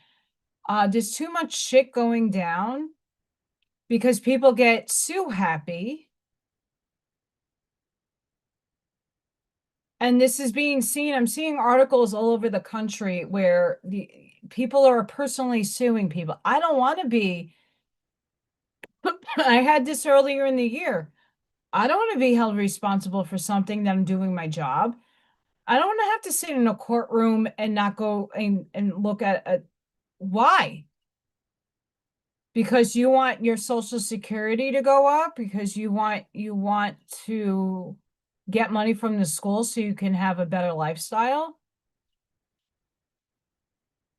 There's too much shit going down because people get too happy. And this is being seen. I'm seeing articles all over the country where the people are personally suing people. I don't want to be. I had this earlier in the year. I don't want to be held responsible for something that I'm doing my job. I don't want to have to sit in a courtroom and not go and look at why? Because you want your social security to go up, because you want to get money from the school so you can have a better lifestyle.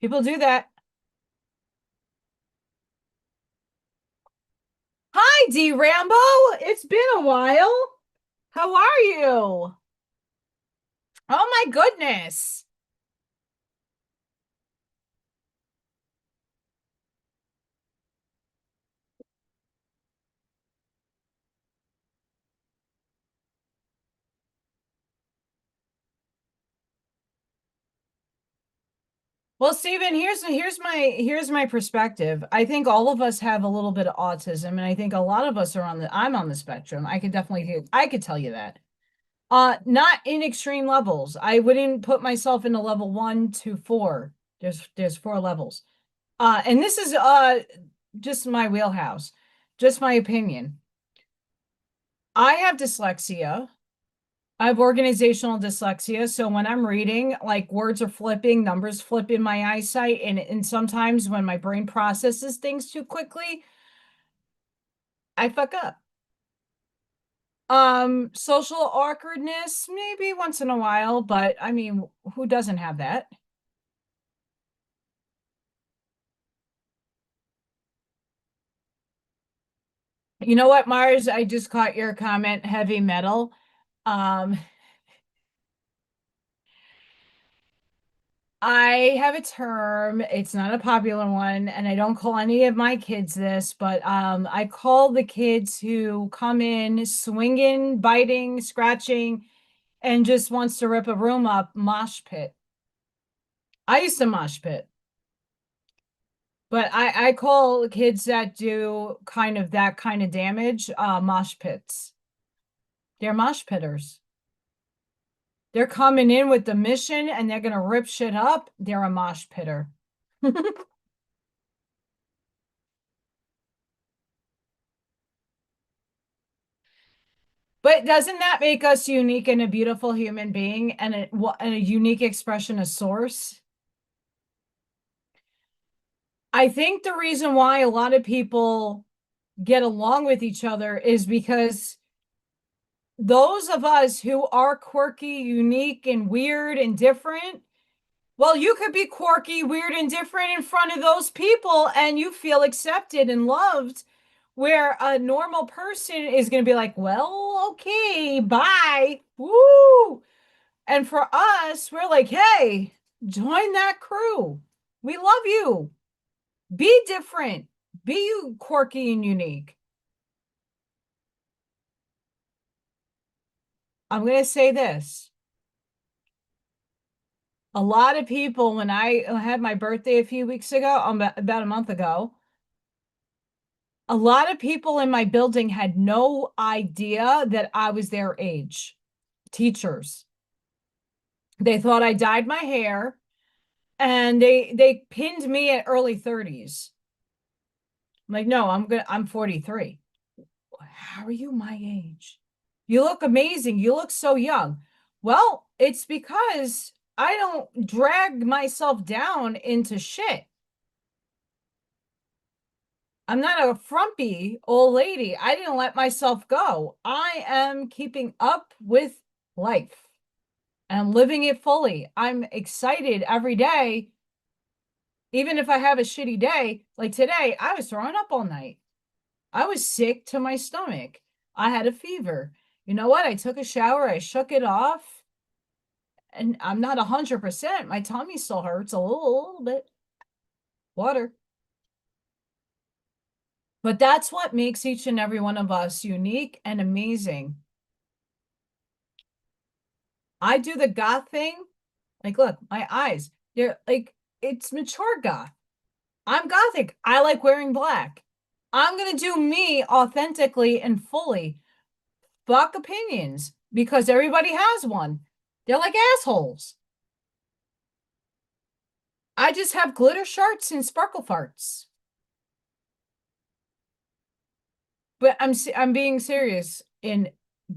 People do that. Hi, D Rambo. It's been a while. How are you? Oh my goodness. Well, Stephen, here's my perspective. I think all of us have a little bit of autism, and I think a lot of us are I'm on the spectrum. I could tell you that. Not in extreme levels. I wouldn't put myself into level 1 to 4. There's 4 levels. And this is just my wheelhouse, just my opinion. I have dyslexia. I have organizational dyslexia. So when I'm reading, like words are flipping, numbers flip in my eyesight, and sometimes when my brain processes things too quickly, I fuck up. Social awkwardness, maybe once in a while, but I mean, who doesn't have that? You know what, Mars? I just caught your comment, heavy metal. Um, I have a term. It's not a popular one, and I don't call any of my kids this, but I call the kids who come in swinging, biting, scratching, and just wants to rip a room up, mosh pit. I used to mosh pit, but I call kids that do kind of that kind of damage, mosh pits. They're mosh pitters. They're coming in with the mission and they're gonna rip shit up. They're a mosh pitter. But doesn't that make us unique and a beautiful human being and a unique expression of source? I think the reason why a lot of people get along with each other is because those of us who are quirky, unique, and weird and different, well, you could be quirky, weird, and different in front of those people and you feel accepted and loved, where a normal person is going to be like, well, okay, bye. Woo. And for us, we're like, hey, join that crew. We love you. Be different. Be you quirky and unique. I'm going to say this. A lot of people, when I had my birthday a few weeks ago, about a month ago, a lot of people in my building had no idea that I was their age. Teachers. They thought I dyed my hair and they pinned me at early 30s. I'm like, no, I'm 43. How are you my age? You look amazing. You look so young. Well, it's because I don't drag myself down into shit. I'm not a frumpy old lady. I didn't let myself go. I am keeping up with life and living it fully. I'm excited every day. Even if I have a shitty day, like today, I was throwing up all night. I was sick to my stomach. I had a fever. You know what? I took a shower, I shook it off, and I'm not 100%. My tummy still hurts a little bit. Water. But that's what makes each and every one of us unique and amazing. I do the goth thing. Like, look, my eyes, they're like, it's mature goth. I'm gothic. I like wearing black. I'm going to do me authentically and fully. Fuck opinions because everybody has one. They're like assholes. I just have glitter shirts and sparkle farts. But I'm being serious in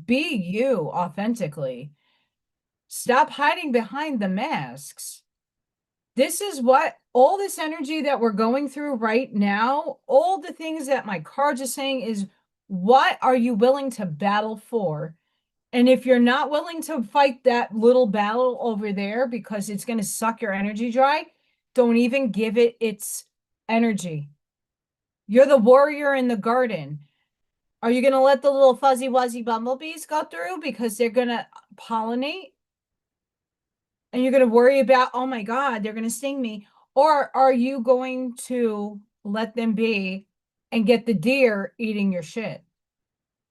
be you authentically. Stop hiding behind the masks. This is what all this energy that we're going through right now, all the things that my cards are saying is what are you willing to battle for? And if you're not willing to fight that little battle over there because it's going to suck your energy dry, don't even give it its energy. You're the warrior in the garden. Are you going to let the little fuzzy wuzzy bumblebees go through because they're going to pollinate? And you're going to worry about, oh my God, they're going to sting me. Or are you going to let them be and get the deer eating your shit?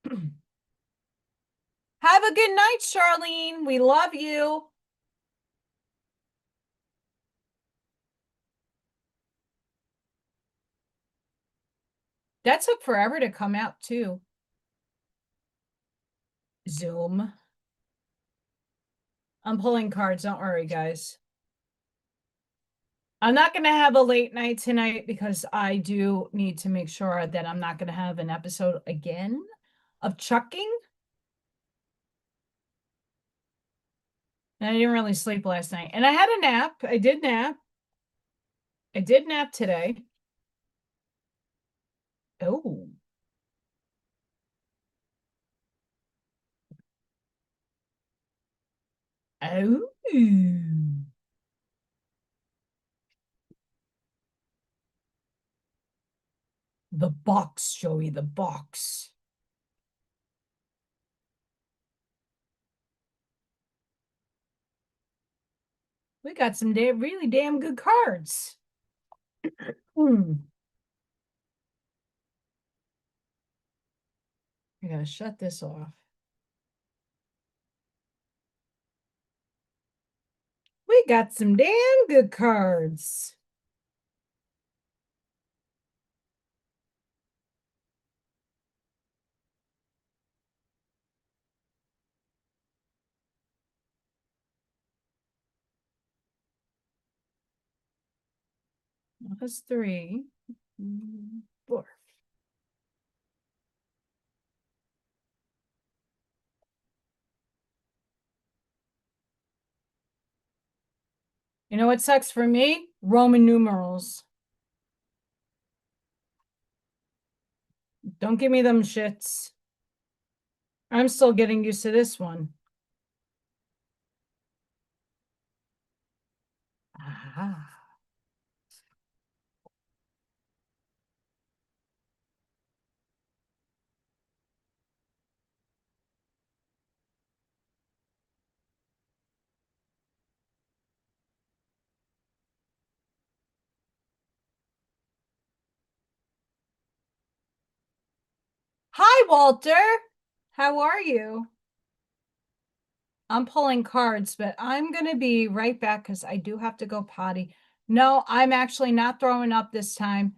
Have a good night, Charlene. We love you. That took forever to come out, too. Zoom. I'm pulling cards. Don't worry, guys. I'm not going to have a late night tonight because I do need to make sure that I'm not going to have an episode again of chucking. And I didn't really sleep last night. And I had a nap. I did nap. I did nap today. Oh. Oh. The box, Joey, the box. We got some really damn good cards. I gotta shut this off. We got some damn good cards. That's 3, 4. You know what sucks for me? Roman numerals. Don't give me them shits. I'm still getting used to this one. Ah. Hi, Walter. How are you? I'm pulling cards, but I'm going to be right back because I do have to go potty. No, I'm actually not throwing up this time.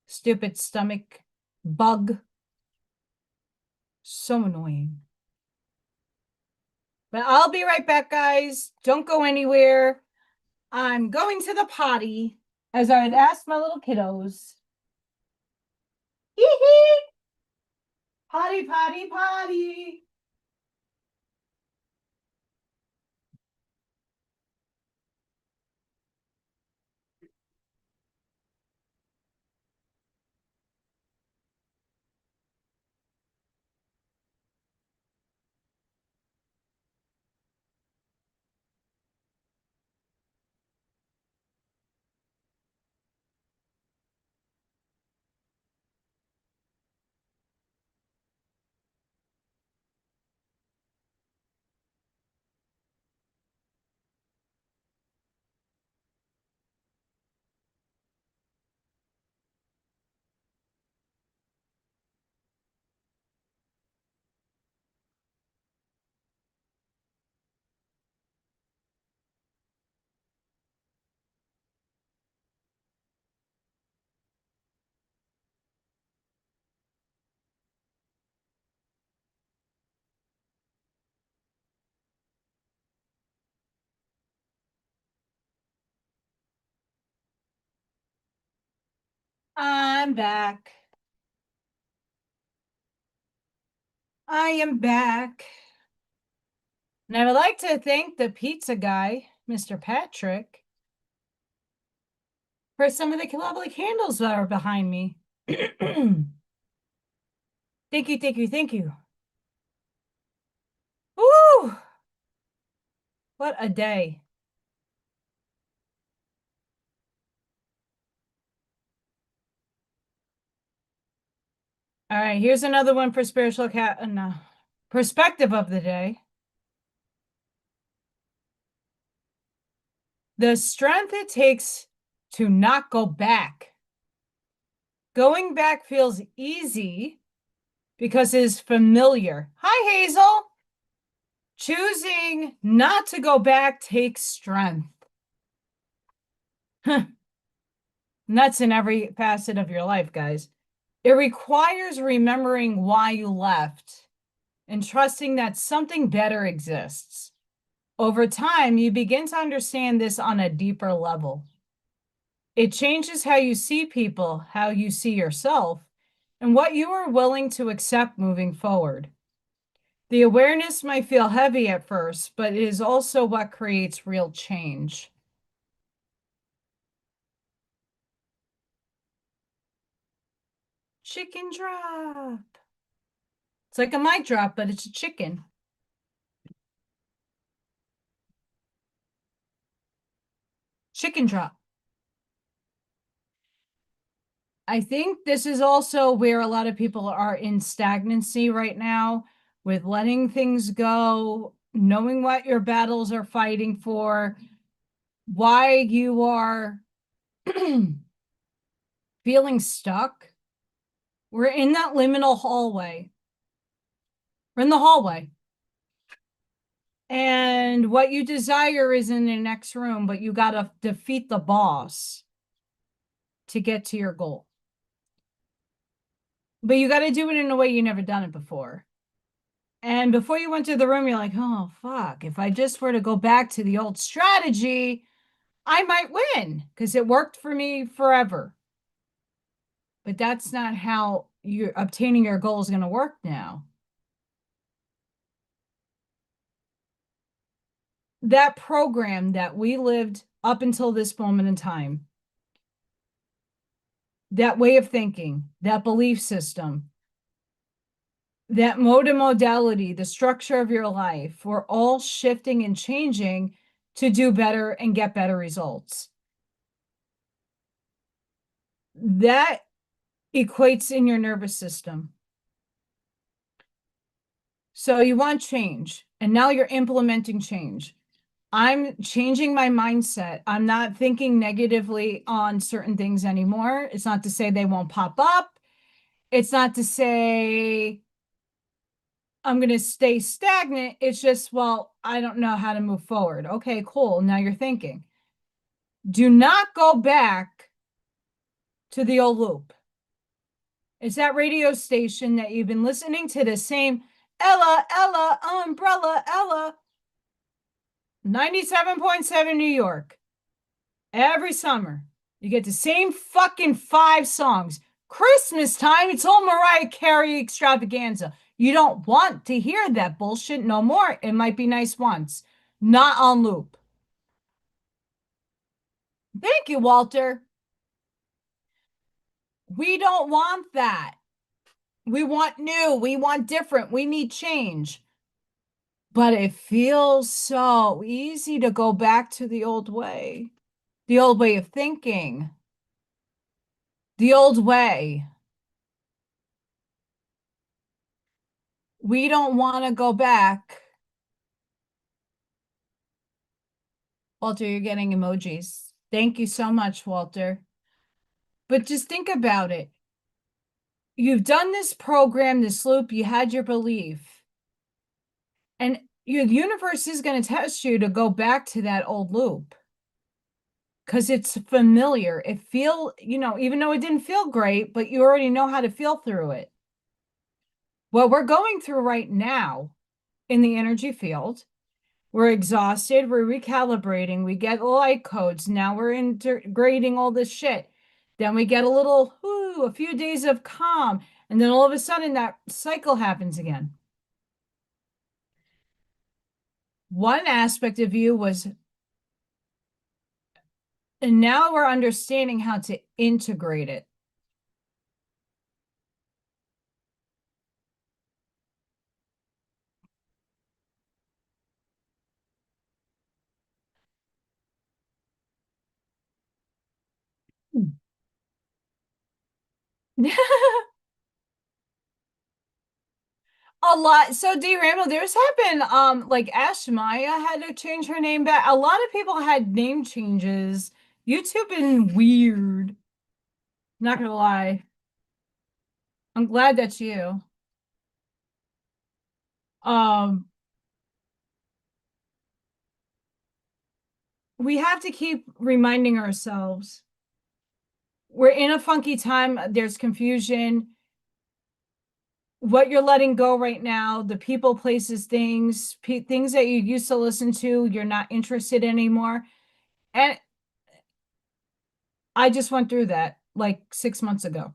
Stupid stomach bug. So annoying. But I'll be right back, guys. Don't go anywhere. I'm going to the potty, as I had asked my little kiddos. Hee hee! Potty, potty, potty. I'm back. I am back. And I would like to thank the pizza guy, Mr. Patrick, for some of the lovely candles that are behind me. Thank you, thank you, thank you. Woo! What a day. All right, here's another one for spiritual cat perspective of the day. The strength it takes to not go back. Going back feels easy because it's familiar. Hi, Hazel. Choosing not to go back takes strength. And that's in every facet of your life, guys. It requires remembering why you left and trusting that something better exists. Over time, you begin to understand this on a deeper level. It changes how you see people, how you see yourself, and what you are willing to accept moving forward. The awareness might feel heavy at first, but it is also what creates real change. Chicken drop. It's like a mic drop, but it's a chicken. Chicken drop. I think this is also where a lot of people are in stagnancy right now with letting things go, knowing what your battles are fighting for, why you are feeling stuck. We're in that liminal hallway. We're in the hallway. And what you desire is in the next room, but you got to defeat the boss to get to your goal. But you got to do it in a way you never done it before. And before you went to the room, you're like, oh, fuck. If I just were to go back to the old strategy, I might win because it worked for me forever. But that's not how you're obtaining your goal is going to work now. That program that we lived up until this moment in time, that way of thinking, that belief system, that mode and modality, the structure of your life, we're all shifting and changing to do better and get better results. That equates in your nervous system. So you want change, and now you're implementing change. I'm changing my mindset. I'm not thinking negatively on certain things anymore. It's not to say they won't pop up. It's not to say I'm going to stay stagnant. It's just, well, I don't know how to move forward. Okay, cool. Now you're thinking. Do not go back to the old loop. It's that radio station that you've been listening to the same Ella, Ella, umbrella, Ella. 97.7 New York. Every summer, you get the same fucking 5 songs. Christmas time, it's all Mariah Carey extravaganza. You don't want to hear that bullshit no more. It might be nice once, not on loop. Thank you, Walter. We don't want that. We want new. We want different. We need change. But it feels so easy to go back to the old way of thinking, the old way. We don't want to go back. Walter, you're getting emojis. Thank you so much, Walter. But just think about it. You've done this program, this loop, you had your belief. And your universe is going to test you to go back to that old loop. Because it's familiar. It even though it didn't feel great, but you already know how to feel through it. What we're going through right now in the energy field, we're exhausted, we're recalibrating, we get light codes, now we're integrating all this shit. Then we get a little, a few days of calm. And then all of a sudden that cycle happens again. One aspect of you was, and now we're understanding how to integrate it. A lot. So D Rambo, there's happened like Ash Maya had to change her name back. A lot of people had name changes. YouTube been weird. Not gonna lie. I'm glad that's you. Um, we have to keep reminding ourselves we're in a funky time. There's confusion. What you're letting go right now, the people, places, things, things that you used to listen to, you're not interested in anymore. And I just went through that like 6 months ago.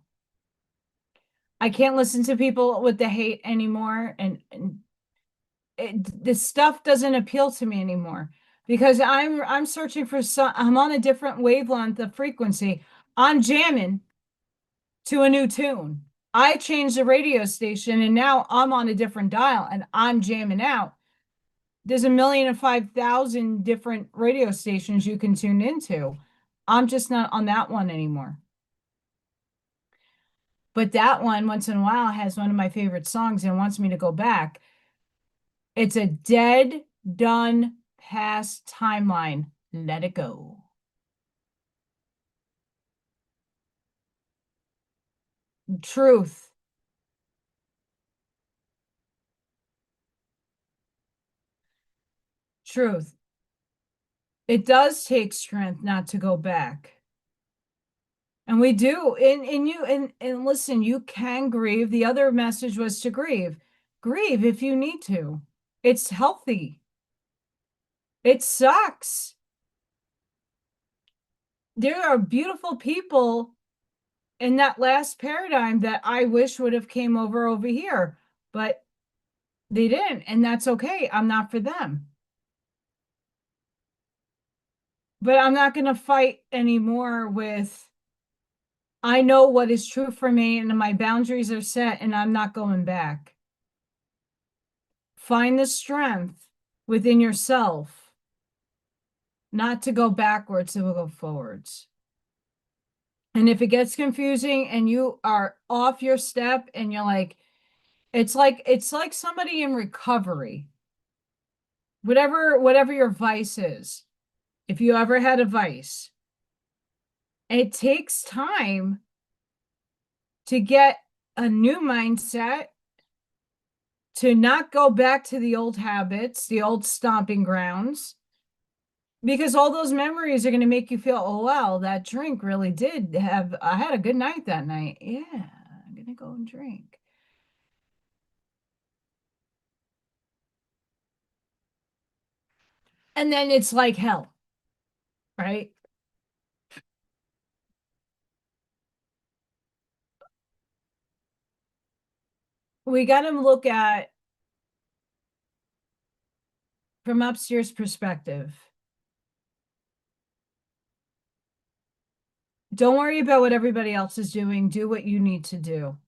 I can't listen to people with the hate anymore, and this stuff doesn't appeal to me anymore because I'm searching for some. I'm on a different wavelength of frequency. I'm jamming to a new tune. I changed the radio station, and now I'm on a different dial, and I'm jamming out. There's 1,005,000 different radio stations you can tune into. I'm just not on that one anymore. But that one, once in a while, has one of my favorite songs and wants me to go back. It's a dead, done, past timeline. Let it go. Truth. Truth. It does take strength not to go back. And we do. And listen, you can grieve. The other message was to grieve. Grieve if you need to. It's healthy. It sucks. There are beautiful people in that last paradigm that I wish would have came over here, but they didn't, and that's okay. I'm not for them. But I'm not going to fight anymore with I know what is true for me and my boundaries are set and I'm not going back. Find the strength within yourself not to go backwards, to go forwards. And if it gets confusing and you are off your step and you're like, it's like somebody in recovery. Whatever your vice is. If you ever had a vice, it takes time to get a new mindset, to not go back to the old habits, the old stomping grounds, because all those memories are going to make you feel, oh, wow, that drink really did have, I had a good night that night. Yeah, I'm going to go and drink. And then it's like hell, right? We got to look at from upstairs perspective. Don't worry about what everybody else is doing. Do what you need to do.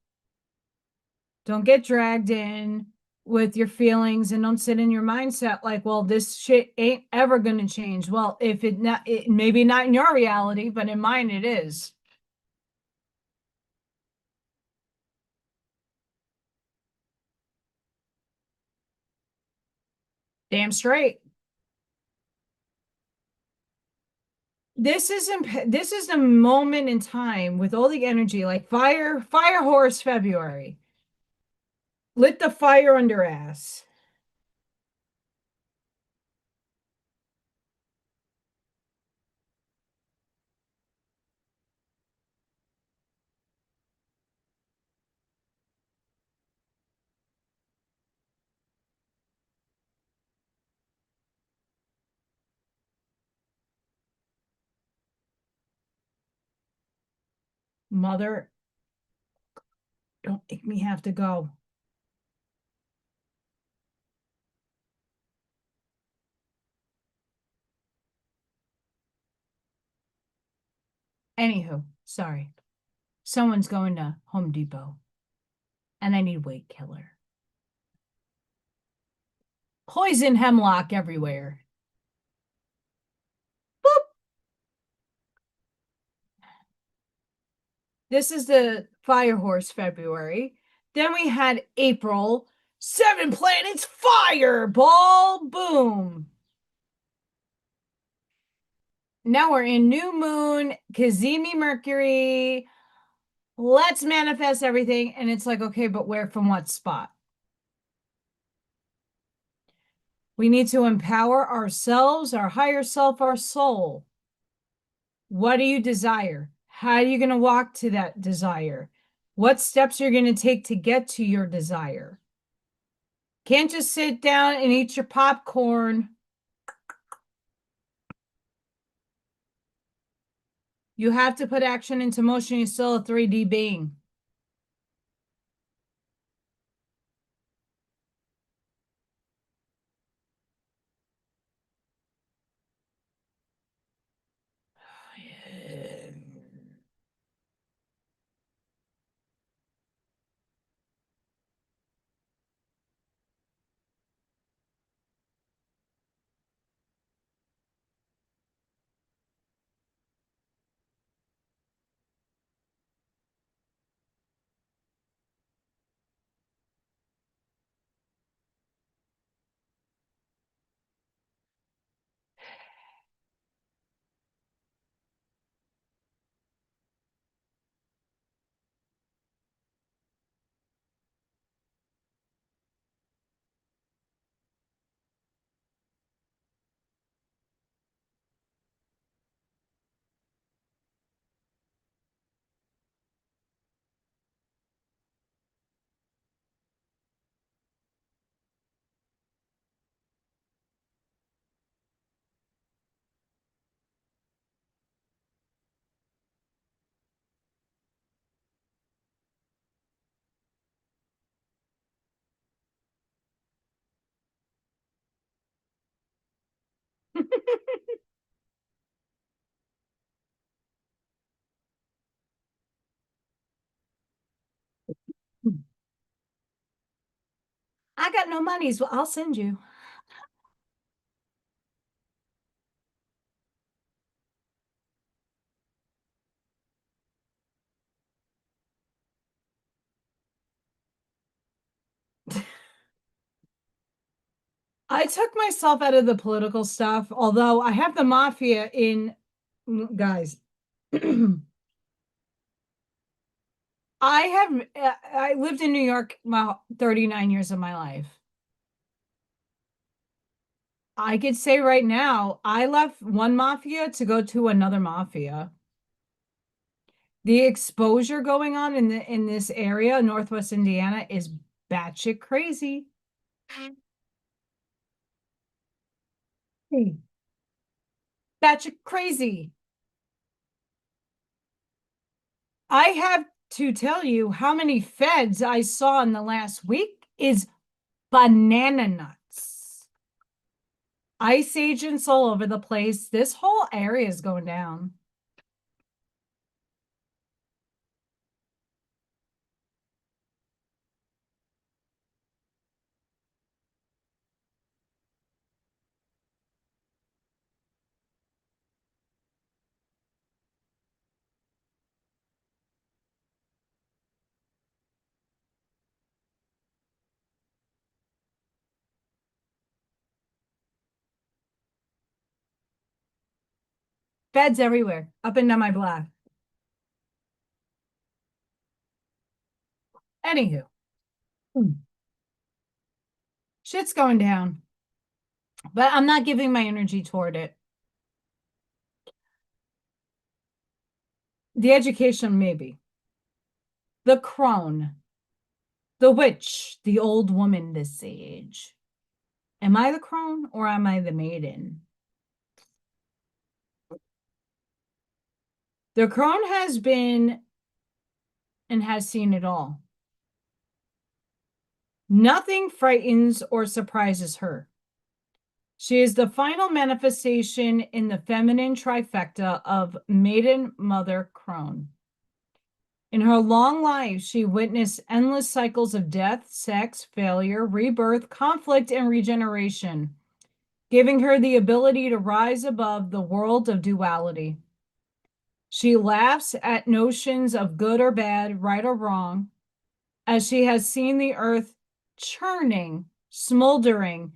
Don't get dragged in with your feelings and don't sit in your mindset like, well, this shit ain't ever going to change. Well, if it not, it maybe not in your reality, but in mine it is. Damn straight. This is the moment in time with all the energy, like fire horse February. Lit the fire under ass. Mother, don't make me have to go. Anywho, sorry. Someone's going to Home Depot and I need weight killer. Poison hemlock everywhere. Boop. This is the Fire Horse February. Then we had April, 7 planets fireball, boom. Now we're in new moon, Cazimi Mercury. Let's manifest everything. And it's like, okay, but where from what spot? We need to empower ourselves, our higher self, our soul. What do you desire? How are you going to walk to that desire? What steps you're going to take to get to your desire? Can't just sit down and eat your popcorn. You have to put action into motion. You're still a 3D being. I got no money, so I'll send you. I took myself out of the political stuff, although I have the mafia in, guys. I lived in New York my 39 years of my life. I could say right now, I left one mafia to go to another mafia. The exposure going on in this area, Northwest Indiana, is batshit crazy. Hey. Batshit crazy. I have to tell you how many feds I saw in the last week is banana nuts. ICE agents all over the place. This whole area is going down. Feds everywhere, up and down my block. Anywho, shit's going down, but I'm not giving my energy toward it. The education, maybe. The crone, the witch, the old woman this age. Am I the crone or am I the maiden? The crone has been and has seen it all. Nothing frightens or surprises her. She is the final manifestation in the feminine trifecta of maiden, mother, crone. In her long life, she witnessed endless cycles of death, sex, failure, rebirth, conflict, and regeneration, giving her the ability to rise above the world of duality. She laughs at notions of good or bad, right or wrong, as she has seen the earth churning, smoldering,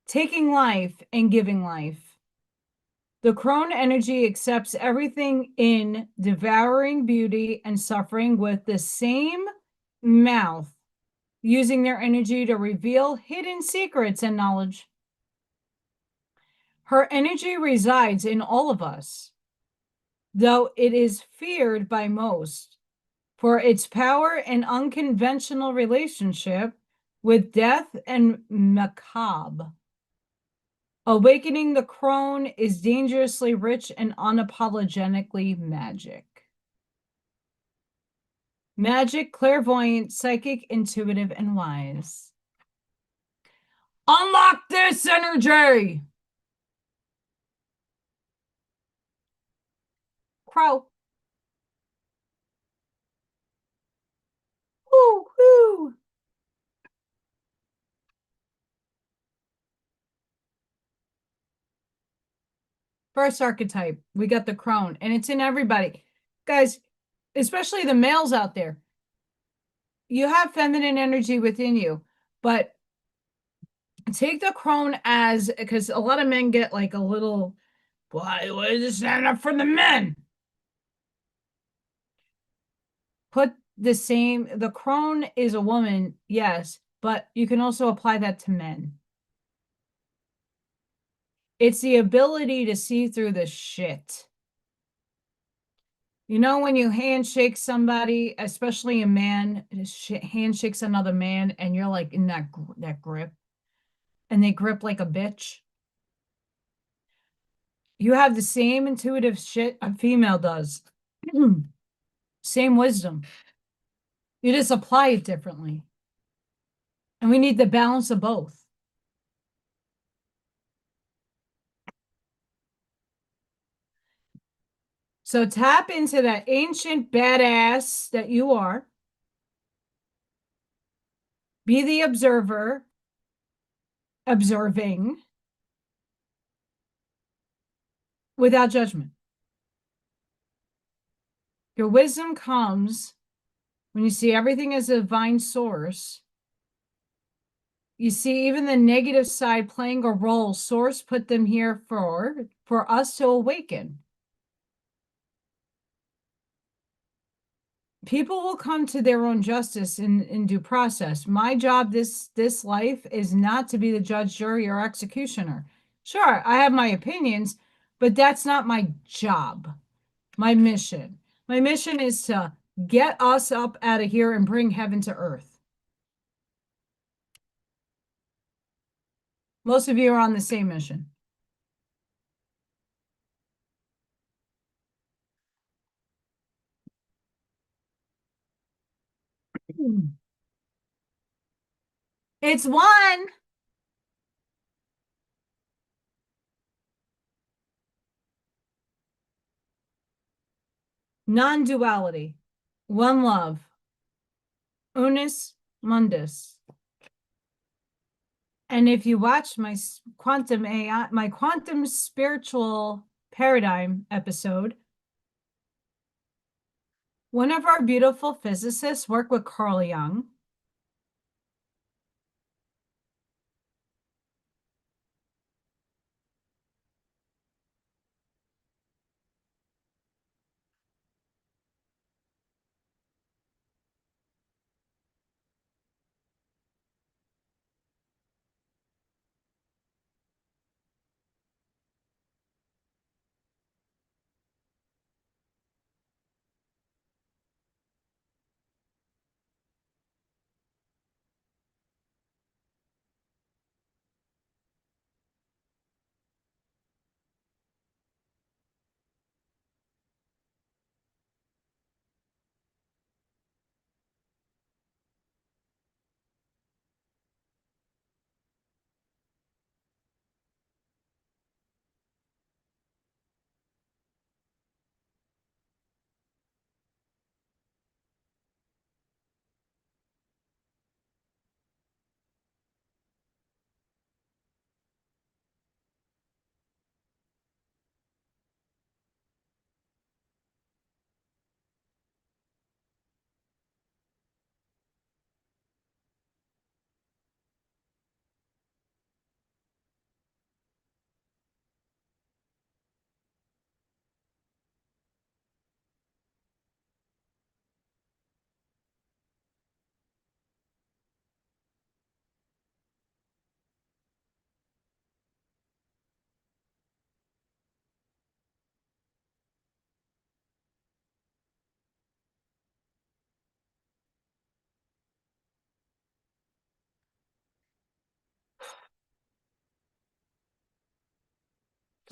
taking life and giving life. The crone energy accepts everything in devouring beauty and suffering with the same mouth, using their energy to reveal hidden secrets and knowledge. Her energy resides in all of us, though it is feared by most for its power and unconventional relationship with death and macabre. Awakening the crone is dangerously rich and unapologetically magic. Magic, clairvoyant, psychic, intuitive, and wise. Unlock this energy! Crow. Woo, woo. First archetype, we got the crone, and it's in everybody. Guys, especially the males out there. You have feminine energy within you, but take the crone as, because a lot of men get like a little, why is it stand up for the men? Put the crone is a woman, yes, but you can also apply that to men. It's the ability to see through the shit. You know, when you handshake somebody, especially a man, handshakes another man, and you're like in that grip, and they grip like a bitch. You have the same intuitive shit a female does. Same wisdom. You just apply it differently. And we need the balance of both. So tap into that ancient badass that you are. Be the observer, observing without judgment. Your wisdom comes when you see everything as a divine source. You see even the negative side playing a role. Source put them here for us to awaken. People will come to their own justice in due process. My job this life is not to be the judge, jury, or executioner. Sure, I have my opinions, but that's not my job. My mission is to get us up out of here and bring heaven to earth. Most of you are on the same mission. It's one. Non-duality. One love. Unus mundus. And if you watch my quantum AI, my quantum spiritual paradigm episode, one of our beautiful physicists worked with Carl Jung.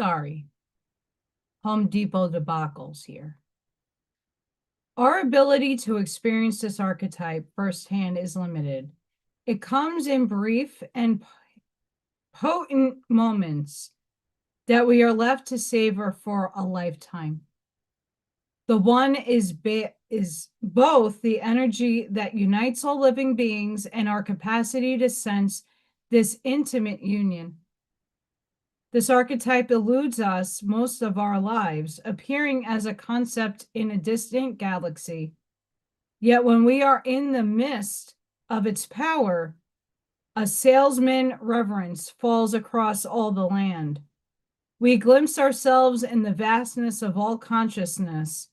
Sorry. Home Depot debacles here. Our ability to experience this archetype firsthand is limited. It comes in brief and potent moments that we are left to savor for a lifetime. The one is both the energy that unites all living beings and our capacity to sense this intimate union. This archetype eludes us most of our lives, appearing as a concept in a distant galaxy. Yet when we are in the midst of its power, a salesman reverence falls across all the land. We glimpse ourselves in the vastness of all consciousness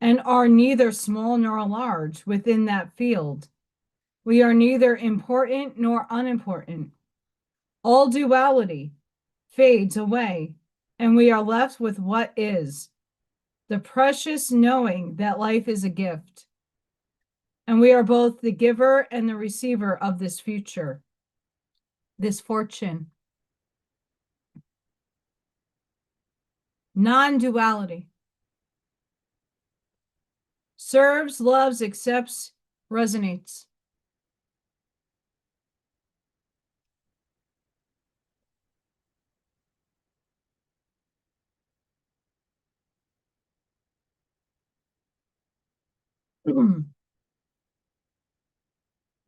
and are neither small nor large within that field. We are neither important nor unimportant. All duality fades away, and we are left with what is, the precious knowing that life is a gift. And we are both the giver and the receiver of this future, this fortune. Non-duality. Serves, loves, accepts, resonates.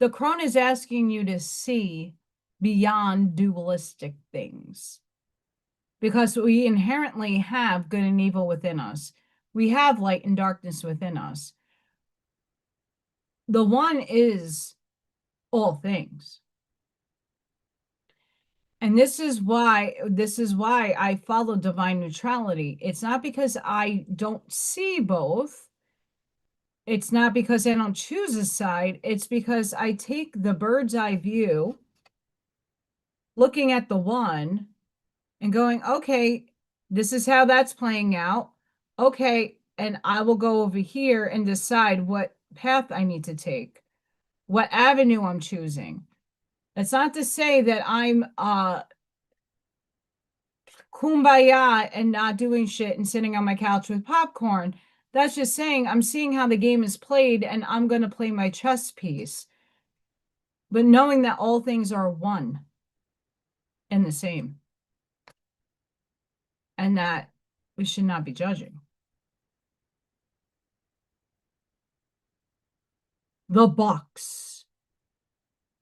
The crone is asking you to see beyond dualistic things because we inherently have good and evil within us. We have light and darkness within us. The one is all things. And this is why I follow divine neutrality. It's not because I don't see both. It's not because I don't choose a side. It's because I take the bird's eye view, looking at the one and going, okay, this is how that's playing out. Okay, and I will go over here and decide what path I need to take, what avenue I'm choosing. That's not to say that I'm kumbaya and not doing shit and sitting on my couch with popcorn. That's just saying I'm seeing how the game is played and I'm going to play my chess piece. But knowing that all things are one and the same. And that we should not be judging. The box.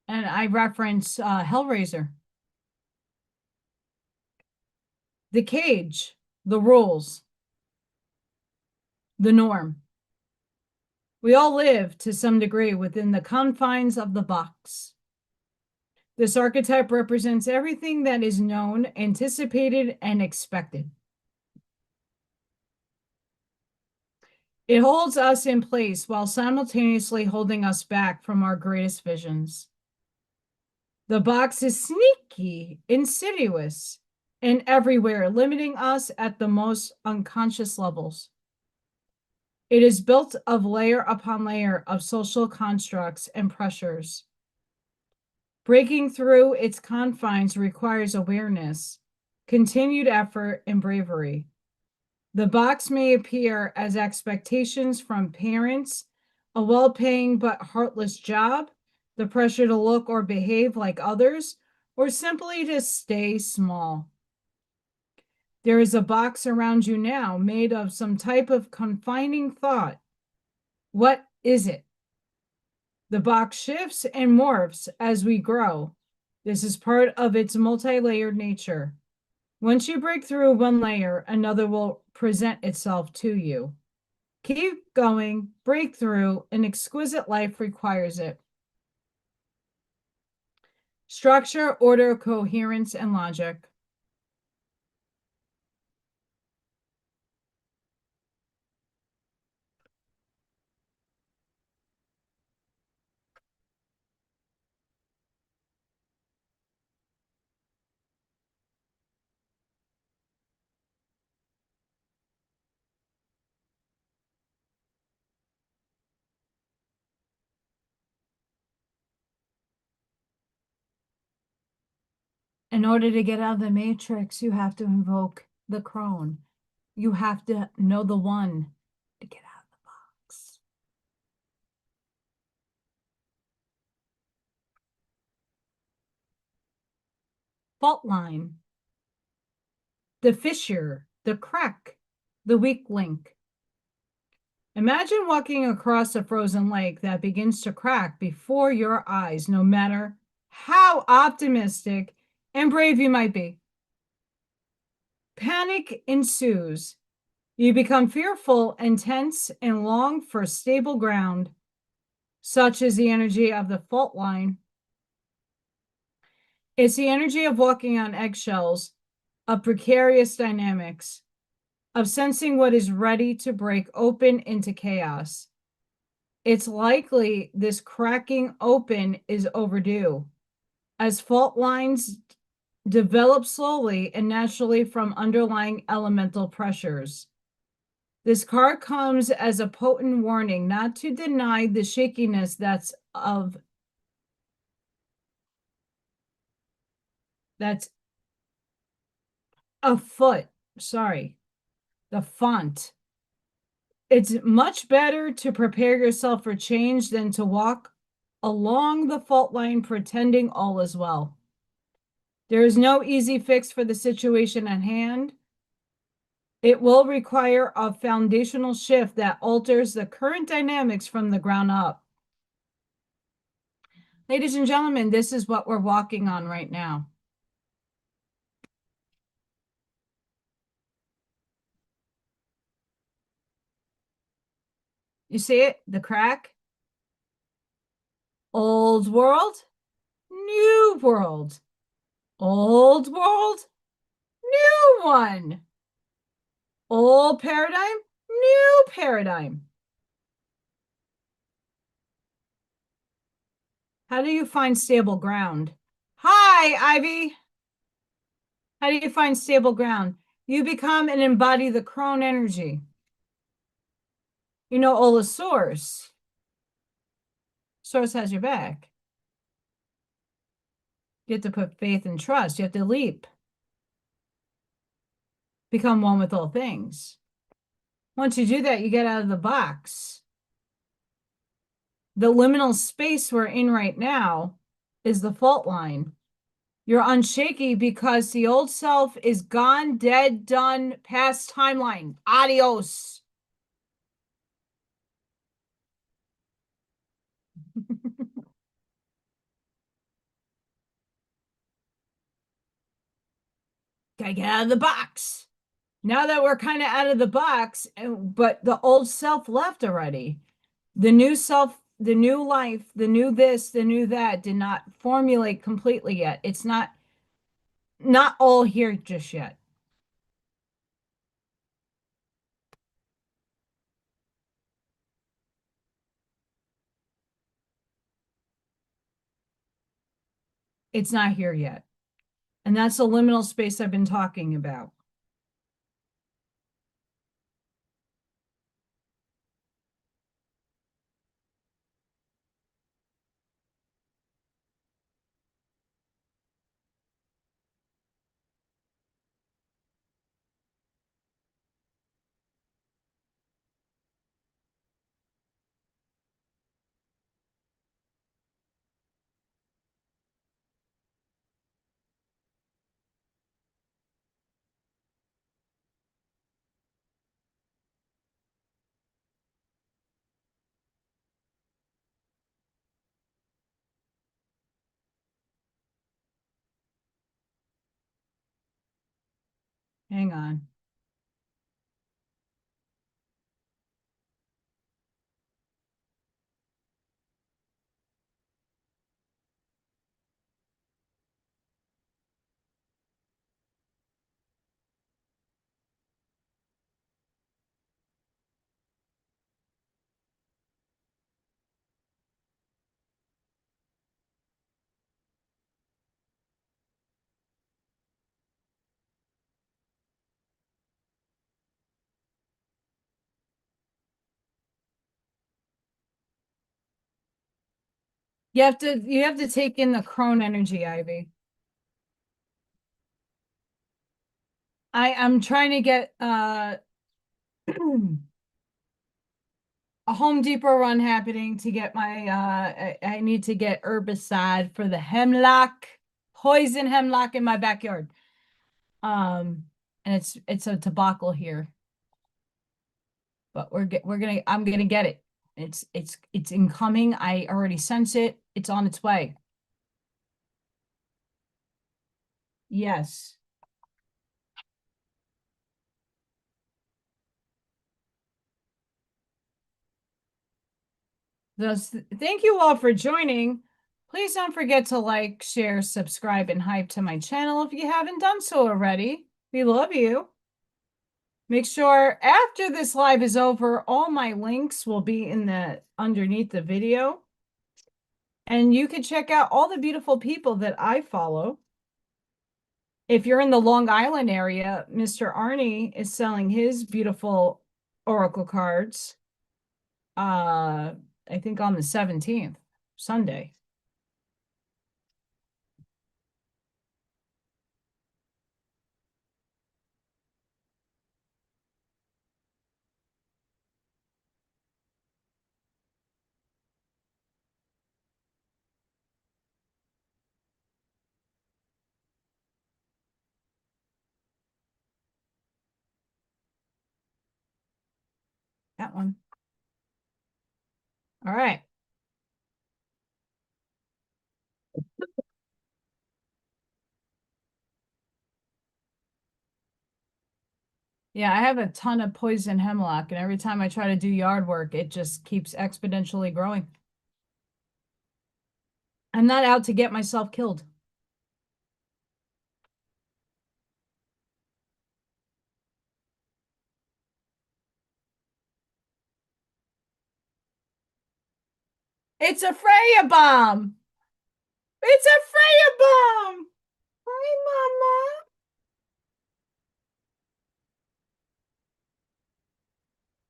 And I reference Hellraiser. The cage, the rules, the norm. We all live to some degree within the confines of the box. This archetype represents everything that is known, anticipated, and expected. It holds us in place while simultaneously holding us back from our greatest visions. The box is sneaky, insidious, and everywhere, limiting us at the most unconscious levels. It is built of layer upon layer of social constructs and pressures. Breaking through its confines requires awareness, continued effort, and bravery. The box may appear as expectations from parents, a well-paying but heartless job, the pressure to look or behave like others, or simply to stay small. There is a box around you now made of some type of confining thought. What is it? The box shifts and morphs as we grow. This is part of its multi-layered nature. Once you break through one layer, another will present itself to you. Keep going, break through. An exquisite life requires it. Structure, order, coherence, and logic. In order to get out of the matrix, you have to invoke the crone. You have to know the one to get out of the box. Fault line. The fissure, the crack, the weak link. Imagine walking across a frozen lake that begins to crack before your eyes, no matter how optimistic and brave you might be. Panic ensues. You become fearful and tense and long for stable ground. Such is the energy of the fault line. It's the energy of walking on eggshells, of precarious dynamics, of sensing what is ready to break open into chaos. It's likely this cracking open is overdue, as fault lines develop slowly and naturally from underlying elemental pressures. This card comes as a potent warning not to deny the shakiness that's afoot. Sorry, the font. It's much better to prepare yourself for change than to walk along the fault line pretending all is well. There is no easy fix for the situation at hand. It will require a foundational shift that alters the current dynamics from the ground up. Ladies and gentlemen, this is what we're walking on right now. You see it? The crack? Old world, new world. Old world, new one. Old paradigm, new paradigm. How do you find stable ground? Hi, Ivy. How do you find stable ground? You become and embody the crone energy. You know, Ola's source. Source has your back. You have to put faith and trust. You have to leap. Become one with all things. Once you do that, you get out of the box. The liminal space we're in right now is the fault line. You're unshaky because the old self is gone, dead, done, past timeline. Adios. Gotta get out of the box. Now that we're kind of out of the box, but the old self left already. The new self, the new life, the new this, the new that did not formulate completely yet. It's not all here just yet. It's not here yet. And that's the liminal space I've been talking about. Hang on. You have to take in the crone energy, Ivy. I'm trying to get a Home Depot run happening to get my I need to get herbicide for the hemlock, poison hemlock in my backyard. And it's a debacle here. But I'm gonna get it. It's incoming. I already sense it. It's on its way. Yes. Thus, thank you all for joining. Please don't forget to like, share, subscribe, and hype to my channel if you haven't done so already. We love you. Make sure after this live is over, all my links will be in the underneath the video. And you can check out all the beautiful people that I follow. If you're in the Long Island area, Mr. Arnie is selling his beautiful oracle cards. I think on the 17th, Sunday. That one. All right. Yeah, I have a ton of poison hemlock, and every time I try to do yard work, it just keeps exponentially growing. I'm not out to get myself killed. It's a Freya bomb. It's a Freya bomb. Hi, Mama.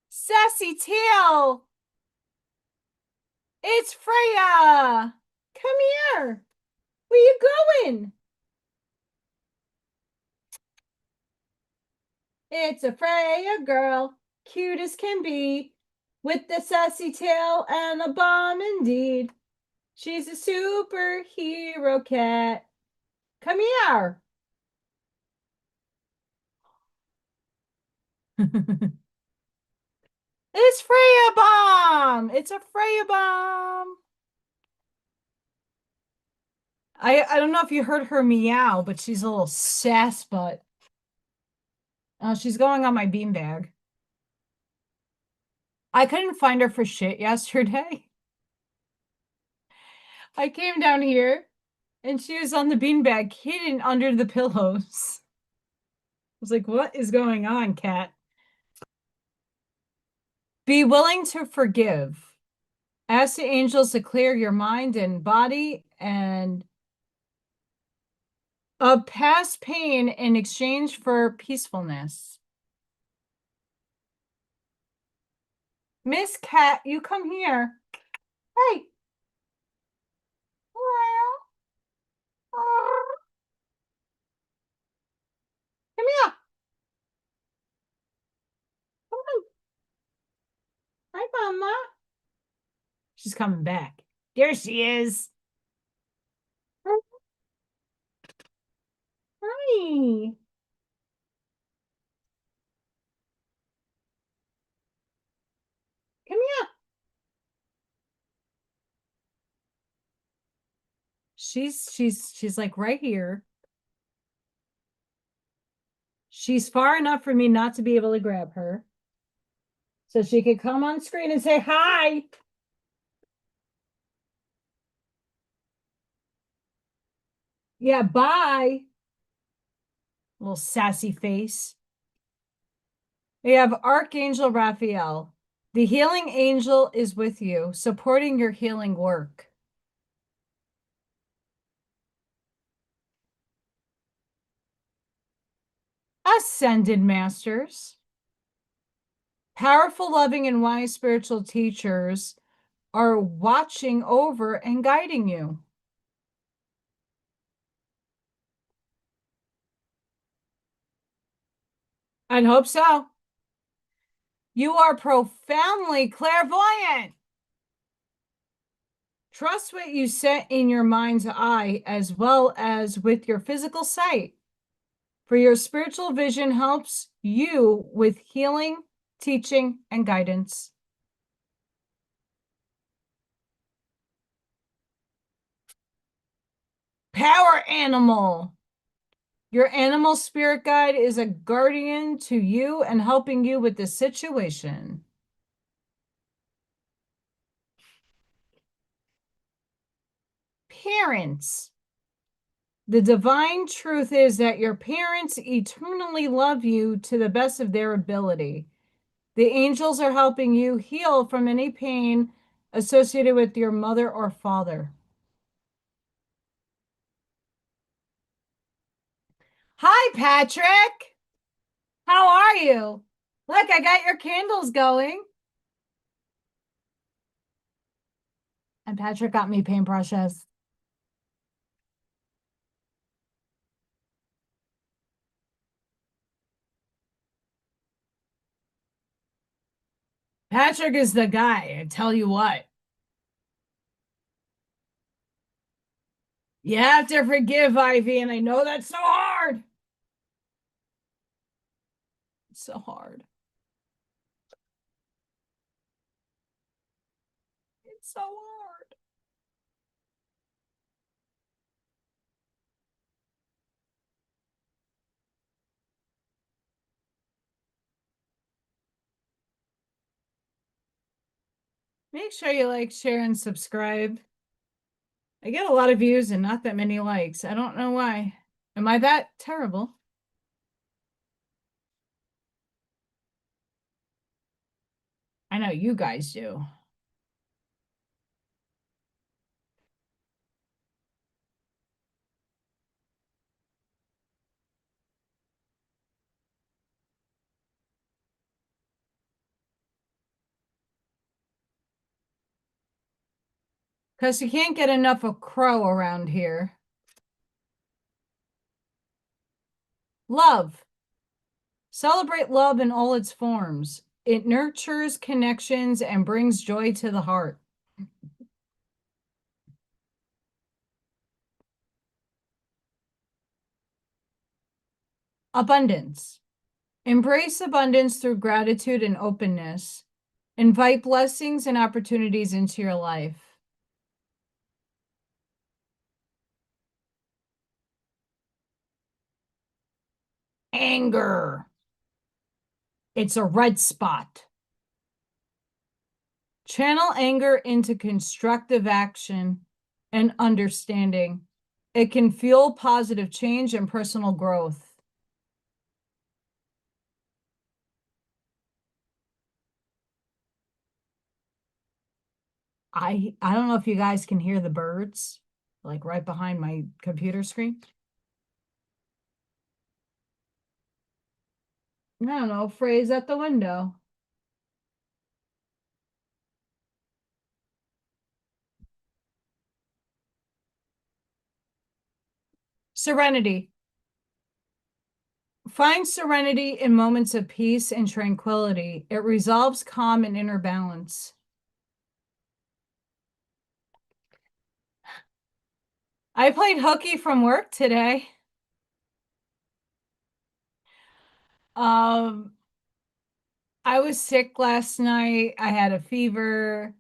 Sassy tail. It's Freya. Come here. Where you going? It's a Freya girl, cute as can be, with the sassy tail and a bomb indeed. She's a superhero cat. Come here. It's Freya bomb. It's a Freya bomb. I don't know if you heard her meow, but she's a little sass butt. She's going on my beanbag. I couldn't find her for shit yesterday. I came down here and she was on the beanbag hidden under the pillows. I was like, what is going on, cat? Be willing to forgive. Ask the angels to clear your mind and body and of past pain in exchange for peacefulness. Miss Cat, you come here. Hey. Come here. Come on. Hi, Mama. She's coming back. There she is. Hi. Come here. She's like right here. She's far enough for me not to be able to grab her. So she could come on screen and say hi. Yeah, bye. Little sassy face. We have Archangel Raphael. The healing angel is with you, supporting your healing work. Ascended Masters. Powerful, loving, and wise spiritual teachers are watching over and guiding you. I'd hope so. You are profoundly clairvoyant. Trust what you set in your mind's eye as well as with your physical sight. For your spiritual vision helps you with healing, teaching, and guidance. Power animal. Your animal spirit guide is a guardian to you and helping you with the situation. Parents. The divine truth is that your parents eternally love you to the best of their ability. The angels are helping you heal from any pain associated with your mother or father. Hi, Patrick. How are you? Look, I got your candles going. And Patrick got me paintbrushes. Patrick is the guy, I tell you what. You have to forgive Ivy, and I know that's so hard. It's so hard. It's so hard. Make sure you like, share, and subscribe. I get a lot of views and not that many likes. I don't know why. Am I that terrible? I know you guys do. Because you can't get enough of crow around here. Love. Celebrate love in all its forms. It nurtures connections and brings joy to the heart. Abundance. Embrace abundance through gratitude and openness. Invite blessings and opportunities into your life. Anger. It's a red spot. Channel anger into constructive action and understanding. It can fuel positive change and personal growth. I don't know if you guys can hear the birds, like right behind my computer screen. I don't know, phrase at the window. Serenity. Find serenity in moments of peace and tranquility. It resolves calm and inner balance. I played hooky from work today. Um, I was sick last night. I had a fever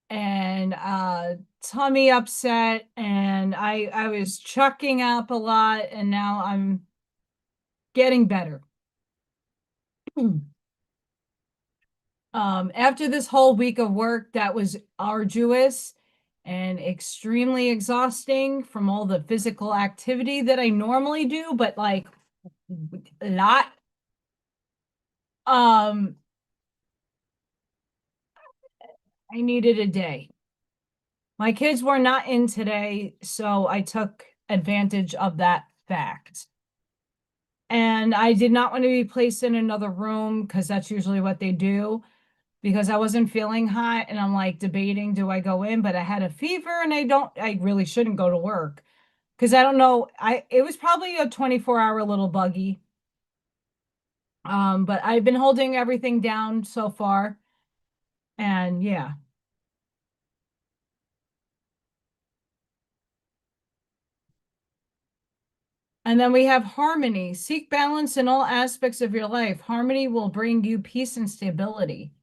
and tummy upset, and I was chucking up a lot, and now I'm getting better. After this whole week of work that was arduous and extremely exhausting from all the physical activity that I normally do, but like a lot. I needed a day. My kids were not in today, so I took advantage of that fact. And I did not want to be placed in another room because that's usually what they do, because I wasn't feeling hot and I'm like debating, do I go in? But I had a fever and I really shouldn't go to work because I don't know. It was probably a 24-hour little buggy. But I've been holding everything down so far. And yeah. And then we have harmony. Seek balance in all aspects of your life. Harmony will bring you peace and stability.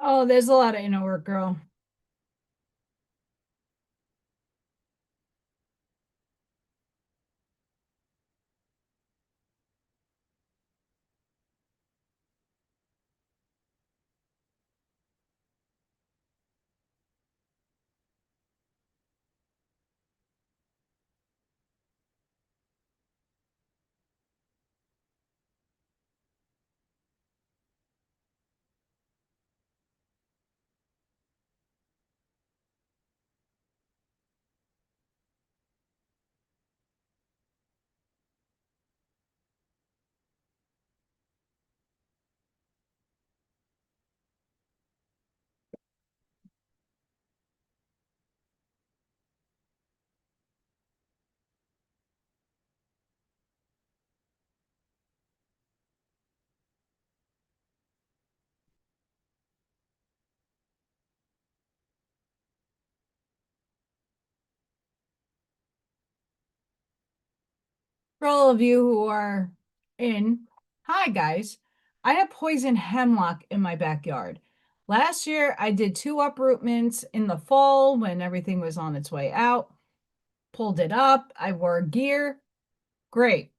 Oh, there's a lot of inner work, girl. For all of you who are in, hi guys. I have poison hemlock in my backyard. Last year, I did two uprootments in the fall when everything was on its way out. Pulled it up. I wore gear. Great.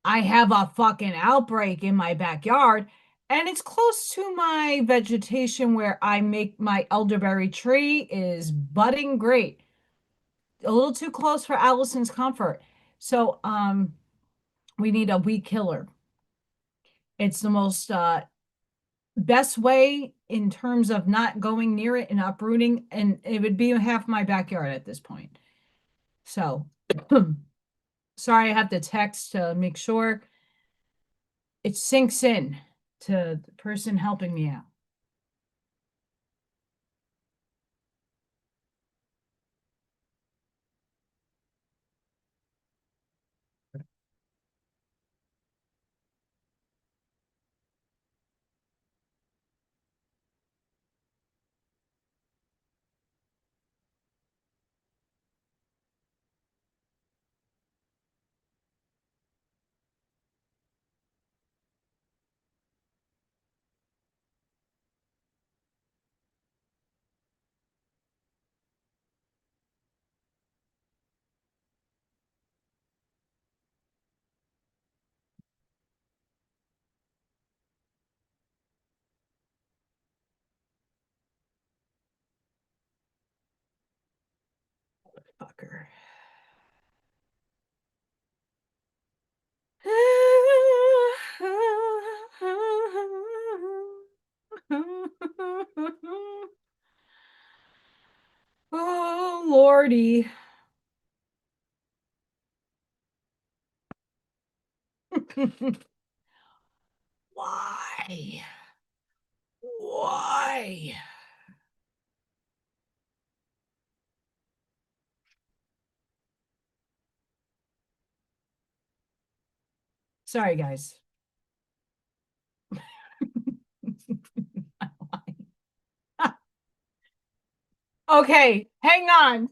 I have a fucking outbreak in my backyard, and it's close to my vegetation where I make my elderberry tree is budding great. A little too close for Allison's comfort. So, we need a weed killer. It's the most best way in terms of not going near it and uprooting, and it would be half my backyard at this point. So, sorry, I have to text to make sure it sinks in to the person helping me out. Fucker. Oh, Lordy. Why? Why? Sorry, guys. Okay, hang on.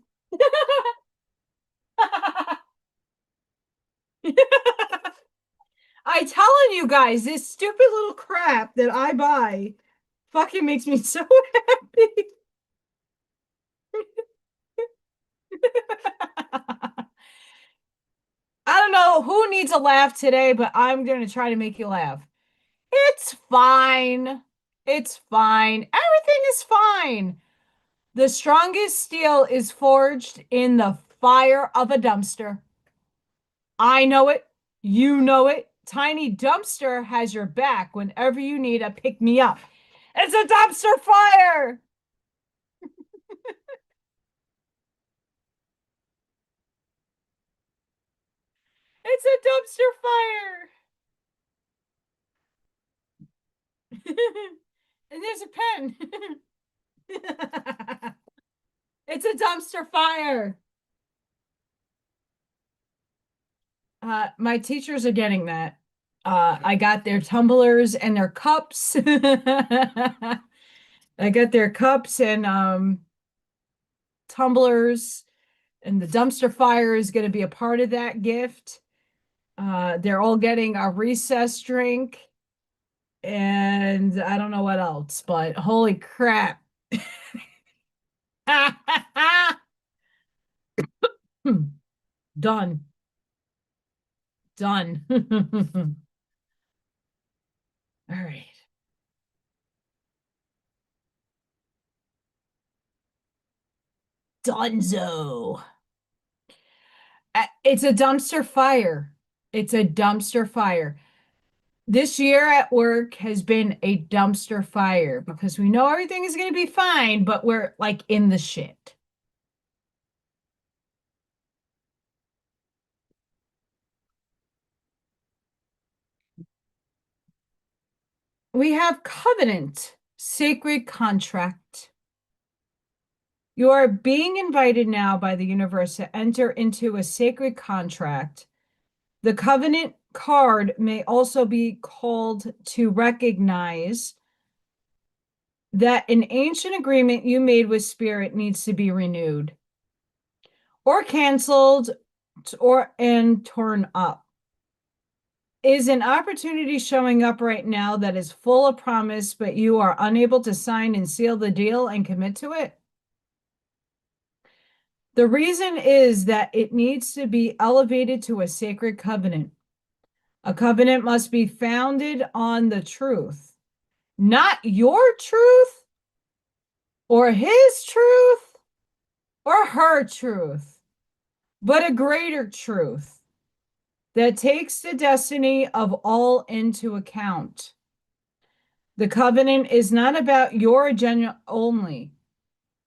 I telling you guys, this stupid little crap that I buy fucking makes me so happy. I don't know who needs a laugh today, but I'm going to try to make you laugh. It's fine. It's fine. Everything is fine. The strongest steel is forged in the fire of a dumpster. I know it. You know it. Tiny Dumpster has your back whenever you need a pick me up. It's a dumpster fire. It's a dumpster fire. And there's a pen. It's a dumpster fire. My teachers are getting that. I got their tumblers and their cups. I got their cups and tumblers, and the dumpster fire is going to be a part of that gift. They're all getting a recess drink, and I don't know what else, but holy crap. Done. Done. All right. Dunzo. It's a dumpster fire. It's a dumpster fire. This year at work has been a dumpster fire because we know everything is going to be fine, but we're like in the shit. We have covenant, sacred contract. You are being invited now by the universe to enter into a sacred contract. The covenant card may also be called to recognize that an ancient agreement you made with spirit needs to be renewed or canceled or and torn up. Is an opportunity showing up right now that is full of promise, but you are unable to sign and seal the deal and commit to it? The reason is that it needs to be elevated to a sacred covenant. A covenant must be founded on the truth, not your truth or his truth or her truth, but a greater truth that takes the destiny of all into account. The covenant is not about your agenda only.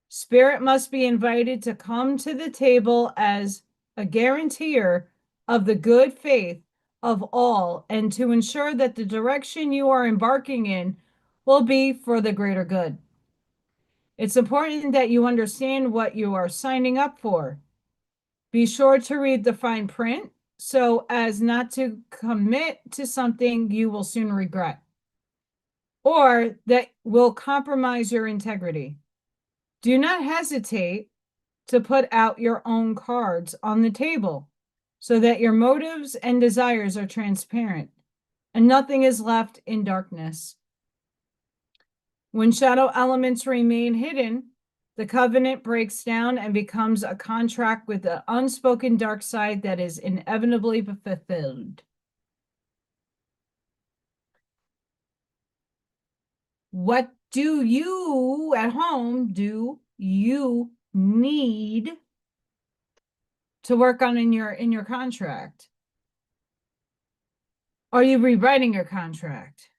Spirit must be invited to come to the table as a guarantor of the good faith of all and to ensure that the direction you are embarking in will be for the greater good. It's important that you understand what you are signing up for. Be sure to read the fine print so as not to commit to something you will soon regret or that will compromise your integrity. Do not hesitate to put out your own cards on the table so that your motives and desires are transparent and nothing is left in darkness. When shadow elements remain hidden, the covenant breaks down and becomes a contract with the unspoken dark side that is inevitably fulfilled. What do you at home do you need to work on in your contract? Are you rewriting your contract?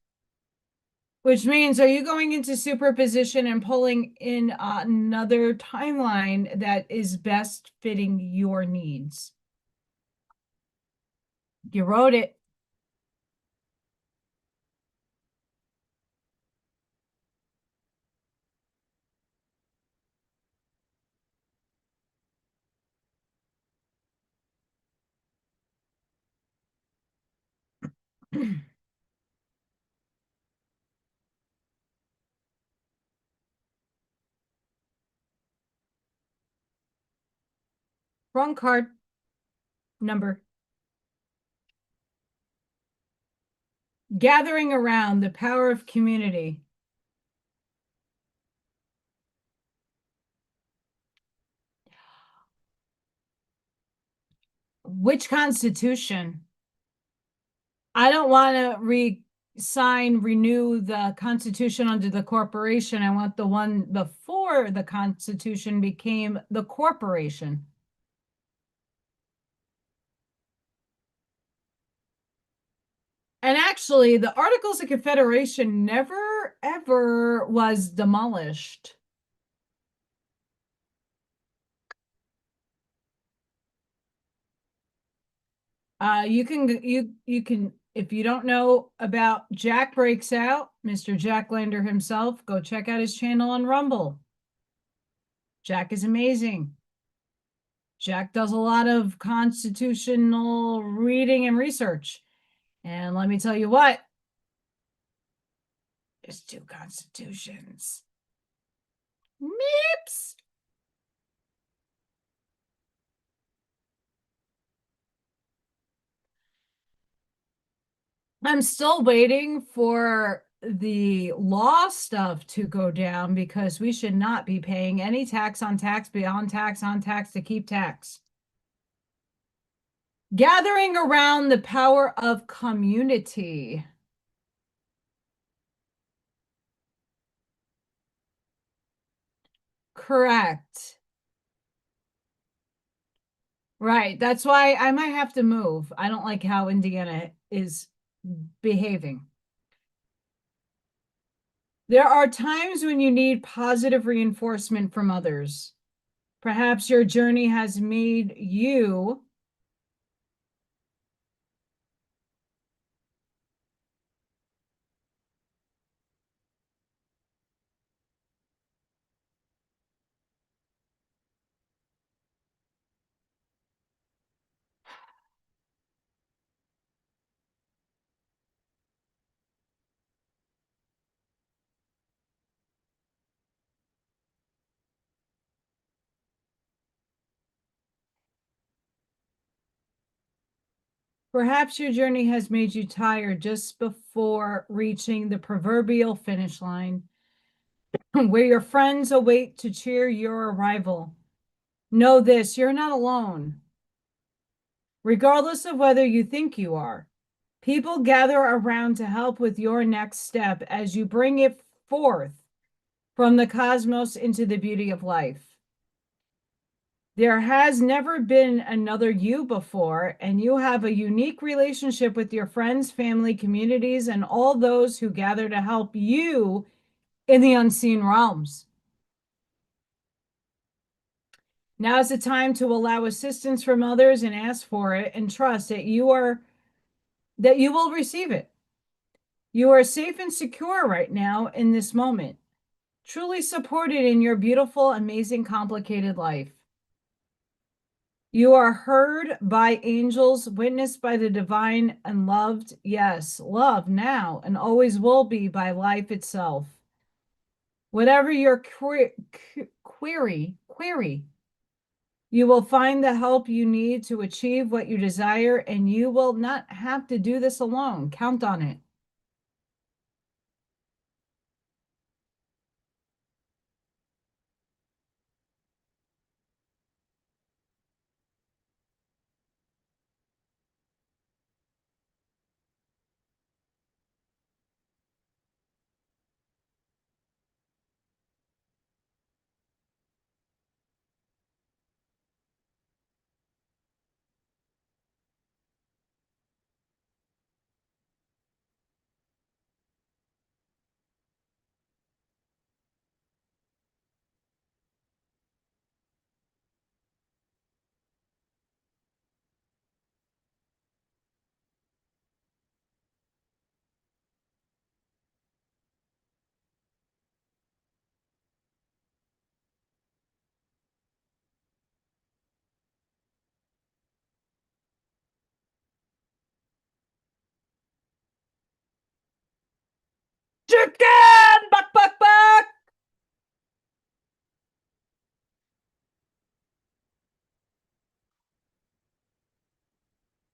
Which means, are you going into superposition and pulling in another timeline that is best fitting your needs? You wrote it. Wrong card number. Gathering around the power of community. Which Constitution? I don't want to renew the Constitution under the corporation. I want the one before the Constitution became the corporation. And actually, the Articles of Confederation never, ever was demolished. You can if you don't know about Jack Breaks Out, Mr. Jack Lander himself, go check out his channel on Rumble. Jack is amazing. Jack does a lot of constitutional reading and research. And let me tell you what, there's two constitutions. Meeps. I'm still waiting for the law stuff to go down because we should not be paying any tax on tax beyond tax on tax to keep tax. Gathering around the power of community. Correct. Right. That's why I might have to move. I don't like how Indiana is behaving. There are times when you need positive reinforcement from others. Perhaps your journey has made you Perhaps your journey has made you tired just before reaching the proverbial finish line, where your friends await to cheer your arrival. Know this, you're not alone. Regardless of whether you think you are, people gather around to help with your next step as you bring it forth from the cosmos into the beauty of life. There has never been another you before, and you have a unique relationship with your friends, family, communities, and all those who gather to help you in the unseen realms. Now is the time to allow assistance from others and ask for it and trust that you will receive it. You are safe and secure right now in this moment, truly supported in your beautiful, amazing, complicated life. You are heard by angels, witnessed by the divine, and loved, yes, loved now and always will be by life itself. Whatever your query, you will find the help you need to achieve what you desire, and you will not have to do this alone. Count on it.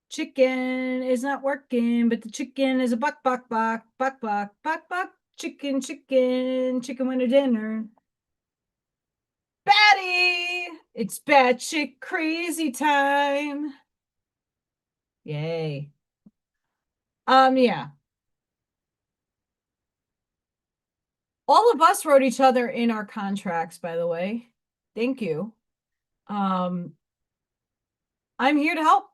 Chicken is not working, but the chicken is a buck, buck, buck, buck, buck, buck, buck. Chicken, chicken, chicken winter dinner. Batty! It's batshit crazy time. Yay. Yeah. All of us wrote each other in our contracts, by the way. Thank you. I'm here to help.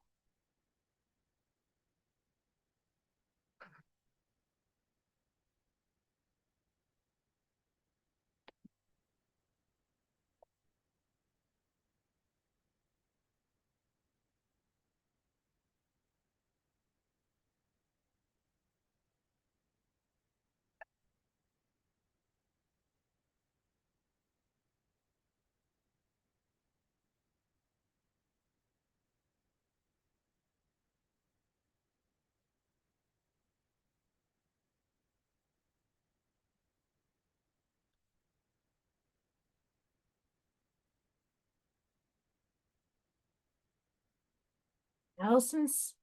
Allison's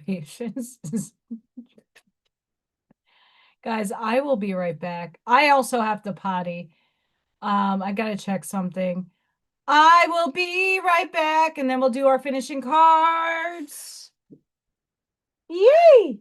patience is guys, I will be right back. I also have to potty. I gotta check something. I will be right back, and then we'll do our finishing cards. Yay!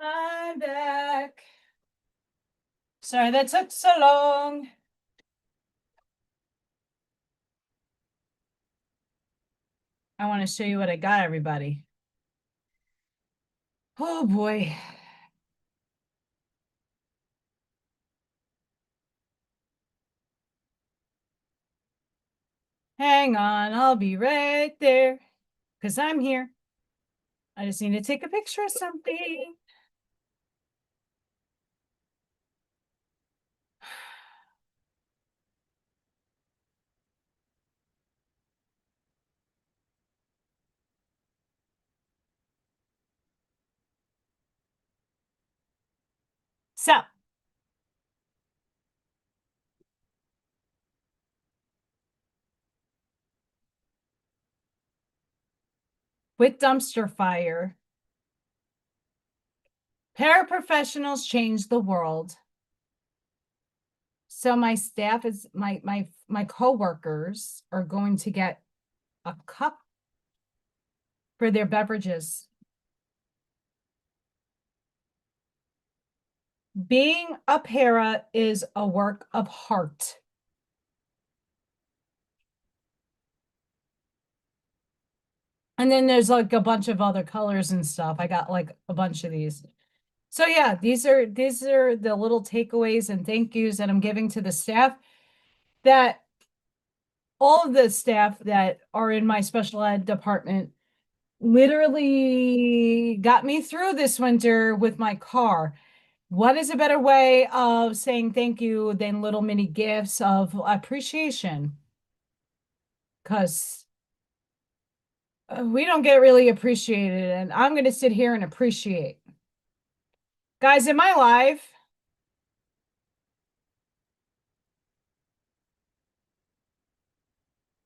I'm back. Sorry that took so long. I want to show you what I got, everybody. Oh boy. Hang on, I'll be right there. Because I'm here. I just need to take a picture of something. So, with dumpster fire, paraprofessionals change the world. So my staff is my coworkers are going to get a cup for their beverages. Being a para is a work of heart. And then there's like a bunch of other colors and stuff. I got like a bunch of these. So yeah, these are the little takeaways and thank yous that I'm giving to the staff. that all of the staff that are in my special ed department literally got me through this winter with my car. What is a better way of saying thank you than little mini gifts of appreciation? Because we don't get really appreciated, and I'm going to sit here and appreciate. Guys, in my life,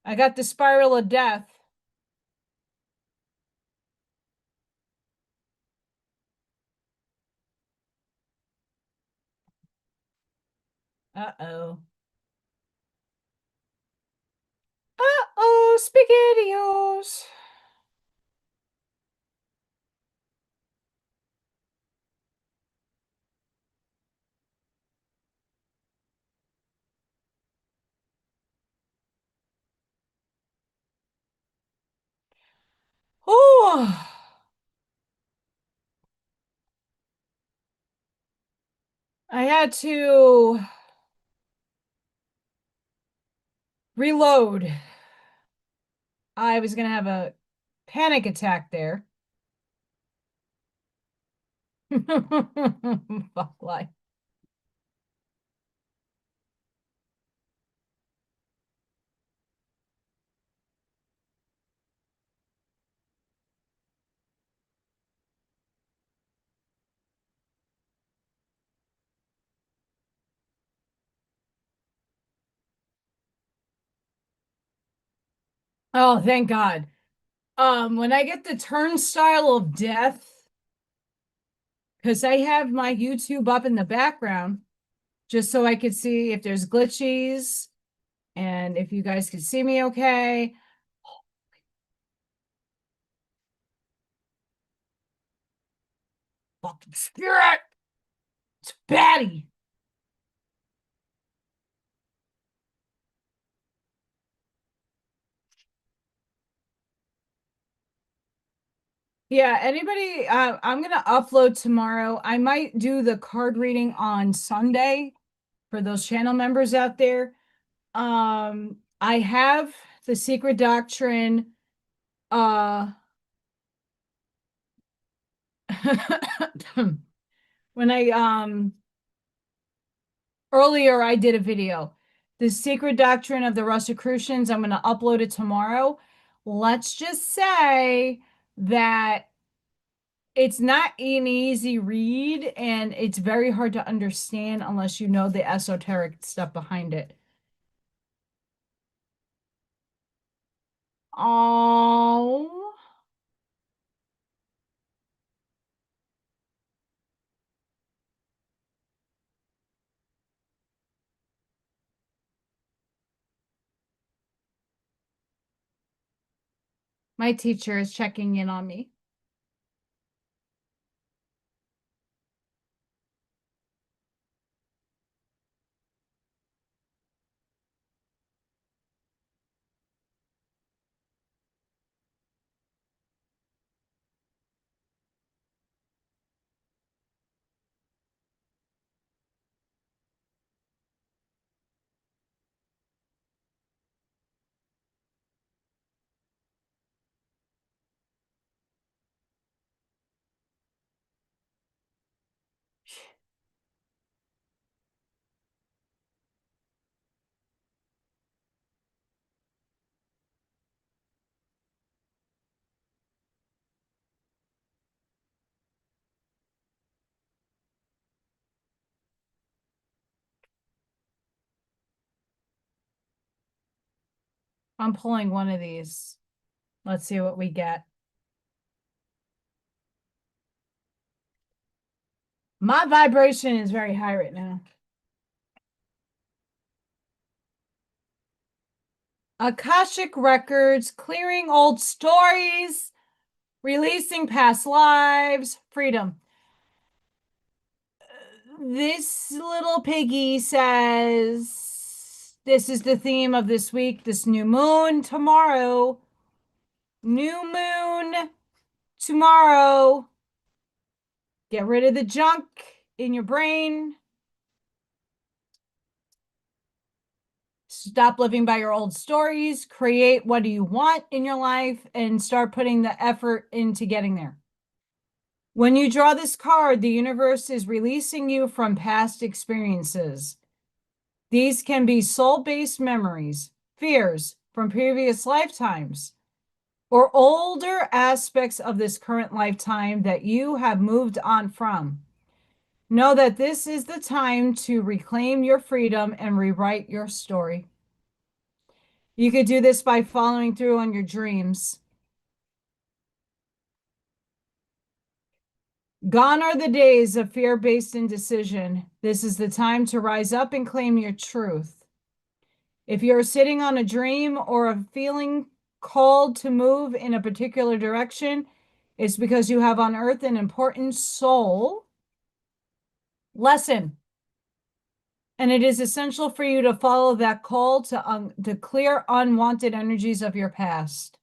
I got the spiral of death. Uh-oh. Uh-oh, SpaghettiOs. Oh, I had to reload. I was going to have a panic attack there. Fuck life. Oh, thank God. When I get the turnstile of death, because I have my YouTube up in the background, just so I could see if there's glitches and if you guys could see me okay. Fucking spirit! It's batty. Yeah, anybody, I'm gonna upload tomorrow. I might do the card reading on Sunday for those channel members out there. I have the Secret Doctrine, when earlier I did a video. The Secret Doctrine of the Rosicrucians, I'm gonna upload it tomorrow. Let's just say that it's not an easy read and it's very hard to understand unless you know the esoteric stuff behind it. Oh, my teacher is checking in on me. I'm pulling one of these. Let's see what we get. My vibration is very high right now. Akashic Records, clearing old stories, releasing past lives, freedom. This little piggy says, this is the theme of this week, this new moon tomorrow. New moon tomorrow. Get rid of the junk in your brain. stop living by your old stories, create what do you want in your life, and start putting the effort into getting there. When you draw this card, the universe is releasing you from past experiences. These can be soul-based memories, fears from previous lifetimes, or older aspects of this current lifetime that you have moved on from. Know that this is the time to reclaim your freedom and rewrite your story. You could do this by following through on your dreams. Gone are the days of fear-based indecision. This is the time to rise up and claim your truth. If you're sitting on a dream or a feeling called to move in a particular direction, it's because you have unearthed an important soul lesson. And it is essential for you to follow that call to clear unwanted energies of your past.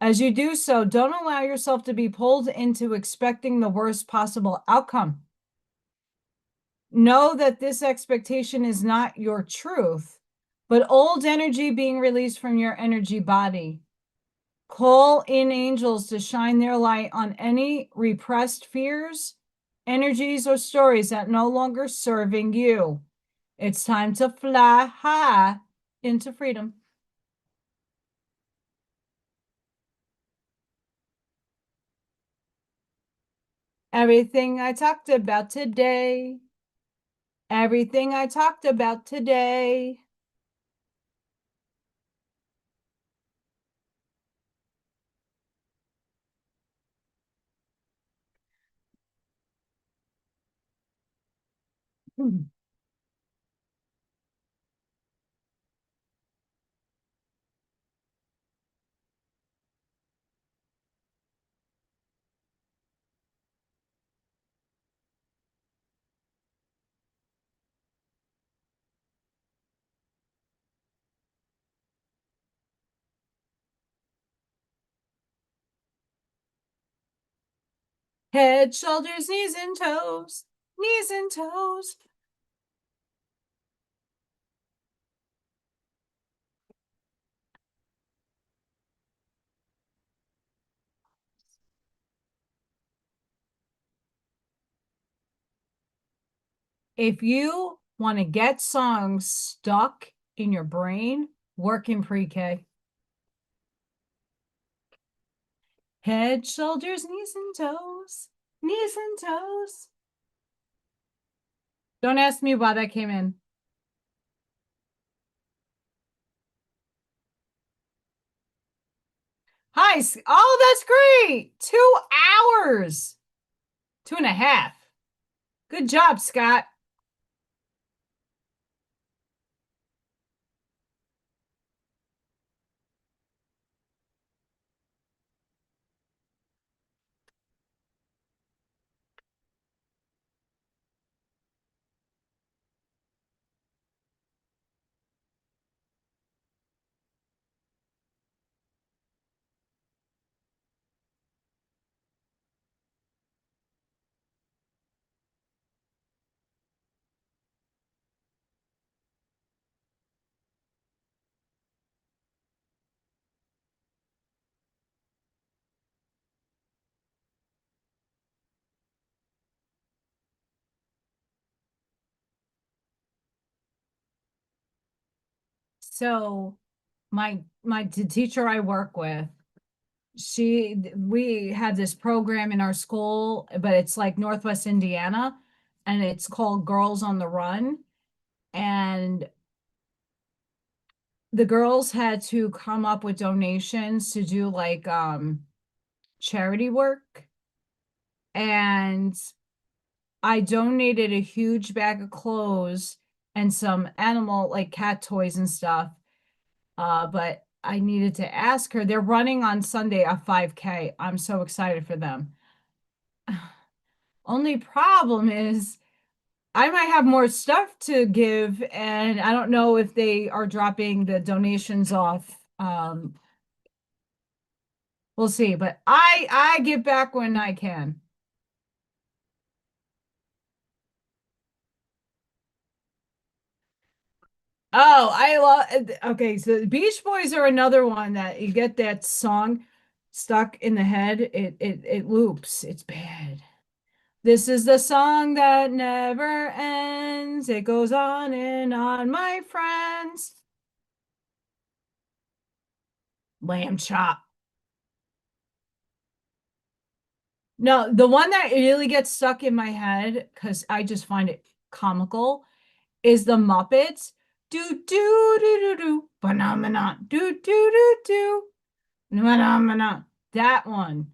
As you do so, don't allow yourself to be pulled into expecting the worst possible outcome. Know that this expectation is not your truth, but old energy being released from your energy body. Call in angels to shine their light on any repressed fears, energies, or stories that no longer serving you. It's time to fly high into freedom. Everything I talked about today. Everything I talked about today. Head, shoulders, knees, and toes. Knees and toes. If you want to get songs stuck in your brain, work in pre-K. Head, shoulders, knees, and toes. Knees and toes. Don't ask me why that came in. Hi. Oh, that's great. 2 hours. 2.5. Good job, Scott. So the teacher I work with, we had this program in our school, but it's like Northwest Indiana, and it's called Girls on the Run. And the girls had to come up with donations to do like charity work. And I donated a huge bag of clothes and some animal like cat toys and stuff. But I needed to ask her. They're running on Sunday a 5K. I'm so excited for them. Only problem is I might have more stuff to give, and I don't know if they are dropping the donations off. We'll see, but I give back when I can. Oh, I love. Okay, so the Beach Boys are another one that you get that song stuck in the head. It loops. It's bad. This is the song that never ends. It goes on and on, my friends. Lamb chop. No, the one that really gets stuck in my head because I just find it comical is the Muppets. Do do do do do phenomena do do do do phenomena. That one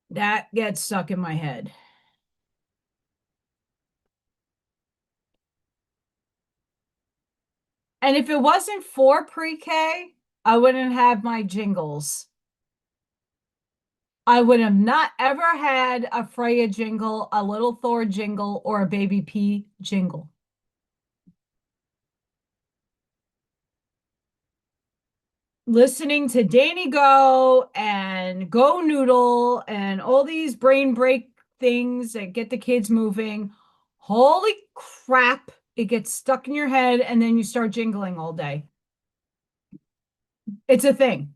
that gets stuck in my head. And if it wasn't for pre-K, I wouldn't have my jingles. I would have not ever had a Freya jingle, a Little Thor jingle, or a Baby P jingle. Listening to Danny Go and Go Noodle and all these brain break things that get the kids moving. Holy crap, it gets stuck in your head and then you start jingling all day. It's a thing.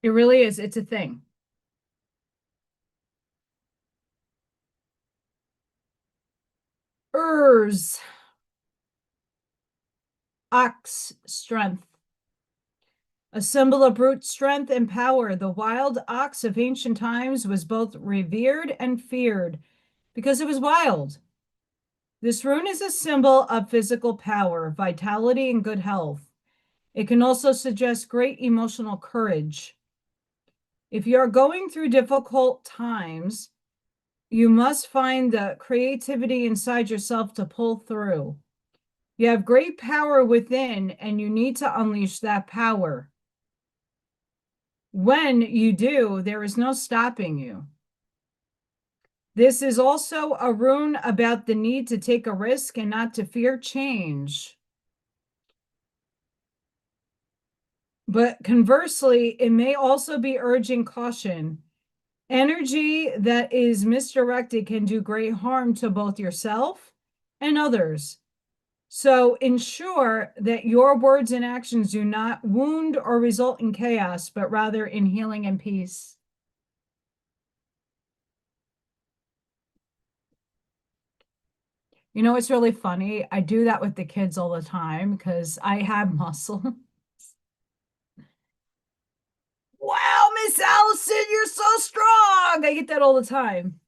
It really is. It's a thing. Urs, ox, strength. A symbol of brute strength and power, the wild ox of ancient times was both revered and feared because it was wild. This rune is a symbol of physical power, vitality, and good health. It can also suggest great emotional courage. If you are going through difficult times, you must find the creativity inside yourself to pull through. You have great power within, and you need to unleash that power. When you do, there is no stopping you. This is also a rune about the need to take a risk and not to fear change. But conversely, it may also be urging caution. Energy that is misdirected can do great harm to both yourself and others. So ensure that your words and actions do not wound or result in chaos, but rather in healing and peace. You know, it's really funny. I do that with the kids all the time because I have muscle. Wow, Miss Allison, you're so strong. I get that all the time.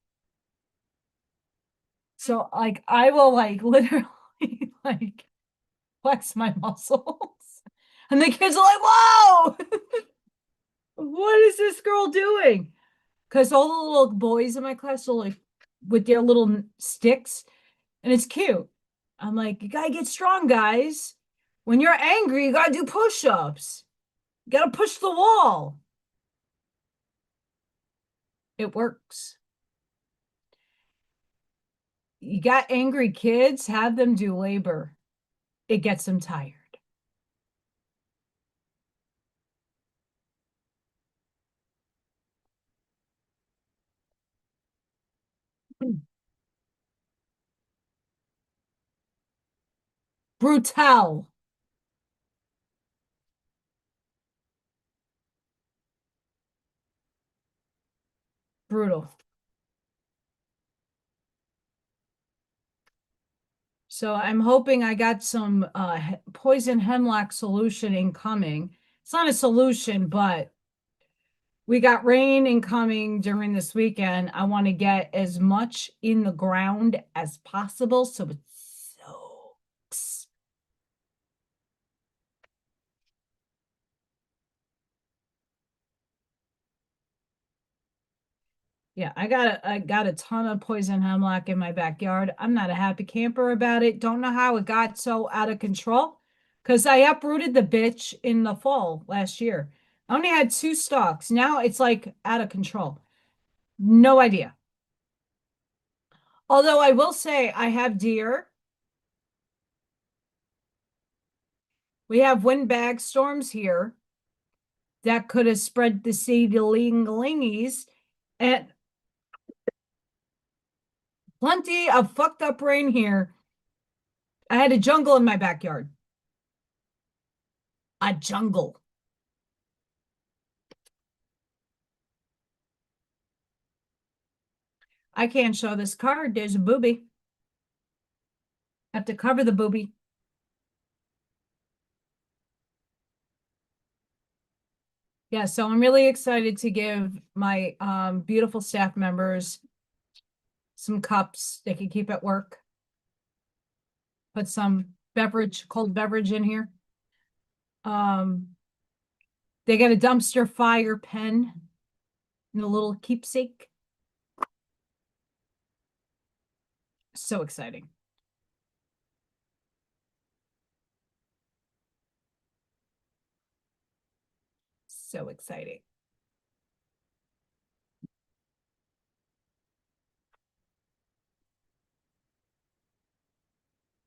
So like I will like literally like flex my muscles. And the kids are like, whoa, what is this girl doing? Because all the little boys in my class are like with their little sticks, and it's cute. I'm like, you gotta get strong, guys. When you're angry, you gotta do push-ups. You gotta push the wall. It works. You got angry kids, have them do labor. It gets them tired. Brutal. Brutal. So I'm hoping I got some poison hemlock solution incoming. It's not a solution, but we got rain incoming during this weekend. I want to get as much in the ground as possible so it soaks. Yeah, I got a ton of poison hemlock in my backyard. I'm not a happy camper about it. Don't know how it got so out of control because I uprooted the bitch in the fall last year. I only had two stalks. Now it's like out of control. No idea. Although I will say I have deer. We have windbag storms here that could have spread the seedlingies and plenty of fucked up rain here I had a jungle in my backyard. A jungle. I can't show this card. There's a booby. I have to cover the booby. Yeah, so I'm really excited to give my beautiful staff members some cups they can keep at work. Put some beverage, cold beverage in here. They get a dumpster fire pen and a little keepsake. So exciting. So exciting.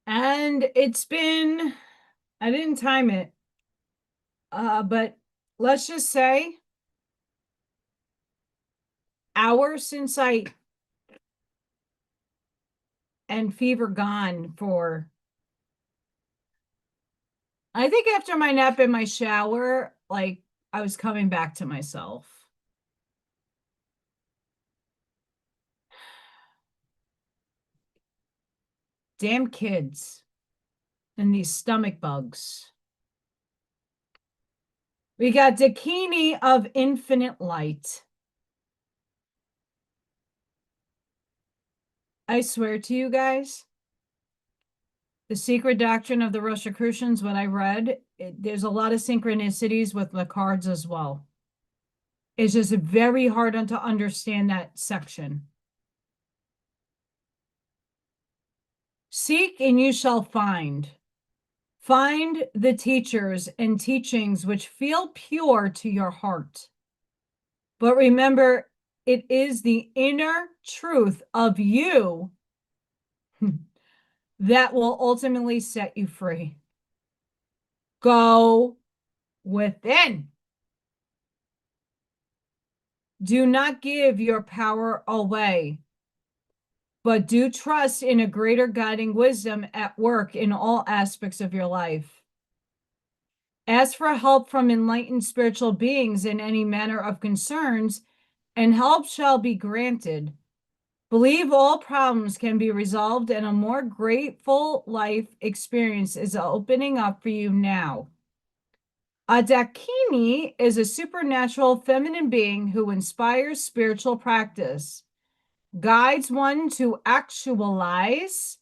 And it's been, I didn't time it, but let's just say hours since and fever gone for, I think after my nap in my shower, like I was coming back to myself. Damn kids and these stomach bugs. We got Dakini of Infinite Light. I swear to you guys, the secret doctrine of the Rosicrucians, what I read, there's a lot of synchronicities with the cards as well. It's just very hard to understand that section. Seek and you shall find. Find the teachers and teachings which feel pure to your heart. But remember, it is the inner truth of you that will ultimately set you free. Go within. Do not give your power away, but do trust in a greater guiding wisdom at work in all aspects of your life. Ask for help from enlightened spiritual beings in any manner of concerns, and help shall be granted. Believe all problems can be resolved, and a more grateful life experience is opening up for you now. A Dakini is a supernatural feminine being who inspires spiritual practice, guides one to actualize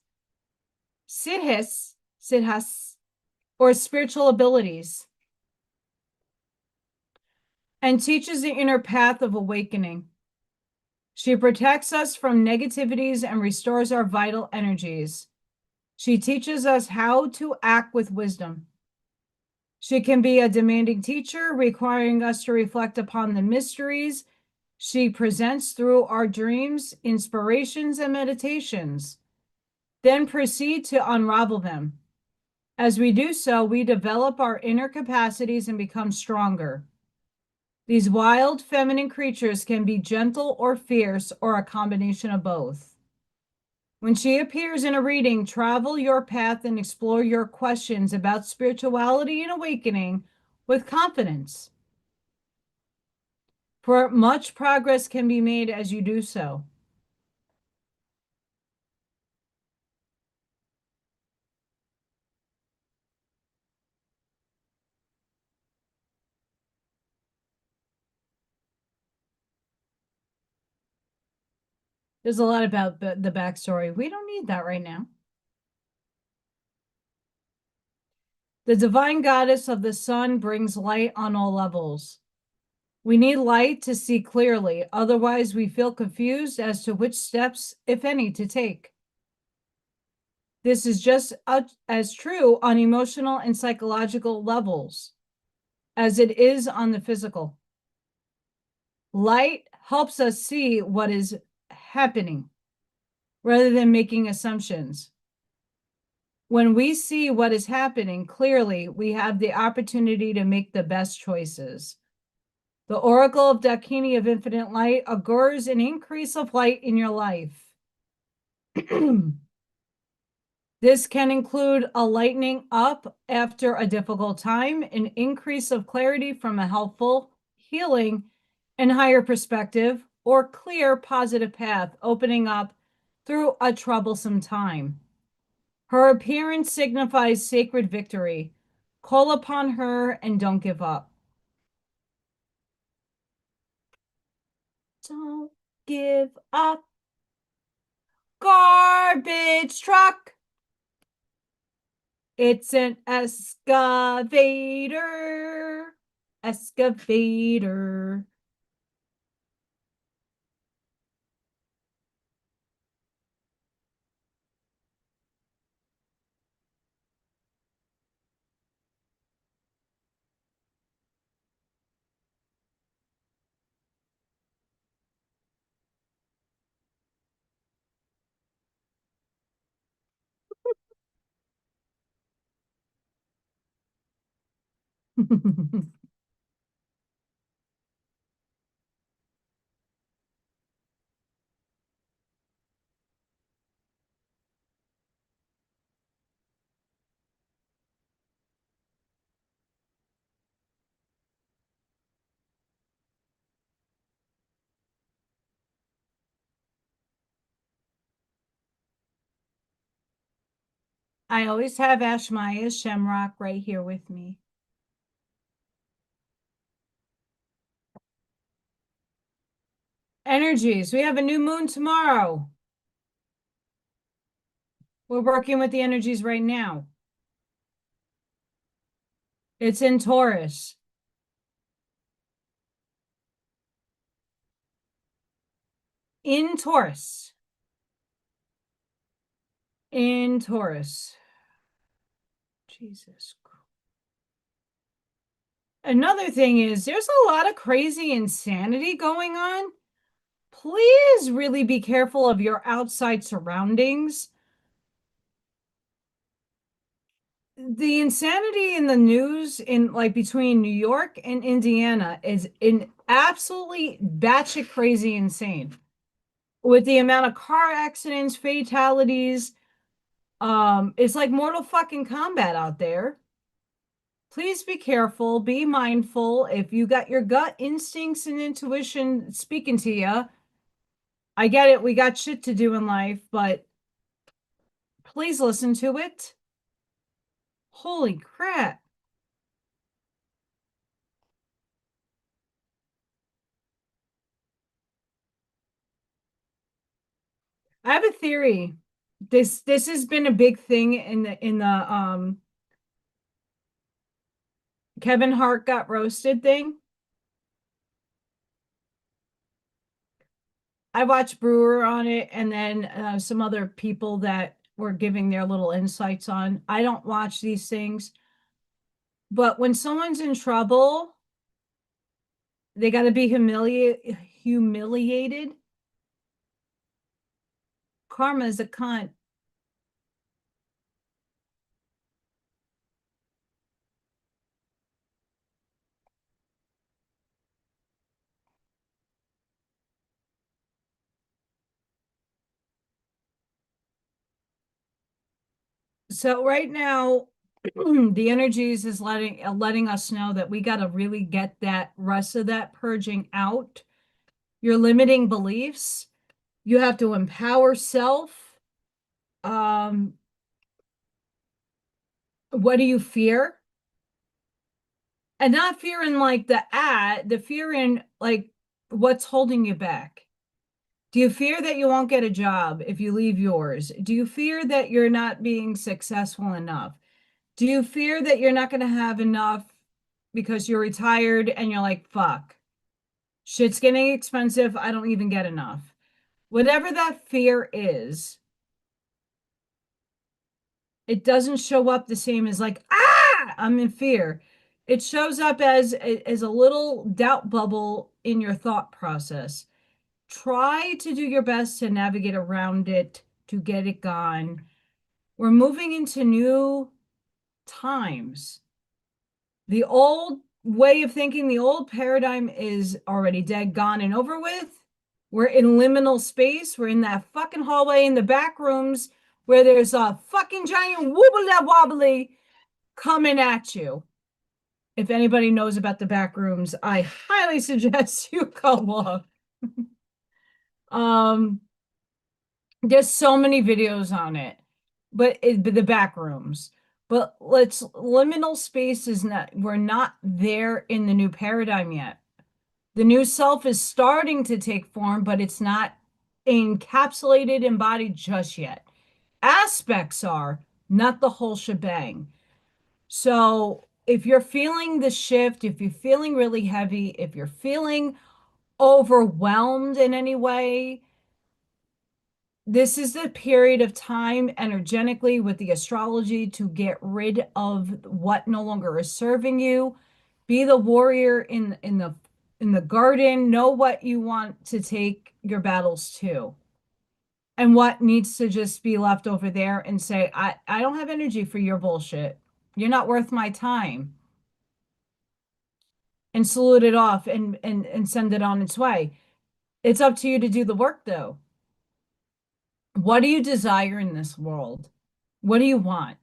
siddhas, or spiritual abilities, and teaches the inner path of awakening. She protects us from negativities and restores our vital energies. She teaches us how to act with wisdom. She can be a demanding teacher, requiring us to reflect upon the mysteries she presents through our dreams, inspirations, and meditations, then proceed to unravel them. As we do so, we develop our inner capacities and become stronger. These wild feminine creatures can be gentle or fierce, or a combination of both. When she appears in a reading, travel your path and explore your questions about spirituality and awakening with confidence. For much progress can be made as you do so. There's a lot about the backstory. We don't need that right now. The divine goddess of the sun brings light on all levels. We need light to see clearly, otherwise we feel confused as to which steps, if any, to take. This is just as true on emotional and psychological levels as it is on the physical. Light helps us see what is happening rather than making assumptions. When we see what is happening clearly, we have the opportunity to make the best choices. The Oracle of Dakini of Infinite Light augurs an increase of light in your life. This can include a lightening up after a difficult time, an increase of clarity from a helpful, healing, and higher perspective, or clear positive path opening up through a troublesome time. Her appearance signifies sacred victory. Call upon her and don't give up. Don't give up. Garbage truck. It's an excavator. Excavator. I always have Ashmaya's Shamrock right here with me. Energies. We have a new moon tomorrow. We're working with the energies right now. It's in Taurus. In Taurus. In Taurus. Jesus Christ. Another thing is there's a lot of crazy insanity going on. Please really be careful of your outside surroundings. The insanity in the news in like between New York and Indiana is in absolutely batshit crazy insane. With the amount of car accidents, fatalities, it's like Mortal fucking Kombat out there. Please be careful, be mindful. If you got your gut instincts and intuition speaking to you, I get it. We got shit to do in life, but please listen to it. Holy crap. I have a theory. This has been a big thing in the Kevin Hart got roasted thing. I watched Brewer on it and then some other people that were giving their little insights on. I don't watch these things, but when someone's in trouble, they got to be humiliated. Karma is a cunt. So right now, the energies is letting us know that we got to really get that rest of that purging out. Your limiting beliefs. You have to empower self. Um, what do you fear? And not fear in like the fear in like what's holding you back. Do you fear that you won't get a job if you leave yours? Do you fear that you're not being successful enough? Do you fear that you're not going to have enough because you're retired and you're like, fuck, shit's getting expensive. I don't even get enough. Whatever that fear is, it doesn't show up the same as like, ah, I'm in fear. It shows up as a little doubt bubble in your thought process. Try to do your best to navigate around it to get it gone. We're moving into new times. The old way of thinking, the old paradigm is already dead, gone, and over with. We're in liminal space. We're in that fucking hallway in the back rooms where there's a fucking giant wobbly wobbly coming at you. If anybody knows about the back rooms, I highly suggest you go look. There's so many videos on it, but the back rooms. But liminal space is not, we're not there in the new paradigm yet. The new self is starting to take form, but it's not encapsulated, embodied just yet. Aspects are, not the whole shebang. So if you're feeling the shift, if you're feeling really heavy, if you're feeling overwhelmed in any way, this is the period of time energetically with the astrology to get rid of what no longer is serving you. Be the warrior in the garden. Know what you want to take your battles to, and what needs to just be left over there, and say, I don't have energy for your bullshit. You're not worth my time. And salute it off and send it on its way. It's up to you to do the work, though. What do you desire in this world? What do you want?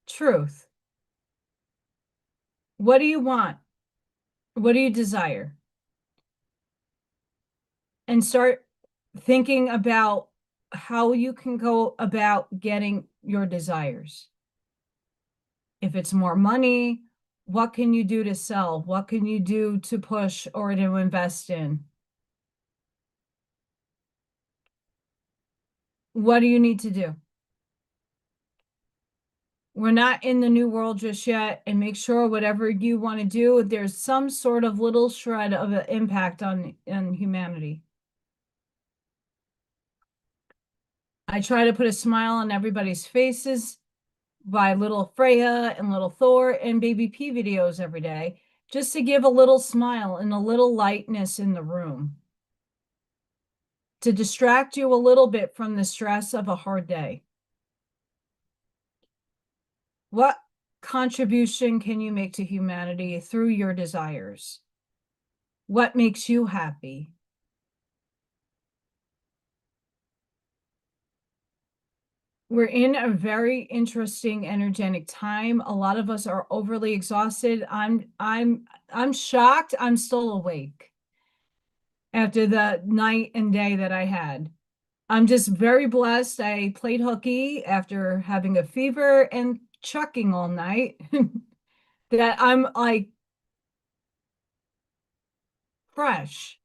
Truth. What do you want? What do you desire? And start thinking about how you can go about getting your desires. If it's more money, what can you do to sell? What can you do to push or to invest in? What do you need to do? We're not in the new world just yet, and make sure whatever you want to do, there's some sort of little shred of an impact on humanity. I try to put a smile on everybody's faces by little Freya and little Thor and Baby P videos every day, just to give a little smile and a little lightness in the room, to distract you a little bit from the stress of a hard day. What contribution can you make to humanity through your desires? What makes you happy? We're in a very interesting energetic time. A lot of us are overly exhausted. I'm shocked I'm still awake after the night and day that I had. I'm just very blessed. I played hooky after having a fever and chucking all night. That I'm like fresh.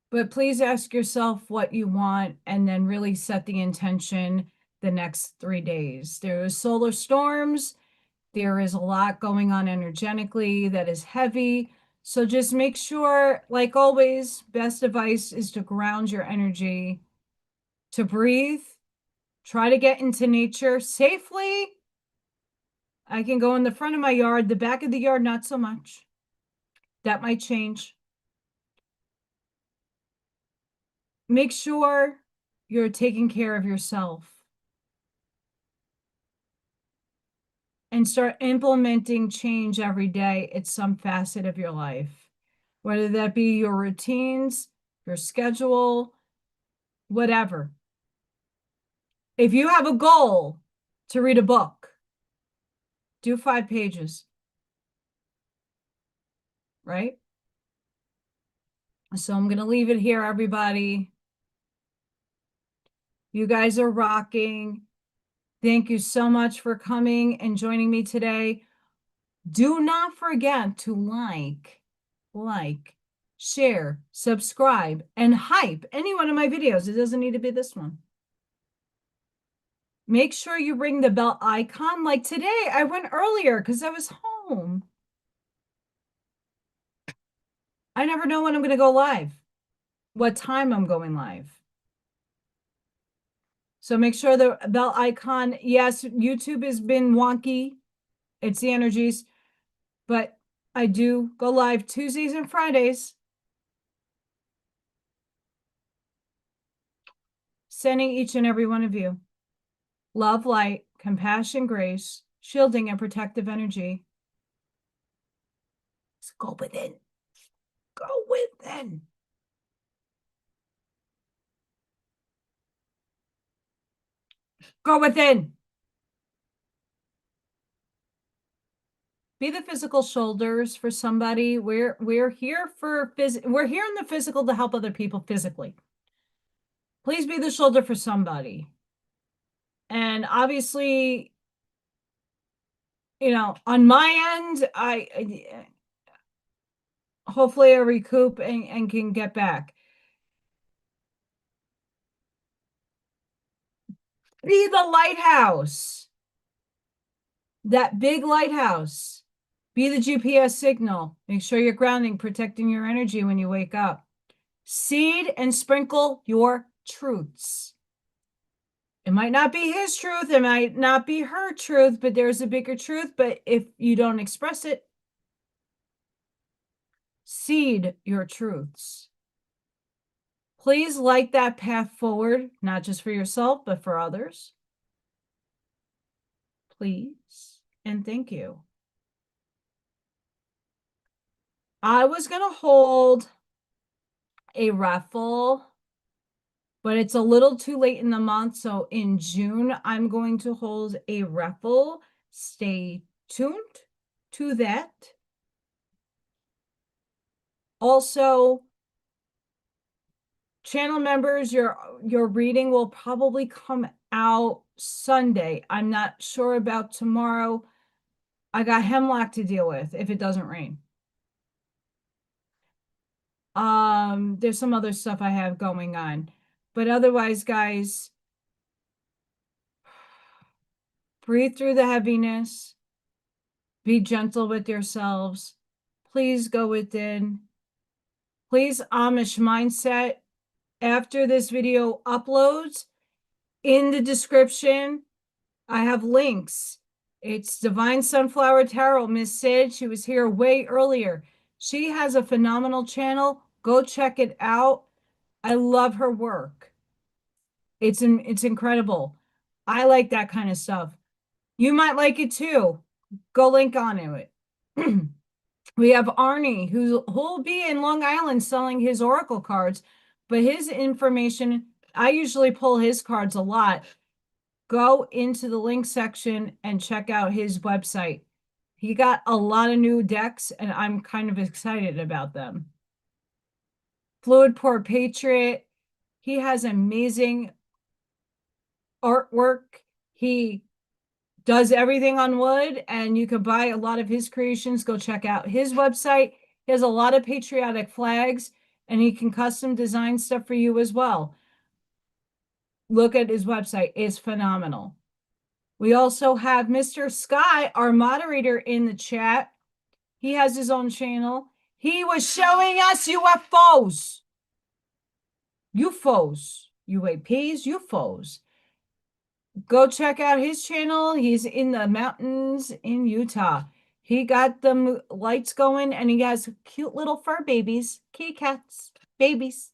But please ask yourself what you want and then really set the intention the next 3 days. There is solar storms. There is a lot going on energetically that is heavy. So just make sure, like always, best advice is to ground your energy, to breathe, try to get into nature safely. I can go in the front of my yard, the back of the yard, not so much. That might change. Make sure you're taking care of yourself and start implementing change every day at some facet of your life, whether that be your routines, your schedule, whatever. If you have a goal to read a book, do 5 pages, right? So I'm going to leave it here, everybody. You guys are rocking. Thank you so much for coming and joining me today. Do not forget to like, share, subscribe, and hype any one of my videos. It doesn't need to be this one. Make sure you ring the bell icon. Like today, I went earlier because I was home. I never know when I'm going to go live, what time I'm going live. So make sure the bell icon, yes, YouTube has been wonky. It's the energies, but I do go live Tuesdays and Fridays. Sending each and every one of you love, light, compassion, grace, shielding, and protective energy. Let's go within. Go within. Go within. Be the physical shoulders for somebody. We're here for we're here in the physical to help other people physically. Please be the shoulder for somebody. And obviously, on my end, I hopefully I recoup and can get back. Be the lighthouse. That big lighthouse. Be the GPS signal. Make sure you're grounding, protecting your energy when you wake up. Seed and sprinkle your truths. It might not be his truth, it might not be her truth, but there's a bigger truth. But if you don't express it, seed your truths. Please light that path forward, not just for yourself, but for others. Please, and thank you. I was going to hold a raffle, but it's a little too late in the month. So in June, I'm going to hold a raffle. Stay tuned to that. Also, channel members, your reading will probably come out Sunday. I'm not sure about tomorrow. I got hemlock to deal with if it doesn't rain. There's some other stuff I have going on. But otherwise, guys, breathe through the heaviness. Be gentle with yourselves. Please go within. Please Amish mindset. After this video uploads, in the description, I have links. It's Divine Sunflower Tarot, Miss Sid. She was here way earlier. She has a phenomenal channel. Go check it out. I love her work. It's incredible. I like that kind of stuff. You might like it too. Go link on it. We have Arnie, who'll be in Long Island selling his oracle cards, but his information, I usually pull his cards a lot. Go into the link section and check out his website. He got a lot of new decks, and I'm kind of excited about them. Fluid Pour Patriot. He has amazing artwork. He does everything on wood, and you can buy a lot of his creations. Go check out his website. He has a lot of patriotic flags, and he can custom design stuff for you as well. Look at his website. It's phenomenal. We also have Mr. Sky, our moderator, in the chat. He has his own channel. He was showing us UFOs. UAPs, UFOs. Go check out his channel. He's in the mountains in Utah. He got the lights going, and he has cute little fur babies, kitty cats, babies.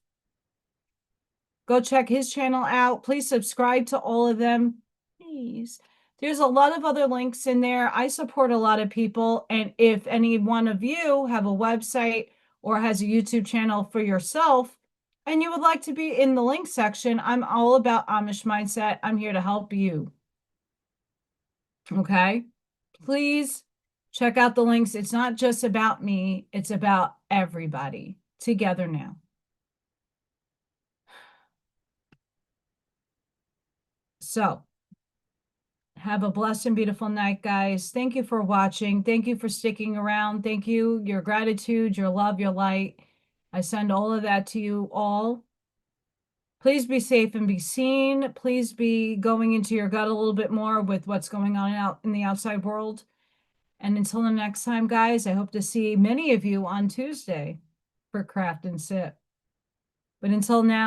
Go check his channel out. Please subscribe to all of them. Please. There's a lot of other links in there. I support a lot of people. And if any one of you have a website or has a YouTube channel for yourself, and you would like to be in the link section, I'm all about Amish mindset. I'm here to help you. Okay? Please check out the links. It's not just about me. It's about everybody together now. So, have a blessed and beautiful night, guys. Thank you for watching. Thank you for sticking around. Thank you, your gratitude, your love, your light. I send all of that to you all. Please be safe and be seen. Please be going into your gut a little bit more with what's going on out in the outside world. And until the next time, guys, I hope to see many of you on Tuesday for Craft and Sip. But until now,